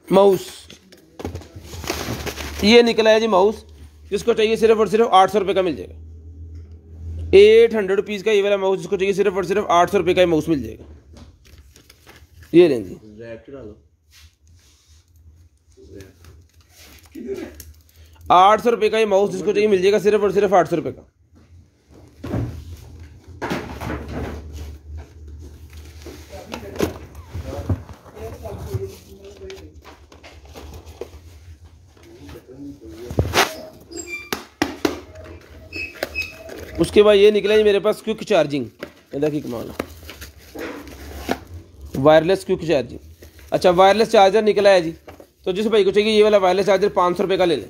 माउस, ये निकला है जी माउस, जिसको चाहिए सिर्फ और सिर्फ 800 रुपये का मिल जाएगा। 800 रुपीज़ का ये वाला माउस जिसको चाहिए सिर्फ और सिर्फ 800 रुपये का ही माउस मिल जाएगा। ये लें जी, रैप चढ़ा लो। 800 रुपये का ये माउस जिसको चाहिए मिल जाएगा सिर्फ और सिर्फ 800 रुपये का। उसके बाद ये निकला जी मेरे पास क्विक चार्जिंग, देखिए कमाल, वायरलेस क्विक चार्जिंग। अच्छा वायरलेस चार्जर निकला है जी, तो जिस भाई को चाहिए ये वाला वायरलेस चार्जर 500 रुपये का ले लें,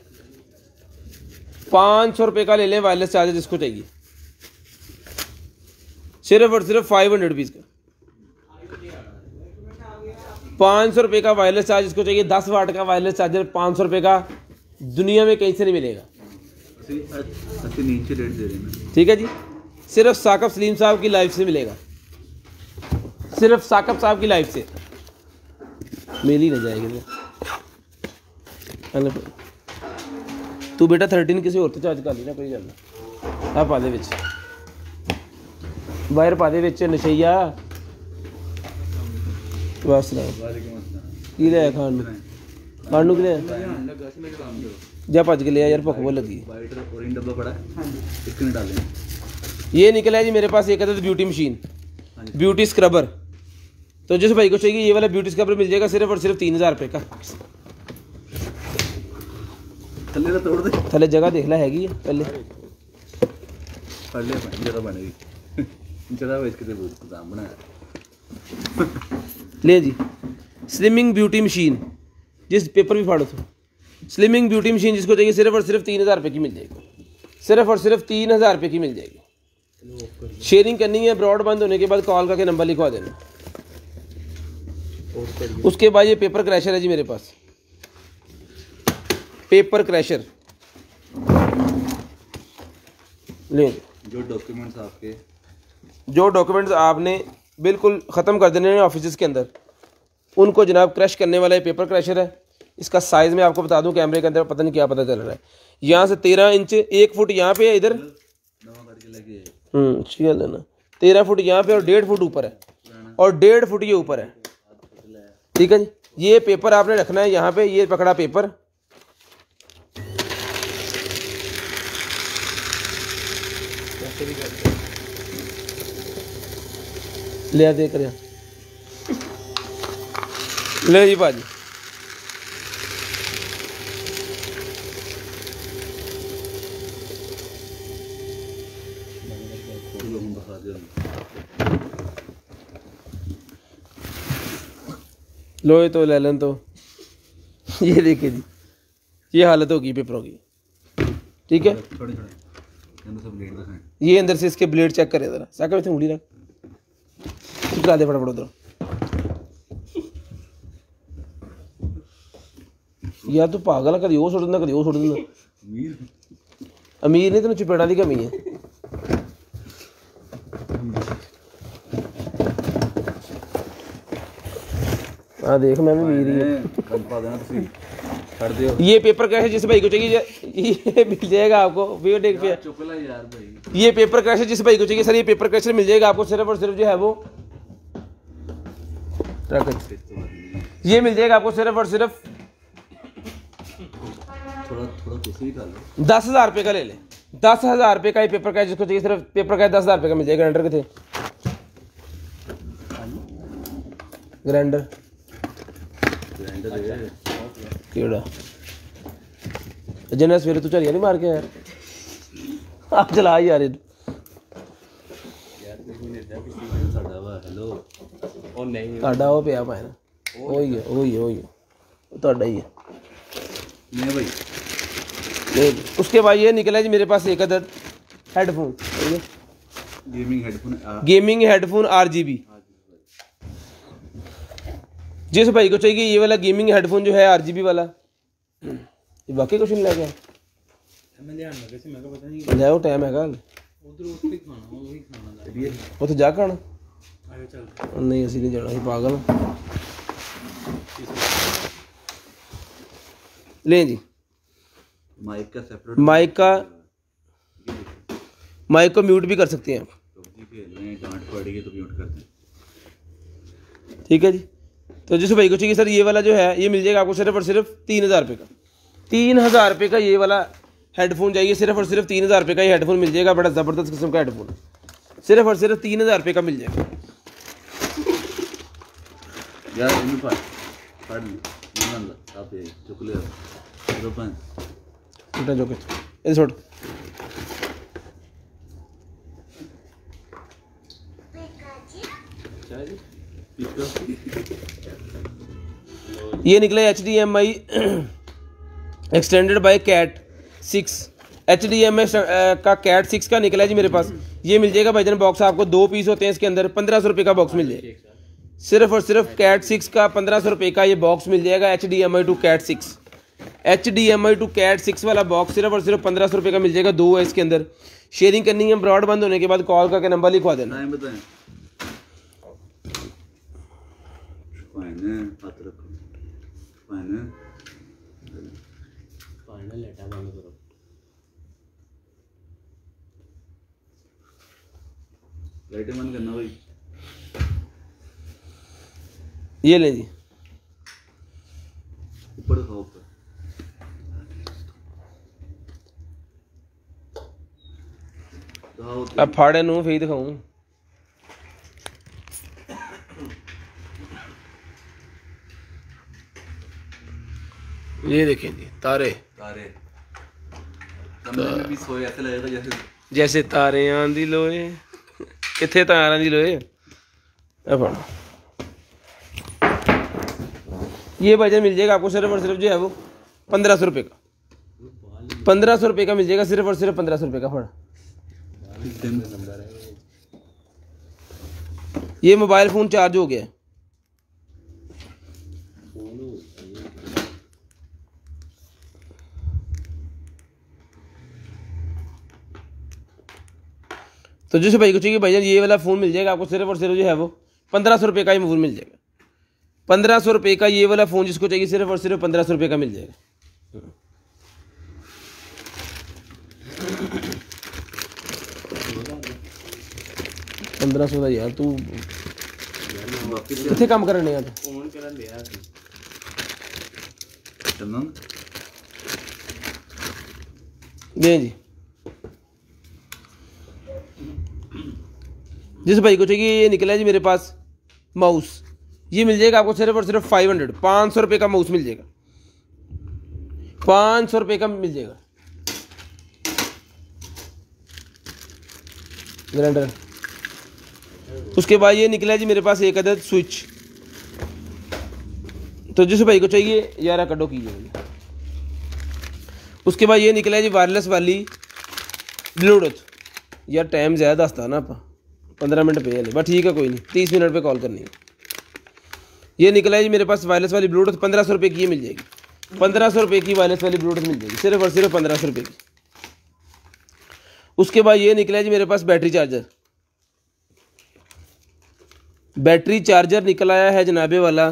500 रुपये का ले लें वायरलेस चार्जर जिसको चाहिए, सिर्फ और सिर्फ 500 रुपीज़ का। 500 रुपये का वायरलेस चार्जर जिसको चाहिए, 10 वाट का वायरलेस चार्जर 500 रुपये का, दुनिया में कहीं से नहीं मिलेगा। नीचे रेट दे रहे हैं, ठीक है जी, सिर्फ साकब सलीम साहब की लाइफ से मिलेगा, सिर्फ साकब साहब की लाइफ से मिल ही नहीं जाएगी। तू बेटा 13 किसी और तो चार्ज कर ली ना, कोई गल नहीं। आ पा दे विच वायर, पा दे विच नशैया। बस की लिया खान नूं, खान नूं की लिया जा भज के लिया यार, भुख बहुत लगी। डब्बा पड़ा कितने डाले? ये निकला है जी मेरे पास एक अदद ब्यूटी मशीन, ब्यूटी स्क्रबर। तो जिस भाई को चाहिए ये वाला ब्यूटी स्क्रबर मिल जाएगा सिर्फ और सिर्फ 3000 रुपये का। थल्ले तोड़ दे, थले जगह देख ला हैगी है पहले पढ़ ले जगह बनेगी जरा वेच के दाम बनाया। ले जी स्लिमिंग ब्यूटी मशीन, जिस पेपर भी फाड़ो तो स्लिमिंग ब्यूटी मशीन जिसको चाहिए सिर्फ और सिर्फ 3000 रुपये की मिल जाएगी, सिर्फ और सिर्फ 3000 रुपये की मिल जाएगी। शेयरिंग करनी है, ब्रॉड बंद होने के बाद कॉल करके नंबर लिखवा देना। उसके बाद ये पेपर क्रैशर है जी मेरे पास, पेपर क्रैशर ले। जो डॉक्यूमेंट्स आपने बिल्कुल ख़त्म कर देने हैं ऑफिस के अंदर, उनको जनाब क्रैश करने वाला ये पेपर क्रैशर है। इसका साइज़ मैं आपको बता दूं, कैमरे के अंदर पता नहीं क्या पता चल रहा है, यहाँ से 13 इंच 1 फुट यहाँ पे है इधर, चल है ना, 13 फुट यहाँ पे और 1.5 फुट ऊपर है, और 1.5 फुट ये ऊपर है। ठीक है जी, ये पेपर आपने रखना है यहाँ पे, ये पकड़ा पेपर, ले दे कर ले जी भाजी। लो तो ले लें तो ये देखिए जी, ये हालत होगी पेपरों की। ठीक है, ये अंदर से इसके ब्लेड चेक करे जरा, साका में उंगली रख, चला दे फटाफट उधर। यार तू पागल है, कभी वो सुट देना कभी वो सुट देना। अमीर नहीं, तेन चपेड़ा की कमी है। हाँ देख मैं भी अमीर ही हूँ। ये पेपर क्रैश जिस भाई को चाहिए ये मिल जाएगा आपको, ये पेपर क्रैश जिस भाई को चाहिए सर, ये पेपर क्रैश मिल जाएगा आपको सिर्फ और सिर्फ जो है वो ये मिल जाएगा आपको सिर्फ और सिर्फ 10,000 रुपये का ले लें। 10,000 रुपये का ये पेपर क्रैश जिसको चाहिए सिर्फ पेपर क्रैश 10,000 रुपये का मिल जाएगा। ग्राइंडर के थे ग्राइंडर केड़ा जिन्हें सवेरे तू झरिया नहीं मार के यार, आप चला यार ਤੁਹਾਡਾ ਉਹ ਪਿਆ ਭਾਈ ਨਾ, ਉਹੀ ਹੈ ਤੁਹਾਡਾ ही है। उसके बाद ये निकला जी मेरे पास एक अदद हेडफोन, गेमिंग हेडफोन RGB जिस भाई को चाहिए ये वाला गेमिंग हेडफोन जो है RGB वाला, ये वाकई कुछ नहीं लगा लिया टाइम है वो तो जा खाना नहीं असी नहीं जाना पागल ले जी। माइक का सेपरेट माइक को म्यूट भी कर सकते हैं आप, डांट पड़ेगी तो म्यूट करते हैं। ठीक है जी। तो जिस भाई को चाहिए सर ये वाला जो है ये मिल जाएगा आपको सिर्फ और सिर्फ 3000 रुपये का। 3000 रुपये का ये वाला हेडफोन चाहिए, सिर्फ और सिर्फ 3000 रुपये का ये हेडफोन मिल जाएगा। बड़ा ज़बरदस्त किस्म का हेडफोन है, सिर्फ और सिर्फ 3000 रुपये का मिल जाएगा यार। पढ़ आप ये चुकले छोटा जो ये छोड़ ये निकला HDMI extended by cat 6 HDMI का कैट 6 का निकला है जी मेरे पास। ये मिल जाएगा भाईजान बॉक्स, आपको 2 पीस होते हैं इसके अंदर। 1500 रुपये का बॉक्स मिल जाएगा, सिर्फ और सिर्फ कैट 6 का 1500 रुपये का ये बॉक्स मिल जाएगा। HDMI to cat 6 HDMI to cat 6 वाला बॉक्स सिर्फ और सिर्फ 1500 रुपये का मिल जाएगा। 2 है इसके अंदर। शेयरिंग करनी है ब्रॉड बंद होने के बाद कॉल करके नंबर लिखवा देना। लाइटें बंद करना भाई। ये ले जी ऊपर खाओ ऊपर। अब फाड़े नू फिर दिखाऊं। ये देखें जी तारे भी सोए ऐसे लगेगा जैसे तारे आंदी लोए किथे तार आंदी लोए। ये भाईजान मिल जाएगा आपको सिर्फ और सिर्फ जो है वो 1500 रुपये का। 1500 रुपये का मिल जाएगा, सिर्फ और सिर्फ 1500 रुपये का। फड़ ये मोबाइल फ़ोन चार्ज हो गया। तो जिस भाई को चाहिए भाईजान ये वाला फ़ोन मिल जाएगा आपको सिर्फ और सिर्फ जो है वो 1500 रुपये का ही फ़ोन मिल जाएगा। 1500 रुपये का ये वाला फ़ोन जिसको चाहिए सिर्फ और सिर्फ 1500 रुपये का मिल जाएगा। 1500 का यार तू कितने काम करने यार दे जी। जिस भाई को चाहिए ये निकला है जी मेरे पास माउस, ये मिल जाएगा आपको सिर्फ और सिर्फ 500 रुपये का माउस मिल जाएगा। 500 रुपये का मिल जाएगा ग्राइंडर। उसके बाद ये निकला है जी मेरे पास एक अदद स्विच। तो जिस भाई को चाहिए यार कटो कीजिए। उसके बाद ये निकला है जी वायरलेस वाली ब्लूटूथ। यार टाइम ज़्यादा दसता ना आप 15 मिनट पे है बस ठीक है कोई नहीं 30 मिनट पे कॉल करनी है। ये निकला है जी मेरे पास वायरलेस वाली ब्लूटूथ 1500 रुपये की मिल जाएगी। 1500 रुपये की वायरलेस वाली ब्लूटूथ मिल जाएगी सिर्फ और सिर्फ 1500 रुपये की। उसके बाद ये निकला है जी मेरे पास बैटरी चार्जर। बैटरी चार्जर निकल आया है जनाबे वाला,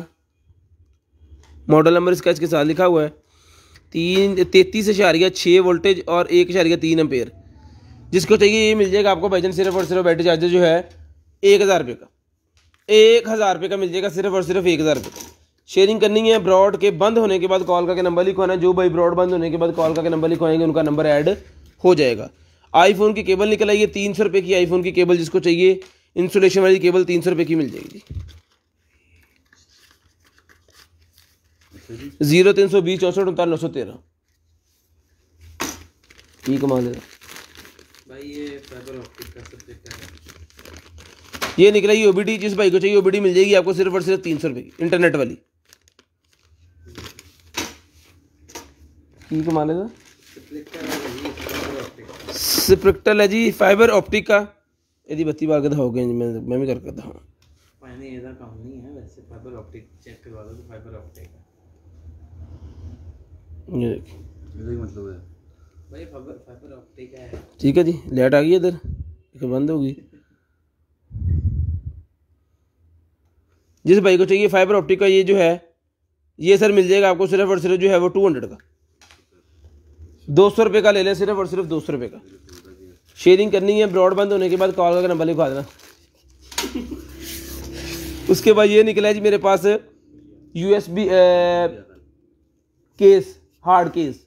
मॉडल नंबर इसका इसके साथ लिखा हुआ है 33.6 वोल्टेज और 1.3 एम्पेयर। जिसको चाहिए ये मिल जाएगा आपको भाईजान सिर्फ और सिर्फ बैटरी चार्जर जो है 1000 रुपये का। 1000 रुपये का मिल जाएगा सिर्फ और सिर्फ 1000 रुपये का। शेयरिंग करनी है ब्रॉड के बंद होने के बाद कॉल करके नंबर लिखवाना है। जो भाई ब्रॉड बंद होने के बाद कॉल करके नंबर लिखवाएंगे उनका नंबर ऐड हो जाएगा। आईफोन की केबल निकल आई है 300 रुपये की आईफोन की केबल। जिसको चाहिए इंसुलेशन वाली केबल 300 रुपये की मिल जाएगी जी। 0320 64 39 913 ठीक कमा लेगा भाई। ये फाइबर ऑप्टिक का सब्जेक्ट है। ये निकला ये ओबीडी। जिस भाई को चाहिए ओबीडी मिल जाएगी आपको सिर्फ और सिर्फ 300 रुपये की इंटरनेट वाली। ठीक कमा लेगा। स्पेक्ट्रल है जी फाइबर ऑप्टिक का। यदि बत्ती बार के दिखाओगे मैं भी करके दिखाऊँ। मैंने इधर काम नहीं है वैसे, फाइबर ऑप्टिक चेक करवा दो तो फाइबर ऑप्टिक है ये देखिए, इसका क्या मतलब है? भाई, फाइबर ऑप्टिक है। ठीक है जी। लाइट आ गई इधर, एक बंद होगी। जिस भाई को चाहिए फाइबर ऑप्टिक का ये जो है, ये सर मिल जाएगा आपको सिर्फ और सिर्फ जो है वो 200 का, 200 रुपये का ले लें, सिर्फ और सिर्फ 200 रुपये का। शेयरिंग करनी है, ब्रॉडबैंड होने के बाद कॉल करके नंबर लिखवा देना। उसके बाद ये निकला है जी मेरे पास USB केस, हार्ड केस।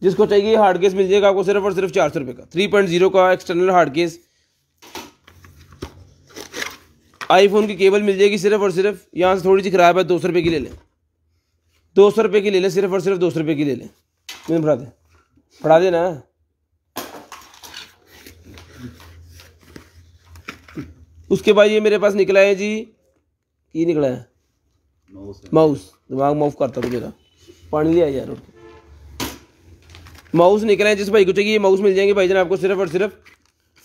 जिसको चाहिए हार्ड केस मिल जाएगा आपको सिर्फ और सिर्फ 400 रुपये का, 3.0 का एक्सटर्नल हार्ड केस। आईफोन की केबल मिल जाएगी सिर्फ और सिर्फ, यहाँ से थोड़ी सी खराब है, 200 रुपये की ले लें, 200 रुपये की ले लें, सिर्फ और सिर्फ 200 रुपये की ले लें। मैंने पढ़ा दे ना। उसके बाद ये मेरे पास निकला है जी, ये निकला है माउस। दिमाग माउस करता तो मेरा, पानी लिया यार। माउस निकला है, जिस भाई को चाहिए माउस मिल जाएंगे भाईजान आपको सिर्फ और सिर्फ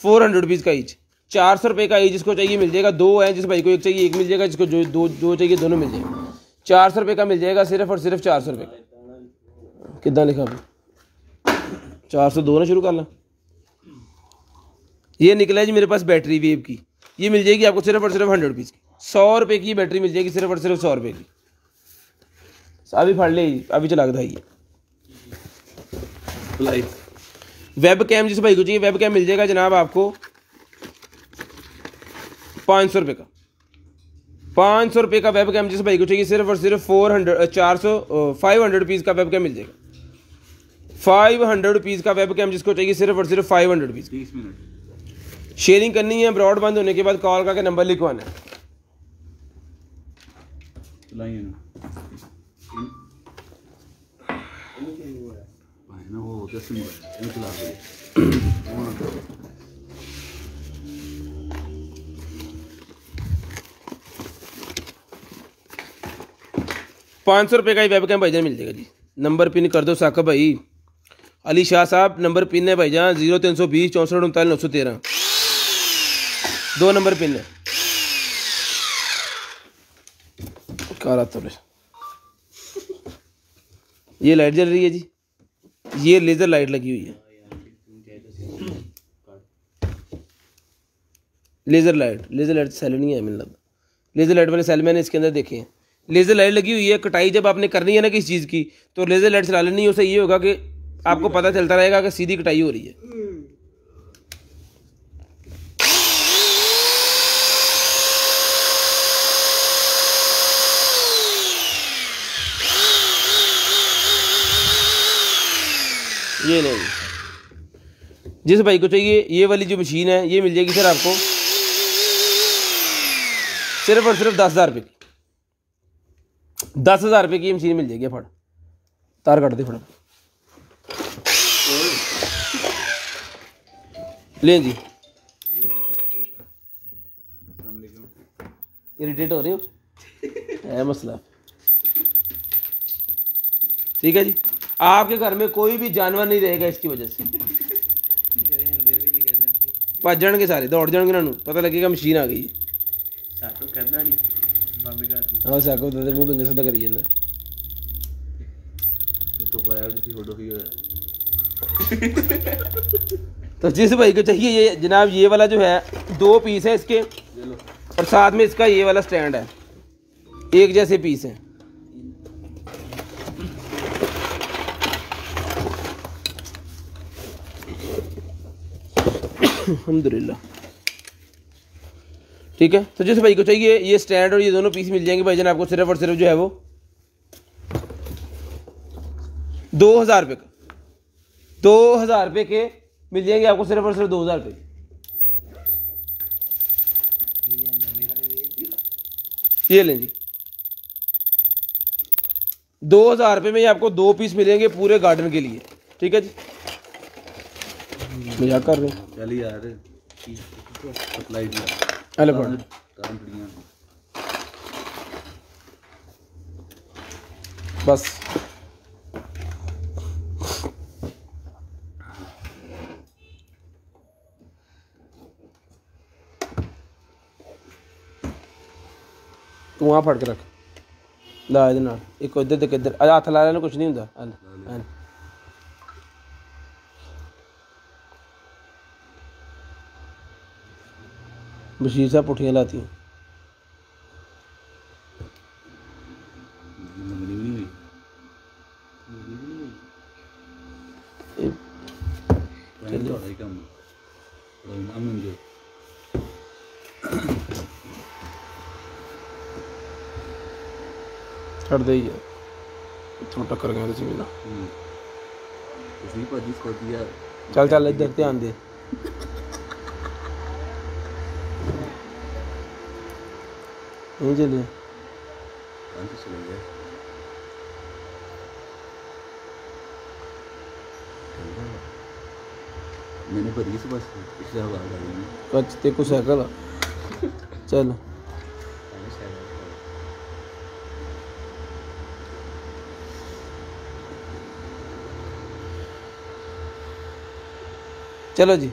400 रुपीज़ का ईच, 400 रुपये का ईच। जिसको चाहिए मिल जाएगा, दो है, जिस भाई को एक चाहिए एक मिल जाएगा, जिसको जो चाहिए दोनों मिल जाएगा। 400 रुपये का मिल जाएगा, सिर्फ और सिर्फ 400 रुपये का। कितना लिखा अभी? 402 ना शुरू कर ला। ये निकला है जी मेरे पास बैटरी वेव की, ये मिल जाएगी आपको सिर्फ और सिर्फ 100 रुपीज़ की, 100 रुपये की बैटरी मिल जाएगी, सिर्फ और सिर्फ 100 रुपये की। अभी फाड़ ले, अभी चला के था। वेब कैम, जिस भाई को चाहिए वेब कैम मिल जाएगा जनाब आपको 500 रुपये का, 500 रुपये का वेब कैम। जिस भाई को चाहिए सिर्फ और सिर्फ 500 रुपीज़ का वेब कैम मिल जाएगा, 500 रुपीज़ का वेब कैम। जिसको चाहिए सिर्फ और सिर्फ 500 रुपीज़। 30 मिनट शेयरिंग करनी है, ब्रॉड बंद होने के बाद कॉल करके नंबर लिखवाना है। चलाइए ना वो जैसे मोबाइल चला दो। 500 रुपये का ही वेब कैम भाईजान मिल जाएगा जी। नंबर पिन कर दो साकब भाई। अली शाह साहब नंबर पिन है भाईजान 0320 64 39 913, 2 नंबर पिन है। ये लाइट जल रही है जी, ये लेज़र लाइट लगी हुई है, लेज़र लाइट सेल नहीं है मिलना। लेज़र लाइट वाले सेल मैंने इसके अंदर देखे हैं, लेज़र लाइट लगी हुई है। कटाई जब आपने करनी है ना किसी चीज़ की, तो लेज़र लाइट चला लेनी है। उससे ये होगा कि आपको पता चलता रहेगा कि सीधी कटाई हो रही है। ये नहीं, जिस भाई को चाहिए ये वाली जो मशीन है ये मिल जाएगी सर आपको सिर्फ और सिर्फ 10,000 रुपये की, 10,000 रुपये की मशीन मिल जाएगी। फट तार काट दे फट, लें जी। इरिटेट हो रहे हो है मसला, ठीक है जी। आपके घर में कोई भी जानवर नहीं रहेगा इसकी वजह से, भज जाएंगे सारे, दौड़ जाएंगे, उन्होंने पता लगेगा मशीन आ गई है। हाँ साको तो मुँह बिंगे सदा करी जाता तो जिस भाई को चाहिए ये जनाब ये वाला जो है 2 पीस है इसके, और साथ में इसका ये वाला स्टैंड है, एक जैसे पीस है। अल्हम्दुलिल्लाह, ठीक है। तो जिस भाई को चाहिए ये स्टैंड और ये दोनों पीस मिल जाएंगे भाईजान आपको सिर्फ और सिर्फ जो है वो 2,000 रुपये का, 2,000 रुपये के मिल जाएंगे आपको सिर्फ और सिर्फ 2,000 रुपये। ये लें जी, 2,000 रुपये में आपको 2 पीस मिलेंगे पूरे गार्डन के लिए, ठीक है जी। मजाक कर रहे हो, चल यार सप्लाई दिया अरे पढ़ बस। तू वहाँ फड़ के रख ला ਇਹਦੇ ਨਾਲ ਇੱਕ ਇੱਧਰ ਤੇ ਕਿੱਧਰ ਹੱਥ ਲਾ ਲੈਣ ਕੁਝ ਨਹੀਂ ਹੁੰਦਾ ਹਲ बशीर साहब पुठियाँ लाती हैं छड़ दे ही इतों टक्कर गया तुम ना चल चल इधर ध्यान दे नहीं चलिए मैंने भरी से बस पिछले हवा कच ते को साइकिल चल चलो जी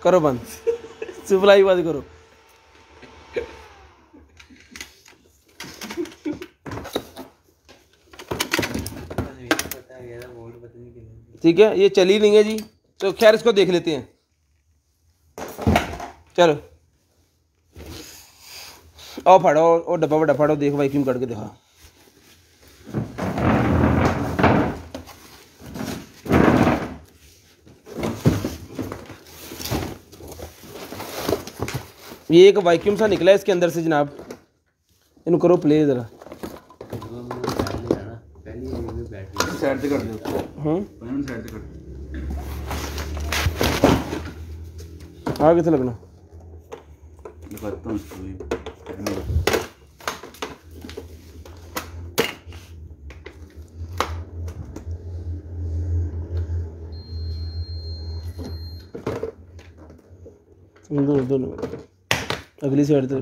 करो बंद सप्लाई बंद करो ठीक है ये चली नहीं है जी तो खैर इसको देख लेते हैं चलो आओ फाड़ो और डब्बा बड़ा फाड़ो देखो भाई क्यों कट के देखा ये एक वैक्यूम सा निकला है इसके अंदर से जनाब इनको करो प्ले ज़रा साइड से कर दो साइड से कर आगे से लगना लगाता हूँ इसको भी उधर अगली साइड तो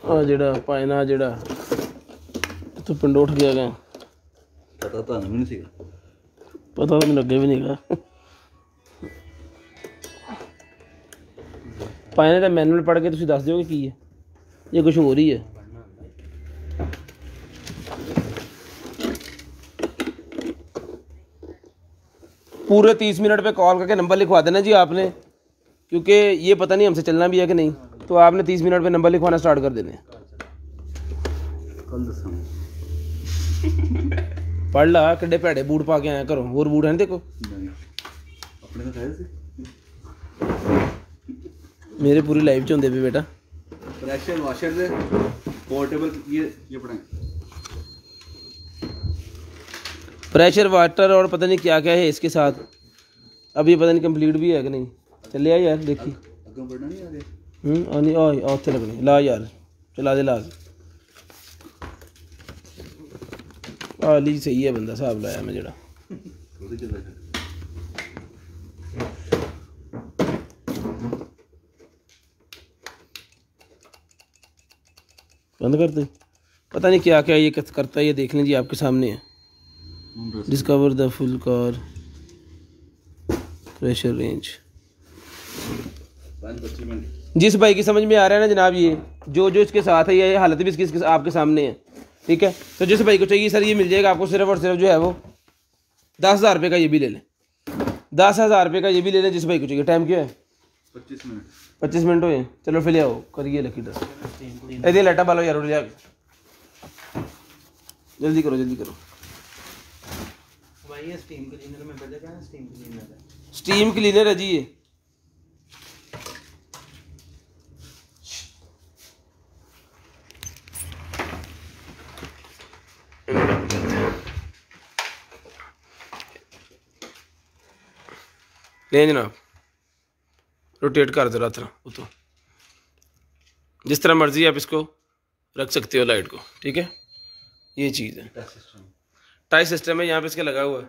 आ जेड़ा पायना जेड़ा तो पिंड उठ गया गया पता तो नहीं सी पता तो मैंने अगे भी नहीं गा पायने का मैनुअल पढ़ के तुम दस दोगे की है ये कुछ हो रही है पूरे 30 मिनट पे कॉल करके नंबर लिखवा देना जी आपने क्योंकि ये पता नहीं हमसे चलना भी है कि नहीं तो आपने 30 मिनट पे नंबर लिखवाना स्टार्ट कर देने पढ़ ला किड्डे भैड़े बूट पा के आया करो होर बूट हैं देखो अपने तो खाए थे मेरे पूरी लाइफ च होंदे पे बेटा प्रेशर वॉशर दे पोर्टेबल ये पढ़ाएं प्रेशर वाटर और पता नहीं क्या क्या है इसके साथ अब ये पता नहीं कंप्लीट भी है कि नहीं चले आ यार देखी अगम पढ़ना नहीं आ रहा आनी आ उत्थे लगनी ला यार चला दे ला ली सही है बंदा हिसाब लाया मैं जेड़ा बंद कर दे पता नहीं क्या क्या ये करता है ये देख लें जी आपके सामने है discover the full car pressure range जिस भाई की समझ में आ रहा है ना जनाब ये जो इसके साथ है ये हालत भी इसकी आपके सामने है ठीक है तो जिस भाई को चाहिए सर ये मिल जाएगा आपको सिर्फ और सिर्फ जो है वो 10,000 रुपये का ये भी ले लें 10,000 रुपये का ये भी ले लें जिस भाई को चाहिए टाइम क्या है 25 मिनट हुए चलो फिर ले आओ करिए लकी दस ये लाइटा बालो यार ले जल्दी करो भाई ये स्टीम क्लीनर में बजेगा ना स्टीम क्लीनर है जी ये ले जनाब रोटेट कर दो रात उतो जिस तरह मर्जी आप इसको रख सकते हो लाइट को ठीक है ये चीज़ है टाइप सिस्टम है यहाँ पे इसके लगा हुआ है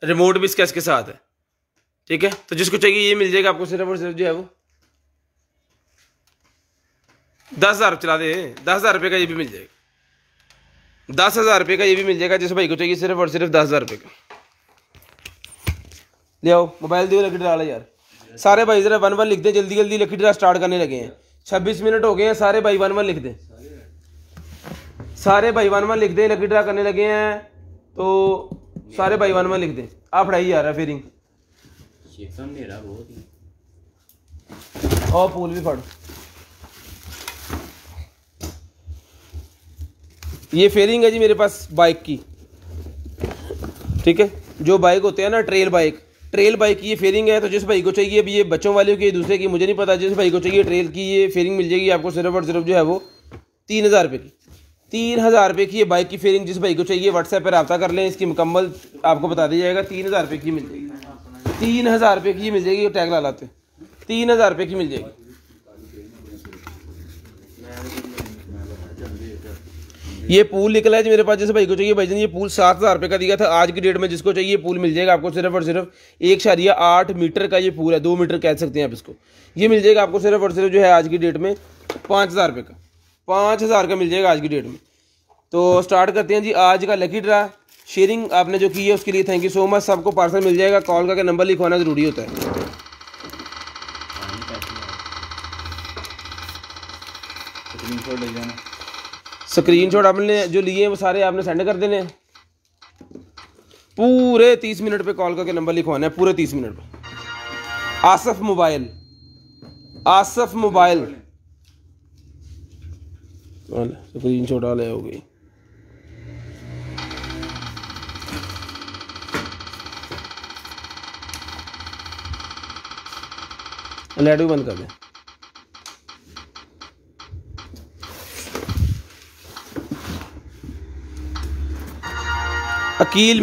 रिमोट भी इसके साथ है ठीक है तो जिसको चाहिए ये मिल जाएगा आपको सिर्फ और सिर्फ जो है वो 10,000 चला दे 10,000 रुपये का ये भी मिल जाएगा 10,000 रुपये का ये भी मिल जाएगा जिस भाई को चाहिए सिर्फ और सिर्फ 10,000 रुपये का ले आओ मोबाइल दियो लकी ड्रा यार सारे भाई जरा 1-1 लिख दें जल्दी जल्दी लकी ड्रा स्टार्ट करने लगे हैं 26 मिनट हो गए हैं। सारे भाई 1-1 लिख दें, सारे भाई 1-1 लिख दें। लकी ड्रा करने लगे हैं तो सारे भाई 1-1 लिख दें। आप पढ़ाई जा रहा है फेरिंग और पूल भी पढ़। ये फेरिंग है जी मेरे पास बाइक की, ठीक है। जो बाइक होते हैं ना ट्रेल बाइक की ये फेरिंग है। तो जिस भाई को चाहिए, अभी ये बच्चों वाले की दूसरे की मुझे नहीं पता, जिस भाई को चाहिए ट्रेल की ये फेरिंग मिल जाएगी आपको सिर्फ और सिर्फ जो है वो 3000 रुपये की। 3000 रुपये की ये बाइक की फेरिंग जिस भाई को चाहिए व्हाट्सएप पर रब्ता कर लें, इसकी मुकम्मल आपको बता दिया जाएगा। 3000 रुपये की मिल जाएगी, 3000 रुपये की मिल जाएगी। टैग ला लाते 3000 रुपये की मिल जाएगी। ये पूल निकला है जी मेरे पास, जैसे भाई को चाहिए भाईजान ये पूल 7000 रुपये का दिया था। आज की डेट में जिसको चाहिए पूल मिल जाएगा आपको सिर्फ और सिर्फ 1.8 मीटर का ये पूल है, 2 मीटर कह सकते हैं आप इसको। ये मिल जाएगा आपको सिर्फ और सिर्फ जो है आज की डेट में 5000 रुपये का, 5000 का मिल जाएगा आज की डेट में। तो स्टार्ट करते हैं जी आज का लकी ड्रा। शेयरिंग आपने जो की है उसके लिए थैंक यू सो मच। सबको पार्सल मिल जाएगा, कॉल करके नंबर लिखवाना ज़रूरी होता है। स्क्रीनशॉट आपने जो लिए हैं वो सारे आपने सेंड कर देने हैं। पूरे 30 मिनट पे कॉल करके नंबर लिखवाना है, पूरे 30 मिनट पे। आसफ मोबाइल स्क्रीनशॉट वाले हो गई। लाइट भी बंद कर दें। अकील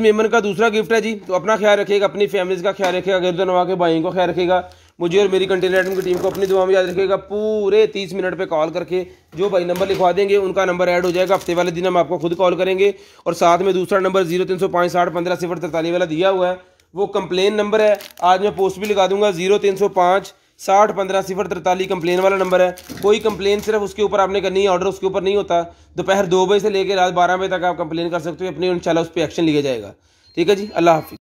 मेमन का दूसरा गिफ्ट है जी। तो अपना ख्याल रखिएगा, अपनी फैमिलीज का ख्याल रखिएगा, गिरदन नवा के भाइयों का ख्याल रखिएगा, मुझे और मेरी कंटेनर आइटम की टीम को अपनी दुआ में याद रखिएगा। पूरे 30 मिनट पे कॉल करके जो भाई नंबर लिखवा देंगे उनका नंबर ऐड हो जाएगा। हफ्ते वाले दिन हम आपको खुद कॉल करेंगे। और साथ में दूसरा नंबर 0305 60 15 043 वाला दिया हुआ है, वो कंप्लेन नंबर है। आज मैं पोस्ट भी लगा दूंगा, 0305 60 15 043 कंप्लेन वाला नंबर है। कोई कंप्लेन सिर्फ उसके ऊपर आपने करनी है, ऑर्डर उसके ऊपर नहीं होता। दोपहर 2 बजे से लेकर रात 12 बजे तक आप कंप्लेन कर सकते हो अपनी, इंशाल्लाह उस पर एक्शन लिया जाएगा। ठीक है जी, अल्लाह हाफिज़।